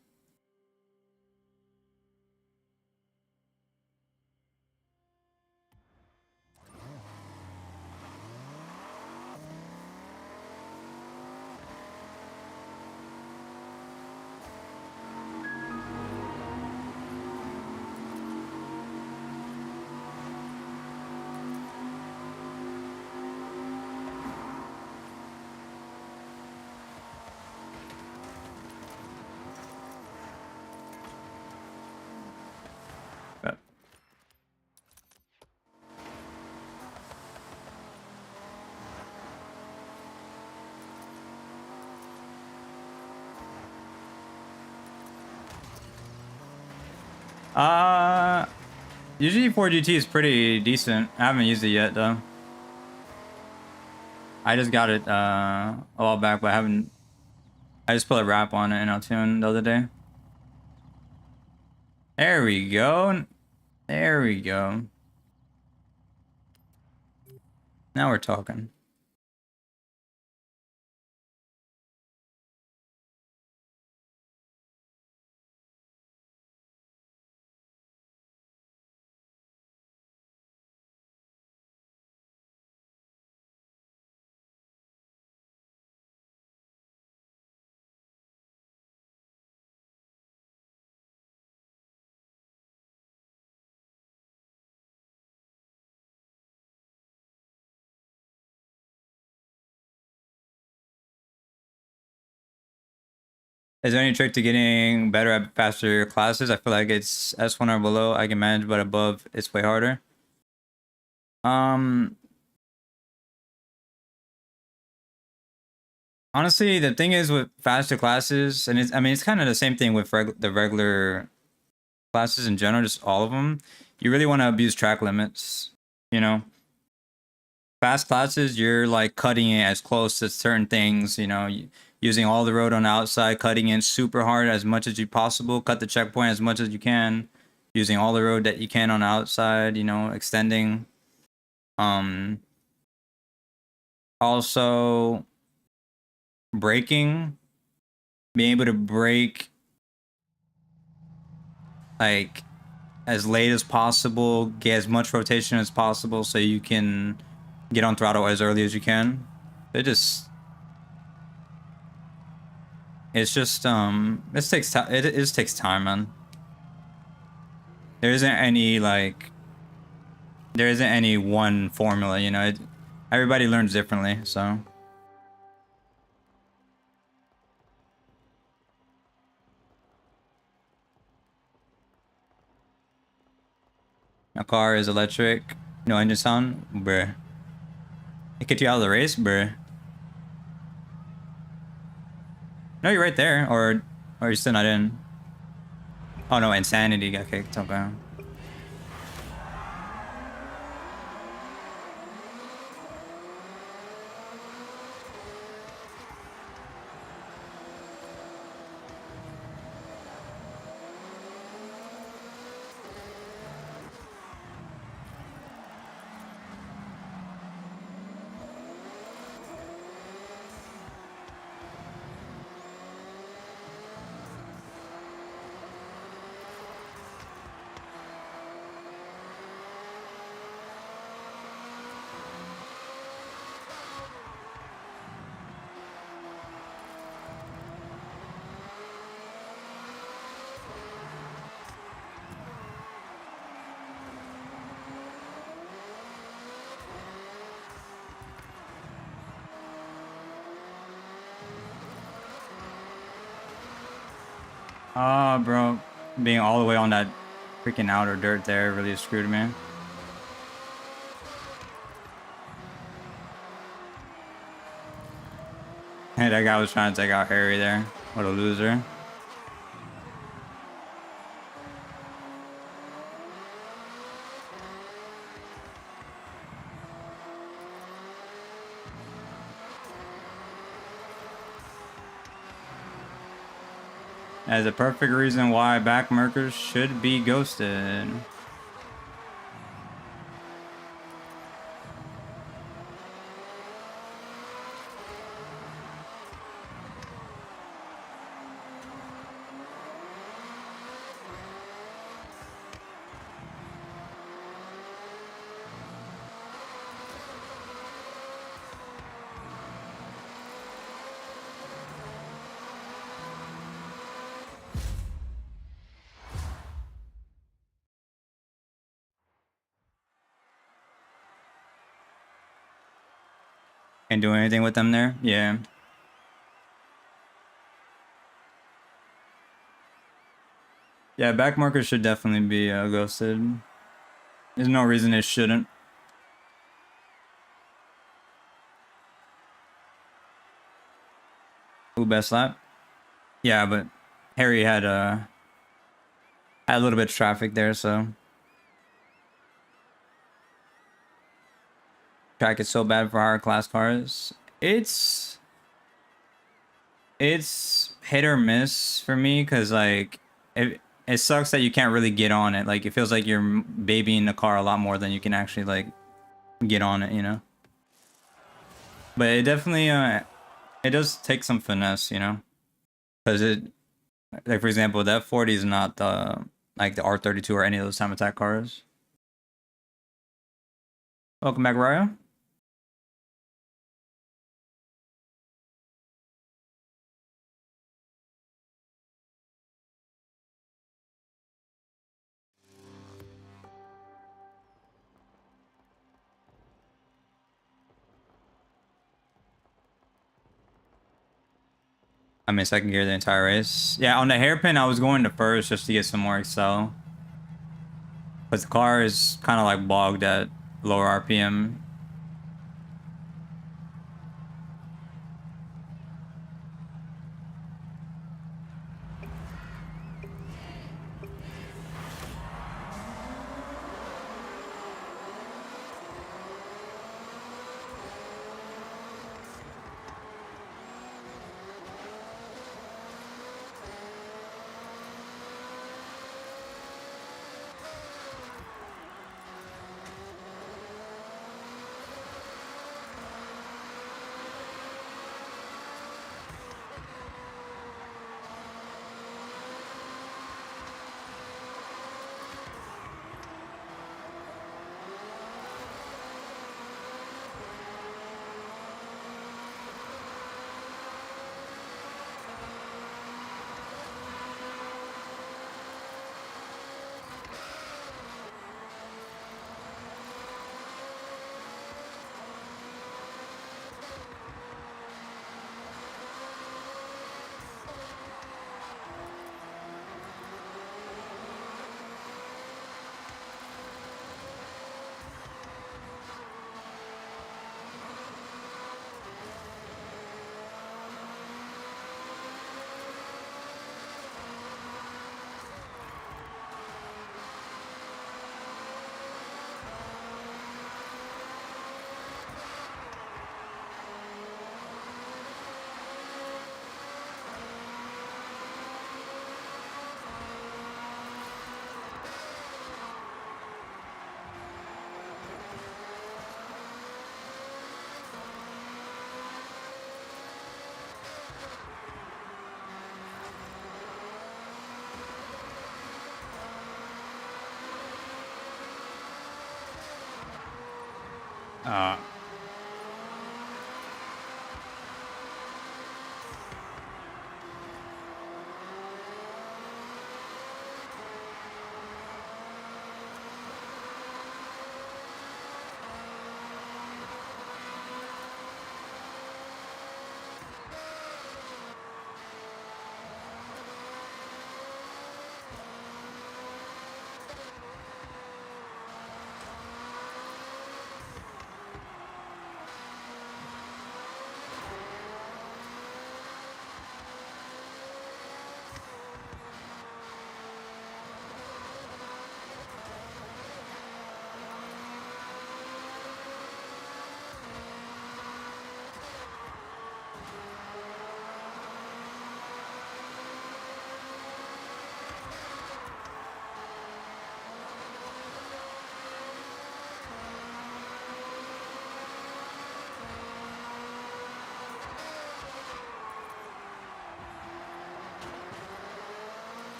Bet. Usually 4GT is pretty decent. I haven't used it yet though. I just got it a while back, but I haven't. I just put a wrap on it in Altune the other day. There we go. There we go. Now we're talking. Is there any trick to getting better at faster classes? I feel like it's S1 or below I can manage, but above it's way harder. Honestly, the thing is with faster classes, and I mean it's kind of the same thing with the regular classes in general, just all of them. You really want to abuse track limits, you know. Fast classes, you're like cutting it as close to certain things, you know, using all the road on the outside, cutting in super hard as much as you possible, cut the checkpoint as much as you can, using all the road that you can on the outside, you know, extending. Also braking, being able to brake like as late as possible, get as much rotation as possible so you can get on throttle as early as you can. It just this takes time. It just takes time, man. There isn't any like there isn't any one formula, you know. Everybody learns differently, so. My car is electric, no engine sound, bruh. It kicked you out of the race, bruh. No, you're right there, or you're still not in. Oh no, insanity got kicked. Okay. Oh, bro, being all the way on that freaking outer dirt there really screwed me. Hey, that guy was trying to take out Harry there. What a loser. As a perfect reason why backmarkers should be ghosted. Can't do anything with them there? Yeah. Yeah, backmarkers should definitely be ghosted. There's no reason it shouldn't. Ooh, best lap? Yeah, but Harry had a little bit of traffic there, so. Track is so bad for higher class cars. It's hit or miss for me because like it sucks that you can't really get on it. Like it feels like you're babying the car a lot more than you can actually like get on it, you know. But it definitely it does take some finesse, you know, because it like for example the F40 is not the like the R32 or any of those time attack cars. Welcome back, Ryo. I mean, second gear the entire race. Yeah, on the hairpin, I was going to first just to get some more excel. But the car is kind of like bogged at lower RPM.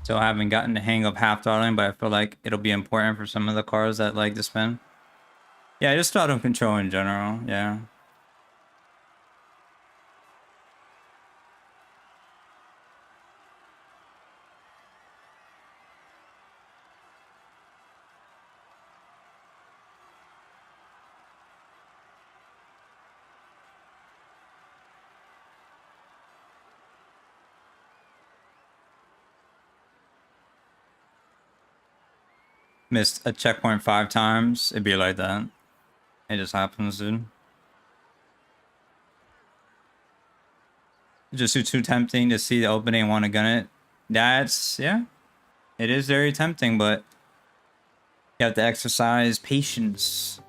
So I haven't gotten the hang of half throttling, but I feel like it'll be important for some of the cars that like to spin. Yeah, just throttle control in general. Yeah. missed a checkpoint 5 times, it'd be like that. It just happens, dude. Just too tempting to see the opening and want to gun it. That's, yeah. It is very tempting, but you have to exercise patience.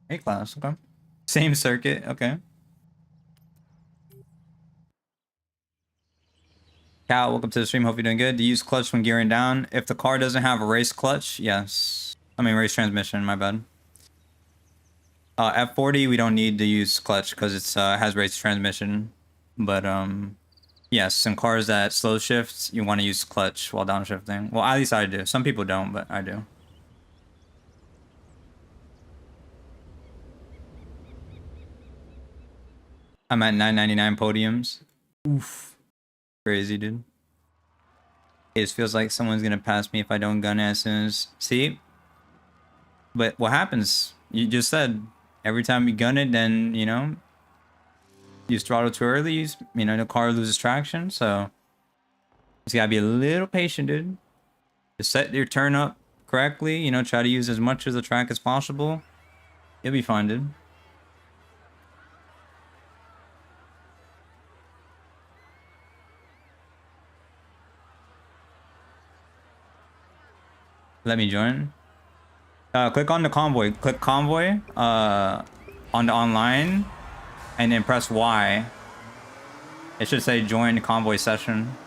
Hey, class, okay. Same circuit, okay. Cal, welcome to the stream. Hope you're doing good. Do you use clutch when gearing down? If the car doesn't have a race clutch, yes. I mean, race transmission, my bad. F40, we don't need to use clutch because it's has race transmission. But, yes, in cars that slow shifts, you want to use clutch while downshifting. Well, at least I do. Some people don't, but I do. I'm at 999 podiums. Oof. Crazy, dude. It just feels like someone's gonna pass me if I don't gun it as soon as... See? But what happens? You just said, every time you gun it, then, you know, you throttle too early, you know, the car loses traction, so... You just gotta be a little patient, dude. Just set your turn up correctly, you know, try to use as much of the track as possible. You'll be fine, dude. Let me join. Click on the convoy. Click convoy on the online, and then press Y. It should say join convoy session.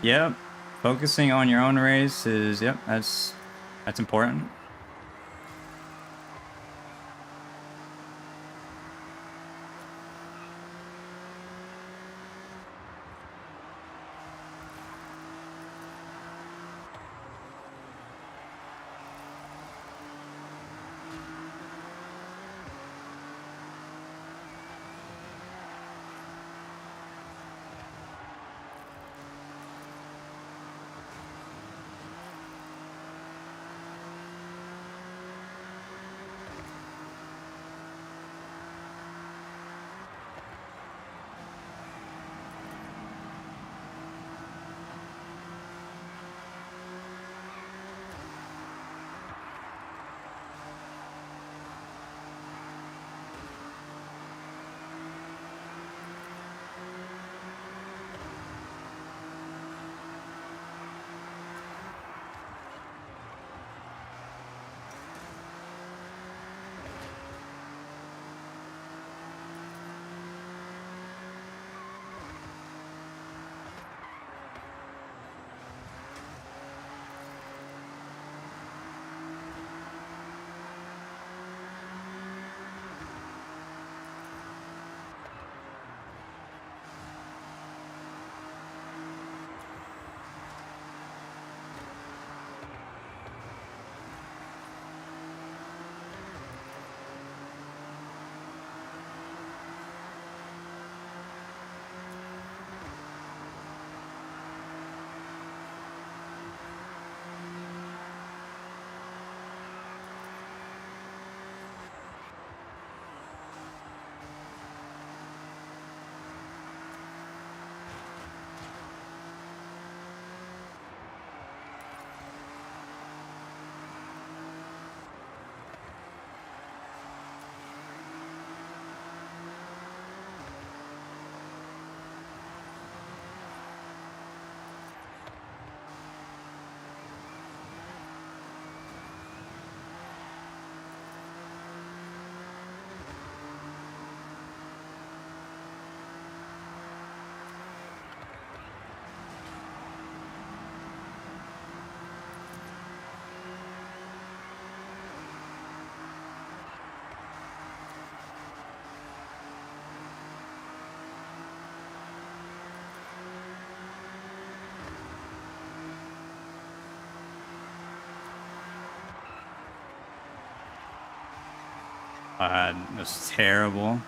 Yep. Focusing on your own race is, yep, that's important. God, that's terrible.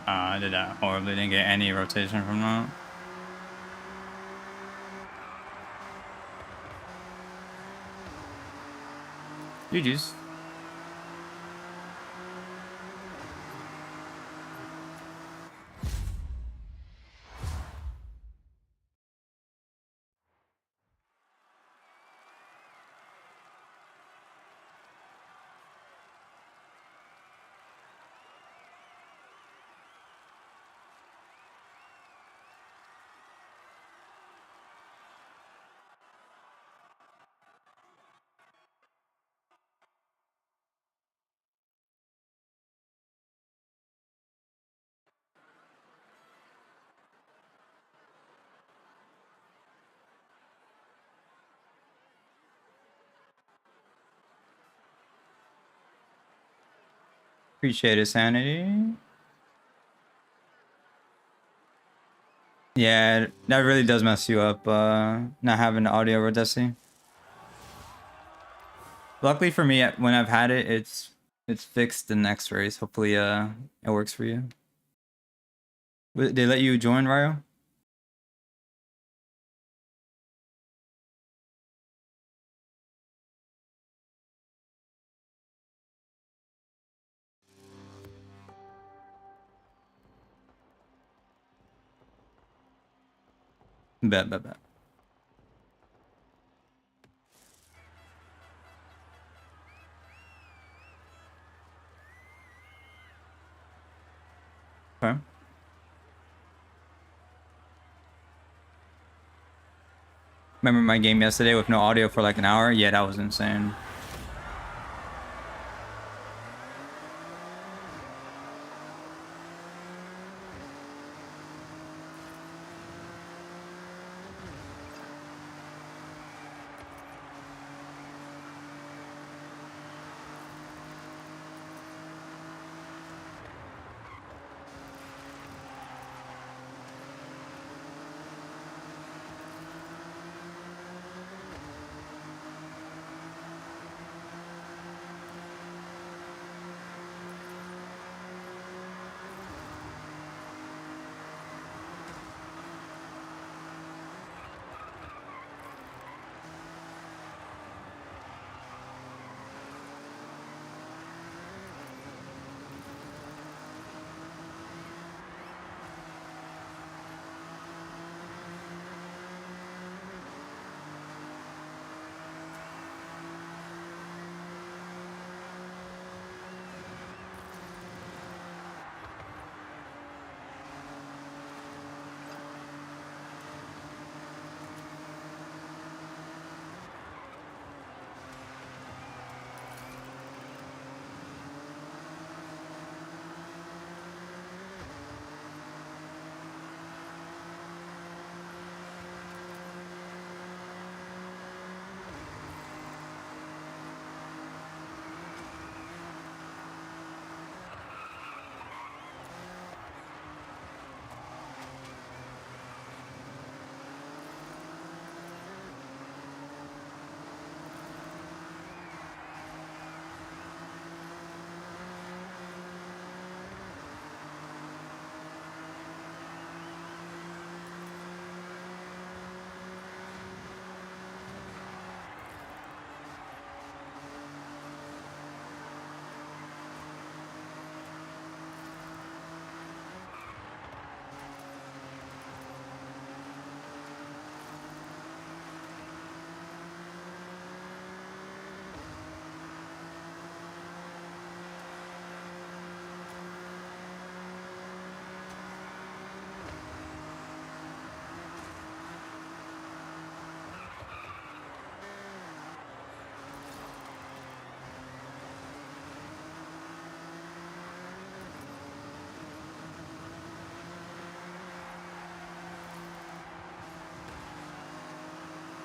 I did that horribly, didn't get any rotation from that. GG's. Appreciate it, Sanity. Yeah, that really does mess you up, not having the audio Rodesi. Luckily for me, when I've had it, it's fixed the next race. Hopefully, it works for you. They let you join, Ryo? Bet. Okay. Remember my game yesterday with no audio for like an hour? Yeah, that was insane.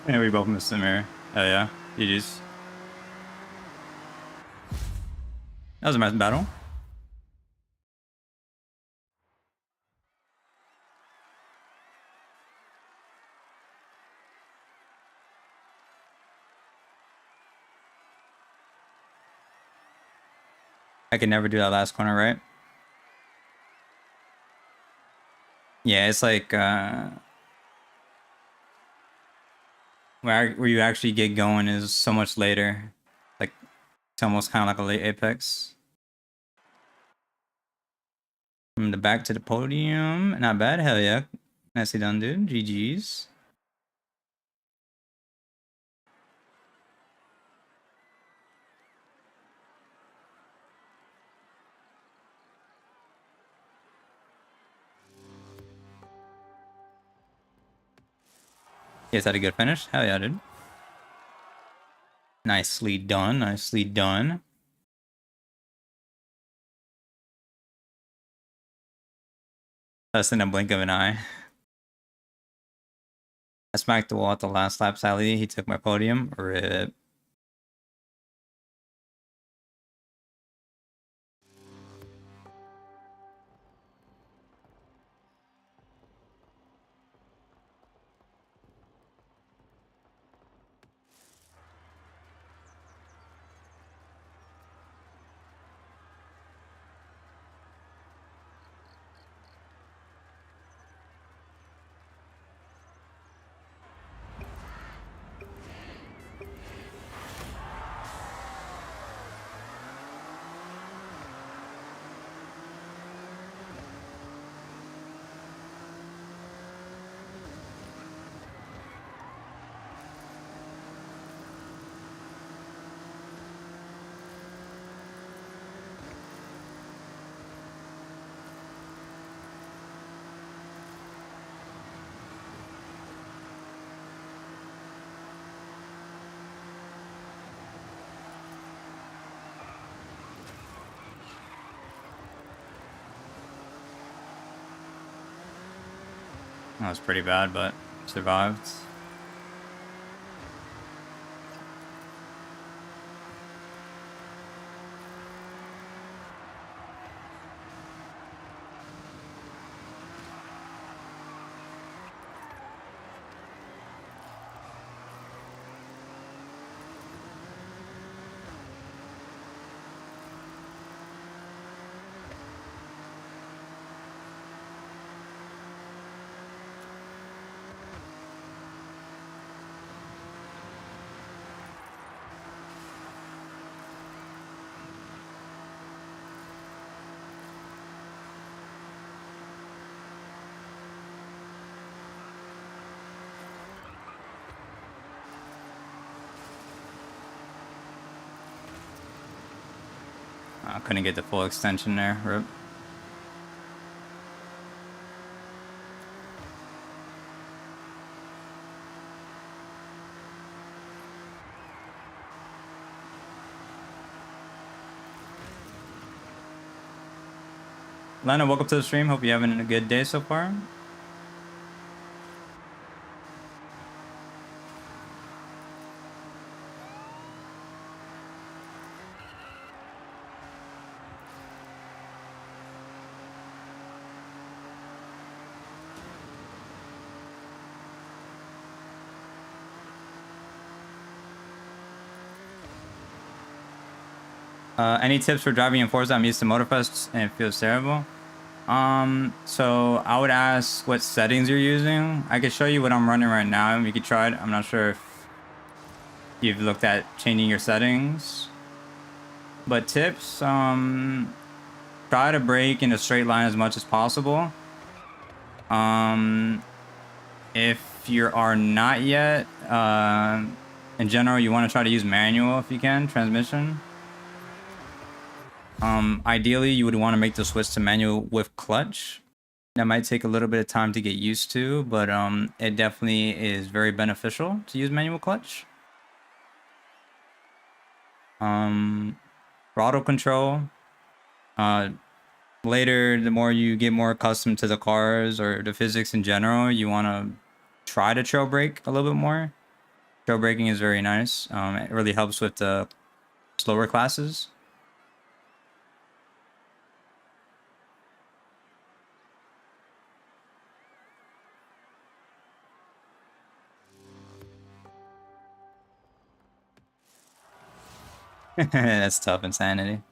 Yeah, we both missed the mirror. Oh yeah, GG's. That was a nice battle. I could never do that last corner, right? Yeah, it's like where you actually get going is so much later. Like it's almost kind of like a late Apex. From the back to the podium, not bad. Hell yeah, nicely done, dude. GG's. Yes, had a good finish. Hell yeah, dude. Nicely done. Nicely done. Less than a blink of an eye. I smacked the wall at the last lap, sadly. He took my podium. RIP. That was pretty bad, but survived. I couldn't get the full extension there. RIP. Lana, welcome to the stream. Hope you're having a good day so far. Any tips for driving in Forza? I'm used to Motorfest and it feels terrible. So I would ask what settings you're using. I could show you what I'm running right now and we could try it. I'm not sure if you've looked at changing your settings. But tips, try to brake in a straight line as much as possible. If you are not yet, in general, you want to try to use manual if you can, transmission. Ideally, you would want to make the switch to manual with clutch. That might take a little bit of time to get used to, but it definitely is very beneficial to use manual clutch. Throttle control. Later, the more you get more accustomed to the cars or the physics in general, you want to try to trail brake a little bit more. Jailbreaking is very nice. It really helps with the slower classes. That's tough insanity.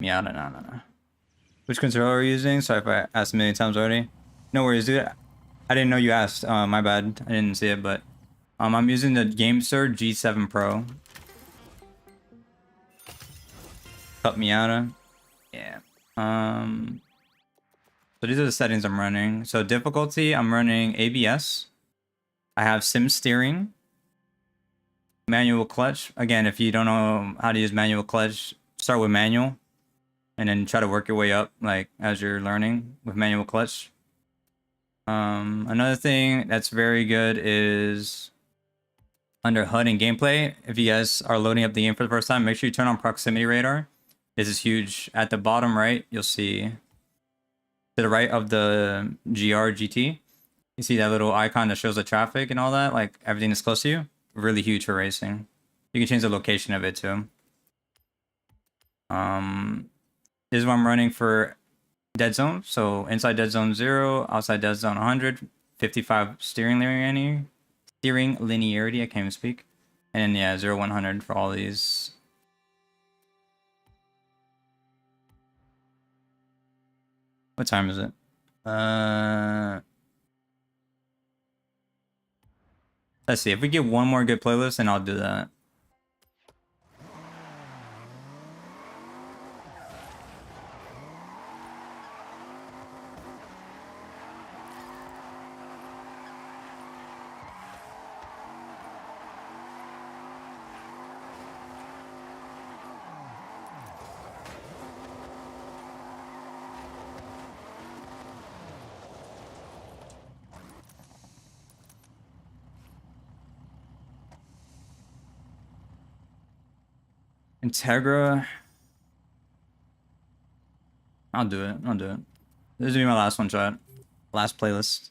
Yeah, no. Which controller are you using? Sorry if I asked a million times already. No worries, dude. I didn't know you asked. My bad. I didn't see it, but I'm using the GameSir G7 Pro. Cut Miata. Yeah. So these are the settings I'm running. So difficulty, I'm running ABS. I have sim steering. Manual clutch. Again, if you don't know how to use manual clutch, start with manual. And then try to work your way up, like, as you're learning with manual clutch. Another thing that's very good is under HUD and gameplay. If you guys are loading up the game for the first time, make sure you turn on proximity radar. This is huge. At the bottom right, you'll see to the right of the GT. You see that little icon that shows the traffic and all that, like everything is close to you. Really huge for racing. You can change the location of it too. This is what I'm running for dead zone. So inside dead zone 0, outside dead zone 100, 55 steering linearity. I can't even speak. And then yeah, 0, 100 for all these. What time is it? Let's see. If we get one more good playlist, then I'll do that. Integra. I'll do it. This will be my last one, chat. Last playlist.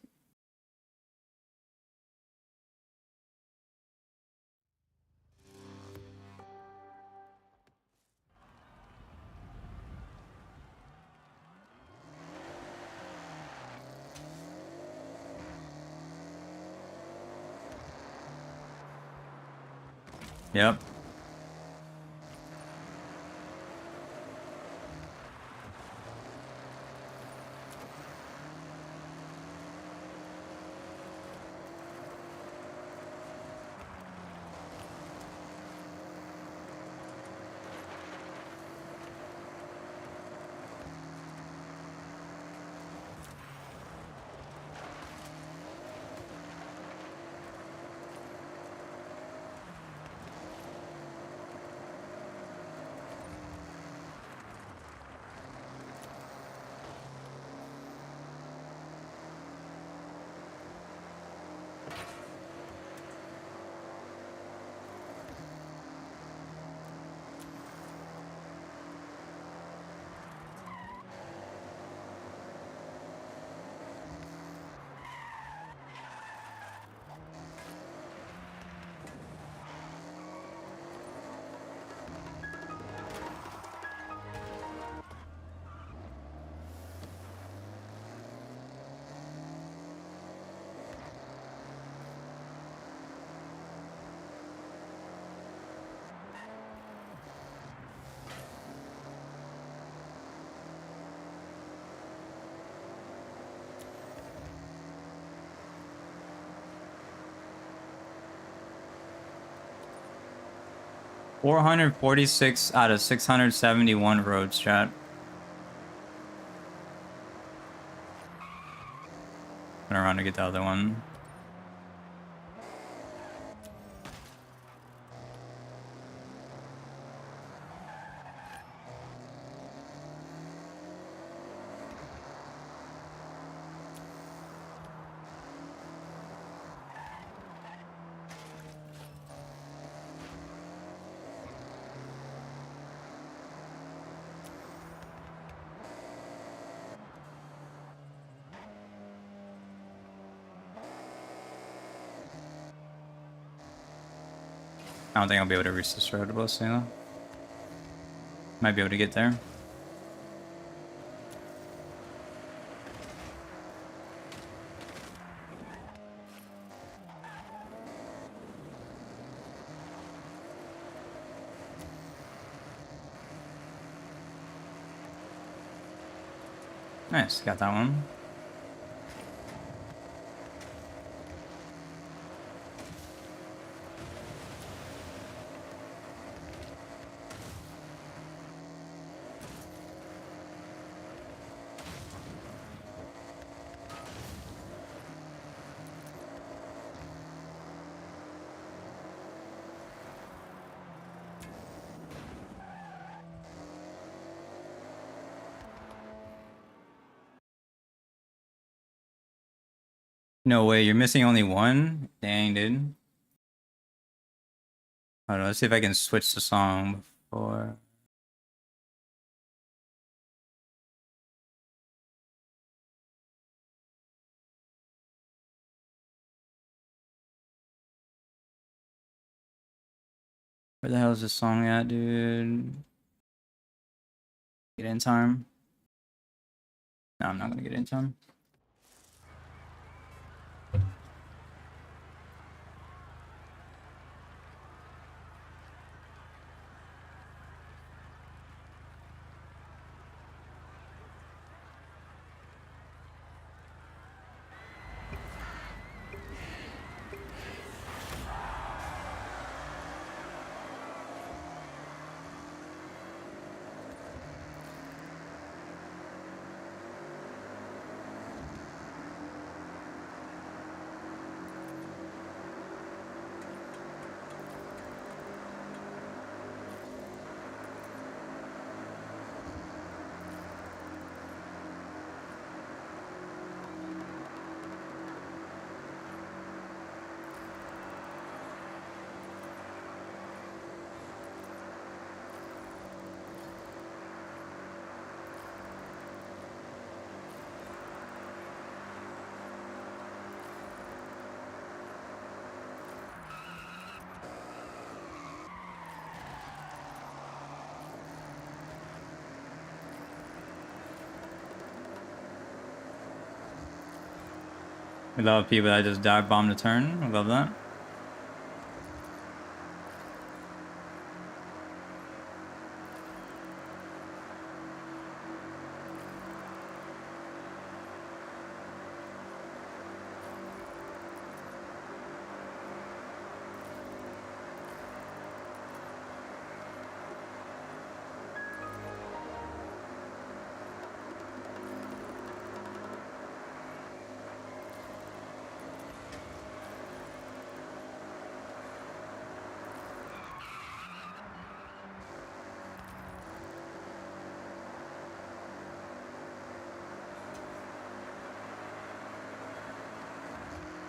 Yep. $446 out of 671 roads, chat. Turn around to get the other one. I don't think I'll be able to reach the shroud blessing though. Might be able to get there. Nice, got that one. No way, you're missing only one? Dang, dude. I don't know, let's see if I can switch the song before. Where the hell is this song at, dude? Get in time? No, I'm not gonna get in time. We love people that just dive bomb the turn. We love that.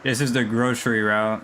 This is the grocery route.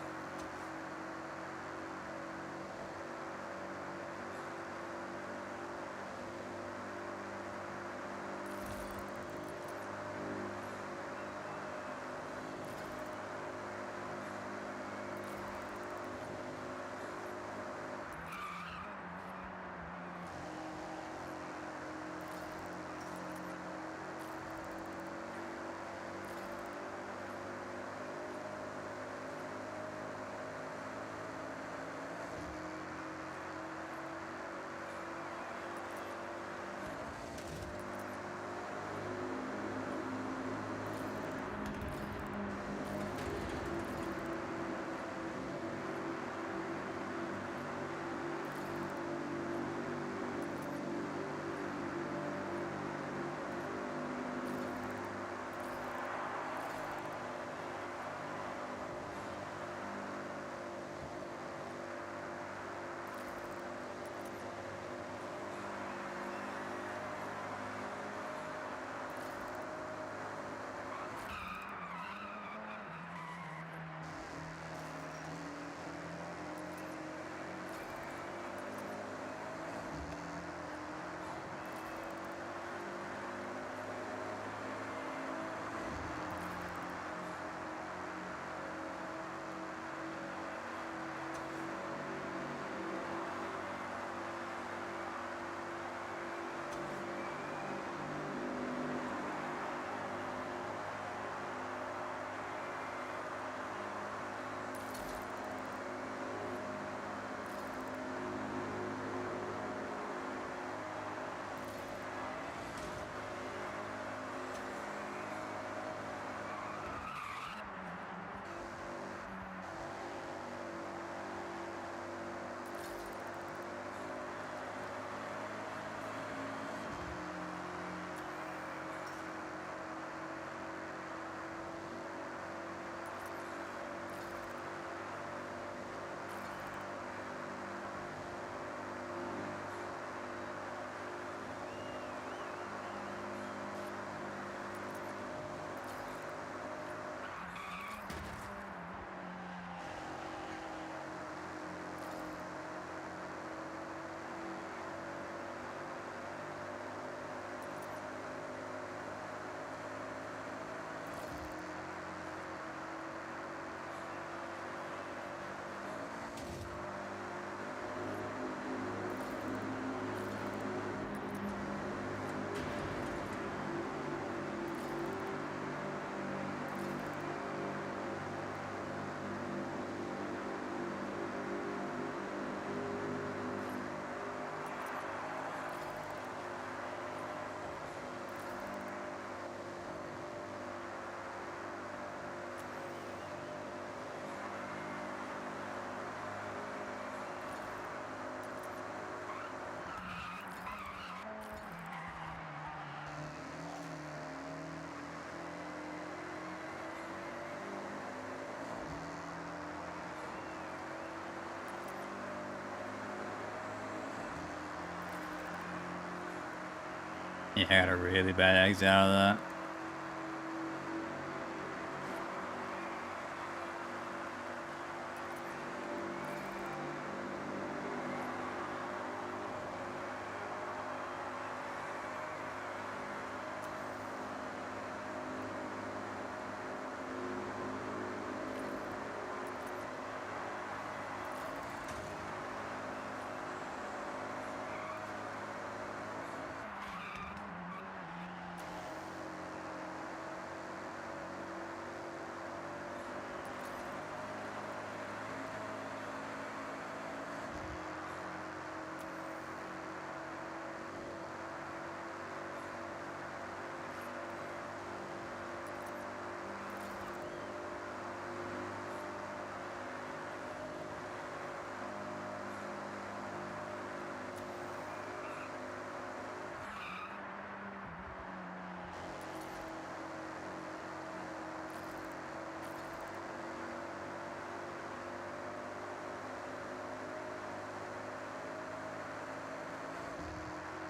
Yeah, I got a really bad exit out of that.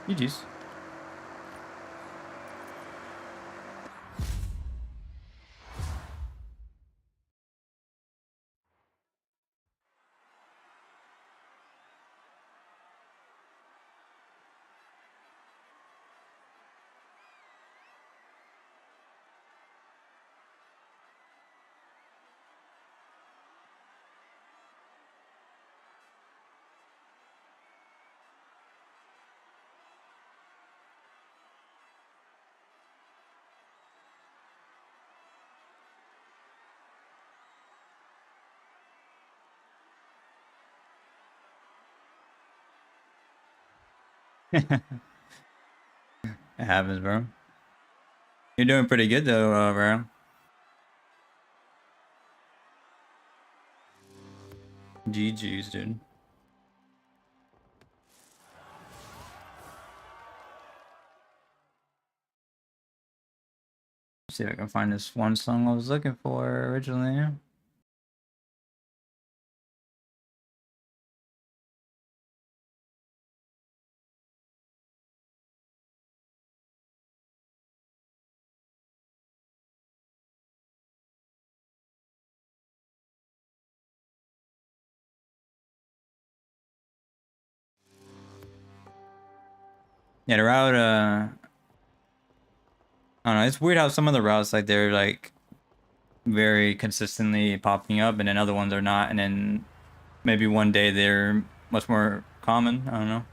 GG's. It happens, bro. You're doing pretty good though, bro. GG's, dude. See if I can find this one song I was looking for originally. Yeah, the route, I don't know, it's weird how some of the routes, like, they're, like, very consistently popping up, and then other ones are not, and then maybe one day they're much more common, I don't know.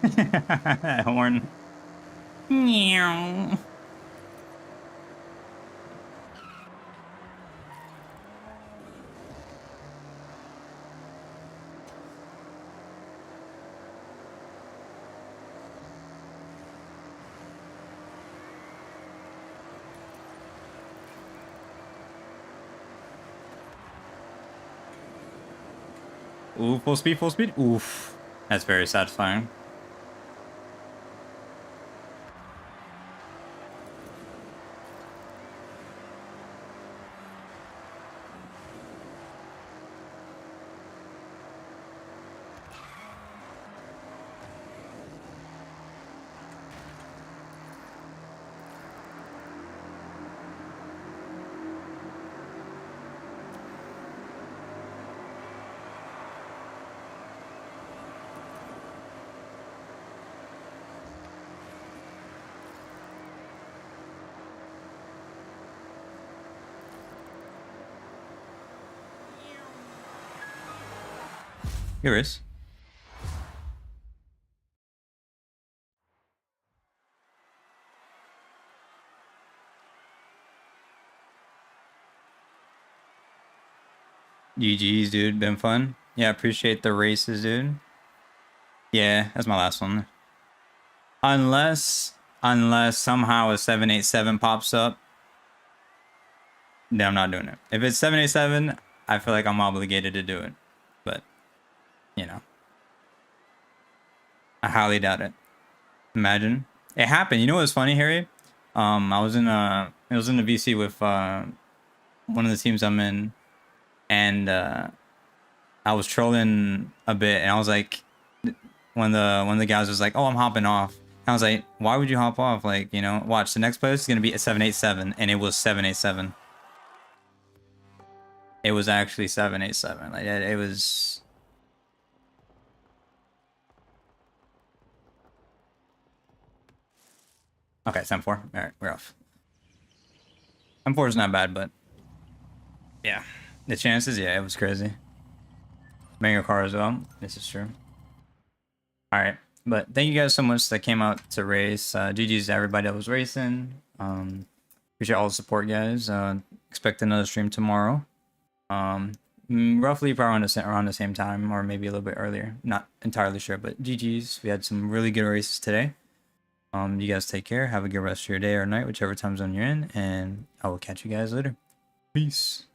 That horn. Meow. Ooh, full speed, full speed. Oof. That's very satisfying. Here is. GG's, dude. Been fun. Yeah, appreciate the races, dude. Yeah, that's my last one. Unless somehow a 787 pops up, then I'm not doing it. If it's 787, I feel like I'm obligated to do it. But, you know, I highly doubt it. Imagine. It happened. You know what's funny, Harry? I was in the VC with one of the teams I'm in, and I was trolling a bit, and I was like, one of the guys was like, "Oh, I'm hopping off." And I was like, "Why would you hop off? Like, you know, watch, the next place is gonna be a 787," and it was 787. It was actually 787. Like it was. Okay, it's M4. All right, we're off. M4 is not bad, but yeah, the chances, yeah, it was crazy. Mango car as well. This is true. All right, but thank you guys so much that came out to race. GG's to everybody that was racing. Appreciate all the support, guys. Expect another stream tomorrow. Roughly probably around the same time, or maybe a little bit earlier. Not entirely sure, but GG's. We had some really good races today. You guys take care. Have a good rest of your day or night, whichever time zone you're in, and I will catch you guys later. Peace.